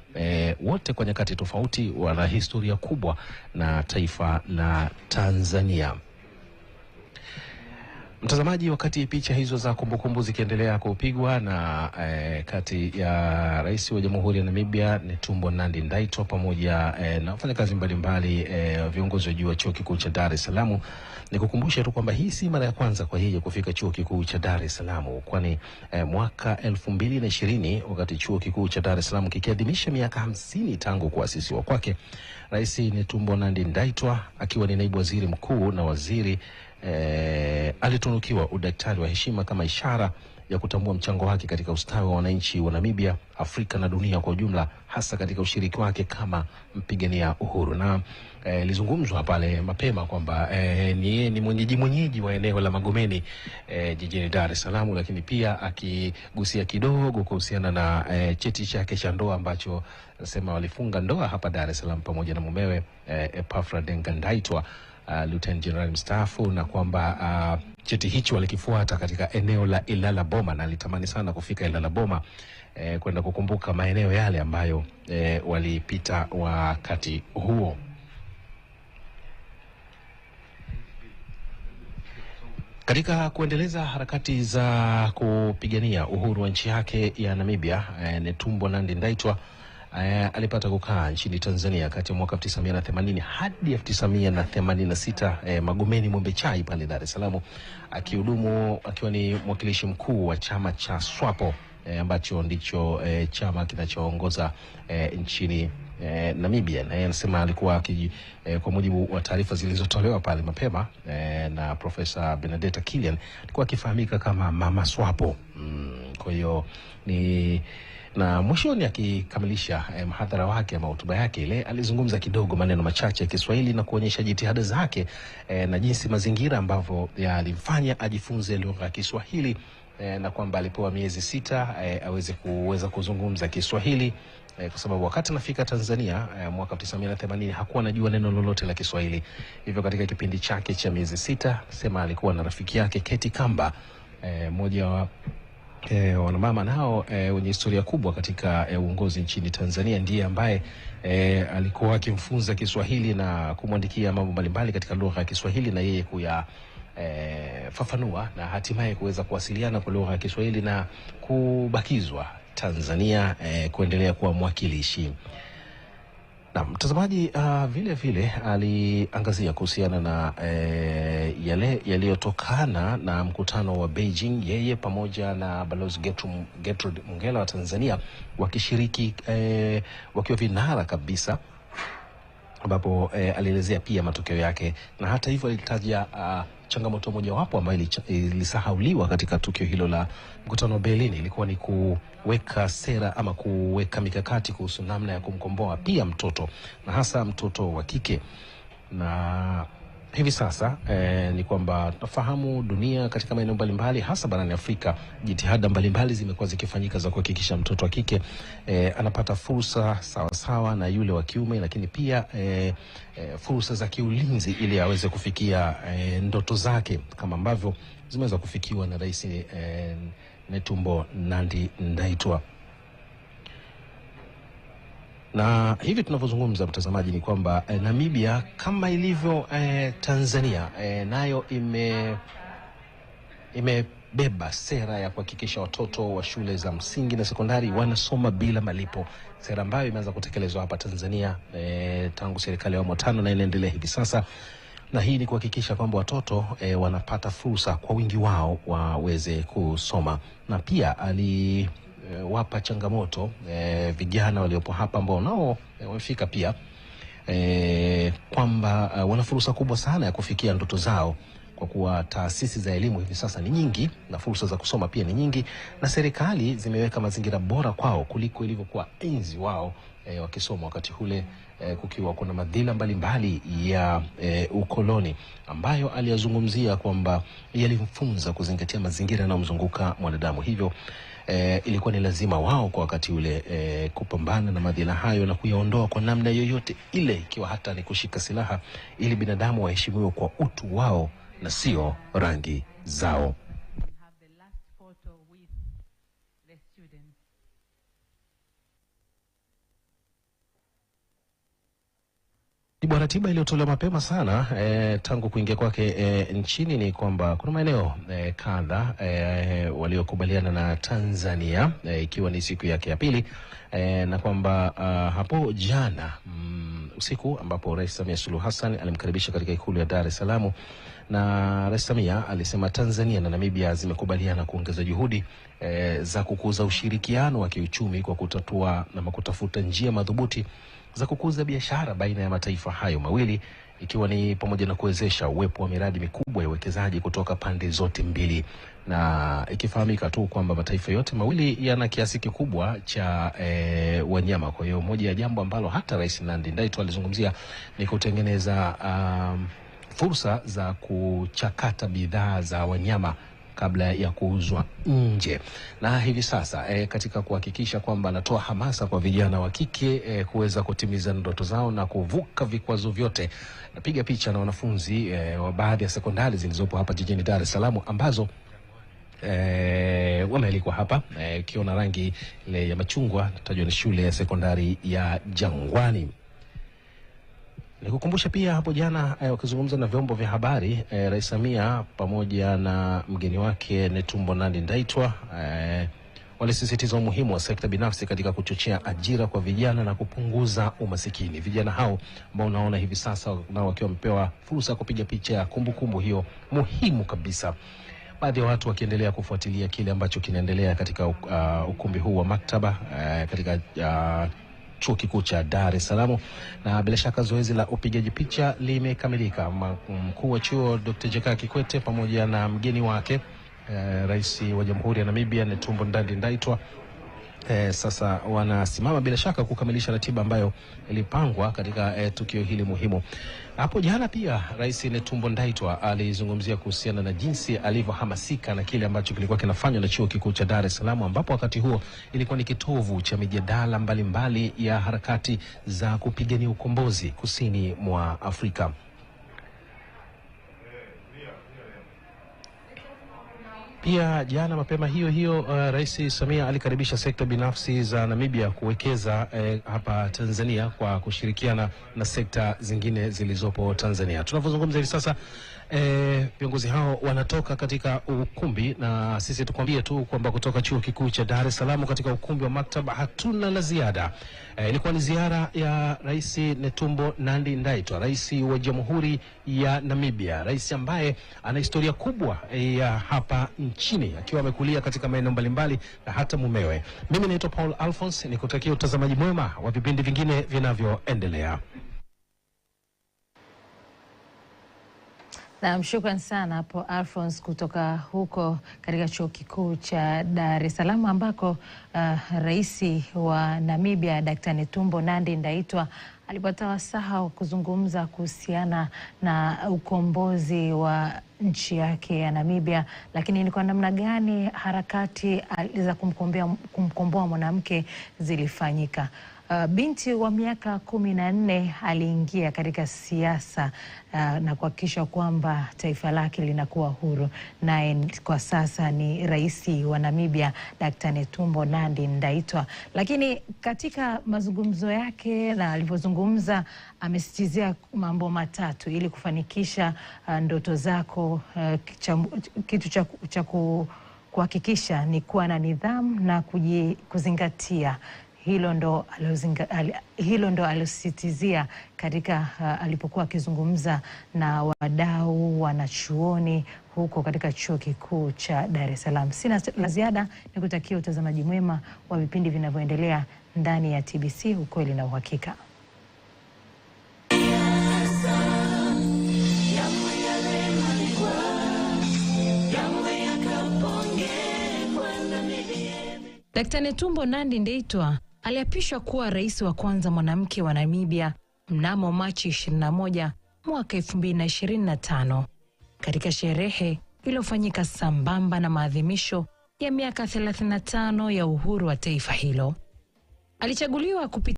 S2: wote kwa nyakati tofauti wana historia kubwa na taifa la Tanzania. Mtazamaji, wakati picha hizo za kumbukumbu zikiendelea kupigwa na kati ya rais wa Jamhuri ya Namibia Netumbo Nandi-Ndaitwah pamoja na wafanyakazi mbalimbali viongozi wa juu wa Chuo Kikuu cha Dar es Salaam, nikukumbusha tu kwamba hii si mara ya kwanza kwa yeye kufika Chuo Kikuu cha Dar es Salaam, kwani mwaka 2020 wakati Chuo Kikuu cha Dar es Salaam kikiadhimisha miaka 50 tangu kuasisiwa kwake, Rais Netumbo Nandi-Ndaitwah akiwa ni naibu waziri mkuu na waziri alitunukiwa udaktari wa heshima kama ishara ya kutambua mchango wake katika ustawi wa wananchi wa Namibia, Afrika na dunia kwa ujumla, hasa katika ushiriki wake kama mpigania uhuru. Na lizungumzwa pale mapema kwamba ni mwenyeji wa eneo la Magomeni jijini Dar es Salaam, lakini pia akigusia kidogo kuhusiana na cheti chake cha ndoa ambacho nasema walifunga ndoa hapa Dar es Salaam pamoja na mumewe Ndaitwah, Lieutenant General mstaafu, na kwamba cheti hicho walikifuata katika eneo la Ilala Boma, na alitamani sana kufika Ilala Boma kwenda kukumbuka maeneo yale ambayo walipita wakati huo. Katika kuendeleza harakati za kupigania uhuru wa nchi yake ya Namibia, Netumbo Nandi-Ndaitwah alipata kukaa nchini Tanzania kati ya mwaka 1980 hadi 1986 Magomeni Mwembe Chai pale Dar es Salaam, akihudumu akiwa ni mwakilishi mkuu wa chama cha SWAPO ambacho ndicho chama kinachoongoza nchini Namibia. Na yeye anasema alikuwa kwa mujibu wa taarifa zilizotolewa pale mapema na Profesa Benedetta Killian, alikuwa akifahamika kama Mama SWAPO. Kwa hiyo na mwishoni akikamilisha mhadhara wake ama hotuba yake ile, alizungumza kidogo maneno machache ya Kiswahili na kuonyesha jitihada zake na jinsi mazingira ambavyo yalimfanya ajifunze lugha ya Kiswahili, na kwamba alipewa miezi 6 aweze kuweza kuzungumza Kiswahili kwa sababu wakati anafika Tanzania mwaka 1980 hakuwa anajua neno lolote la Kiswahili. Hivyo katika kipindi chake cha miezi 6 sema alikuwa na rafiki yake Keti Kamba, mmoja wa wanamama nao wenye historia kubwa katika uongozi nchini Tanzania, ndiye ambaye alikuwa akimfunza Kiswahili na kumwandikia mambo mbalimbali katika lugha ya Kiswahili na yeye fafanua na hatimaye kuweza kuwasiliana kwa lugha ya Kiswahili na kubakizwa Tanzania kuendelea kuwa mwakilishi. Na mtazamaji vile vile aliangazia kuhusiana na yale yaliyotokana na mkutano wa Beijing, yeye pamoja na Balozi Gertrude Mungela wa Tanzania wakishiriki wakiwa vinara kabisa, ambapo alielezea pia matokeo yake, na hata hivyo alitaja changamoto mojawapo ambayo ilisahauliwa katika tukio hilo la mkutano wa Berlin ilikuwa ni kuweka sera ama kuweka mikakati kuhusu namna ya kumkomboa pia mtoto, na hasa mtoto wa kike. Na hivi sasa ni kwamba tunafahamu dunia katika maeneo mbalimbali hasa barani Afrika, jitihada mbalimbali zimekuwa zikifanyika za kuhakikisha mtoto wa kike anapata fursa sawa sawa na yule wa kiume, lakini pia fursa za kiulinzi ili aweze kufikia ndoto zake kama ambavyo zimeweza kufikiwa na Rais Netumbo Nandi-Ndaitwah. Na hivi tunavyozungumza mtazamaji ni kwamba Namibia kama ilivyo Tanzania nayo imebeba sera ya kuhakikisha watoto wa shule za msingi na sekondari wanasoma bila malipo, sera ambayo imeanza kutekelezwa hapa Tanzania tangu serikali ya awamu ya 5 na inaendelea hivi sasa. Na hii ni kuhakikisha kwamba watoto wanapata fursa kwa wingi wao waweze kusoma, na pia wapa changamoto vijana waliopo hapa ambao nao wamefika pia kwamba wana fursa kubwa sana ya kufikia ndoto zao, kwa kuwa taasisi za elimu hivi sasa ni nyingi na fursa za kusoma pia ni nyingi, na serikali zimeweka mazingira bora kwao kuliko ilivyokuwa enzi wao wakisoma wakati ule kukiwa kuna madhila mbalimbali ya ukoloni ambayo aliyazungumzia kwamba yalimfunza kuzingatia mazingira yanayomzunguka mwanadamu. Hivyo ilikuwa ni lazima wao kwa wakati ule kupambana na madhila hayo na kuyaondoa kwa namna yoyote ile, ikiwa hata ni kushika silaha, ili binadamu waheshimiwe kwa utu wao na sio rangi zao. Ratiba iliyotolewa mapema sana tangu kuingia kwake nchini ni kwamba kuna maeneo kadha waliokubaliana na Tanzania ikiwa ni siku yake ya pili, na kwamba hapo jana usiku ambapo Rais Samia Suluhu Hassan alimkaribisha katika ikulu ya Dar es Salaam, na Rais Samia alisema Tanzania na Namibia zimekubaliana kuongeza juhudi za kukuza ushirikiano wa kiuchumi kwa kutatua na kutafuta njia madhubuti za kukuza biashara baina ya mataifa hayo mawili, ikiwa ni pamoja na kuwezesha uwepo wa miradi mikubwa ya uwekezaji kutoka pande zote mbili, na ikifahamika tu kwamba mataifa yote mawili yana kiasi kikubwa cha wanyama. Kwa hiyo moja ya jambo ambalo hata Rais Nandi-Ndaitwah alizungumzia ni kutengeneza fursa za kuchakata bidhaa za wanyama kabla ya kuuzwa nje. Na hivi sasa katika kuhakikisha kwamba anatoa hamasa kwa vijana wa kike kuweza kutimiza ndoto zao na kuvuka vikwazo vyote, napiga picha na wanafunzi wa baadhi ya sekondari zilizopo hapa jijini Dar es Salaam ambazo wamealikwa hapa kiona rangi ile ya machungwa, tajwa ni shule ya sekondari ya Jangwani. Nikukumbusha pia hapo jana wakizungumza na vyombo vya habari Rais Samia pamoja na mgeni wake Netumbo Nandi-Ndaitwah walisisitiza umuhimu wa sekta binafsi katika kuchochea ajira kwa vijana na kupunguza umasikini. Vijana hao ambao unaona hivi sasa nao wakiwa wamepewa fursa ya kupiga picha ya kumbukumbu hiyo muhimu kabisa. Baadhi ya watu wakiendelea kufuatilia kile ambacho kinaendelea katika ukumbi huu wa maktaba katika Chuo Kikuu cha Dar es Salaam, na bila shaka zoezi la upigaji picha limekamilika. Mkuu wa chuo Dr. Jakaya Kikwete pamoja na mgeni wake Rais wa Jamhuri ya Namibia Netumbo Nandi-Ndaitwah sasa wanasimama bila shaka kukamilisha ratiba ambayo ilipangwa katika tukio hili muhimu. Hapo jana pia Rais Netumbo Ndaitwah alizungumzia kuhusiana na jinsi alivyohamasika na kile ambacho kilikuwa kinafanywa na Chuo Kikuu cha Dar es Salaam, ambapo wakati huo ilikuwa ni kitovu cha mijadala mbalimbali ya harakati za kupigania ukombozi kusini mwa Afrika. Pia jana mapema hiyo Rais Samia alikaribisha sekta binafsi za Namibia kuwekeza hapa Tanzania kwa kushirikiana na sekta zingine zilizopo Tanzania. Tunavyozungumza hivi sasa viongozi hao wanatoka katika ukumbi, na sisi tukwambie tu kwamba kutoka Chuo Kikuu cha Dar es Salaam katika ukumbi wa maktaba hatuna la ziada. Ilikuwa ni ziara ya Rais Netumbo Nandi-Ndaitwah, rais wa Jamhuri ya Namibia, rais ambaye ana historia kubwa ya hapa nchini akiwa amekulia katika maeneo mbalimbali na hata mumewe. Mimi naitwa Paul Alphonse, nikutakia utazamaji mwema wa vipindi vingine vinavyoendelea.
S1: Na mshukran sana hapo Alphonse kutoka huko katika Chuo Kikuu cha Dar es Salaam ambako rais wa Namibia Dr. Netumbo Nandi-Ndaitwah alipata wasaa wa kuzungumza kuhusiana na ukombozi wa nchi yake ya Namibia, lakini ni kwa namna gani harakati za kumkomboa mwanamke zilifanyika. Binti wa miaka 14 aliingia katika siasa na kuhakikisha kwamba taifa lake linakuwa huru. Naye kwa sasa ni rais wa Namibia Dr. Netumbo Nandi-Ndaitwah. Lakini katika mazungumzo yake na alivyozungumza, amesisitizia mambo matatu ili kufanikisha ndoto zako. Kitu cha kuhakikisha ni kuwa na nidhamu na kuzingatia. Hilo ndo alosisitizia katika alipokuwa akizungumza na wadau wanachuoni huko katika Chuo Kikuu cha Dar es Salaam. Sina la ziada, nikutakia utazamaji mwema wa vipindi vinavyoendelea ndani ya TBC, ukweli na uhakika. Dr. Netumbo Nandi-Ndaitwah aliapishwa kuwa rais wa kwanza mwanamke wa Namibia mnamo Machi 21 mwaka 2025 katika sherehe iliyofanyika sambamba na maadhimisho ya miaka 35 ya uhuru wa taifa hilo. Alichaguliwa kupitia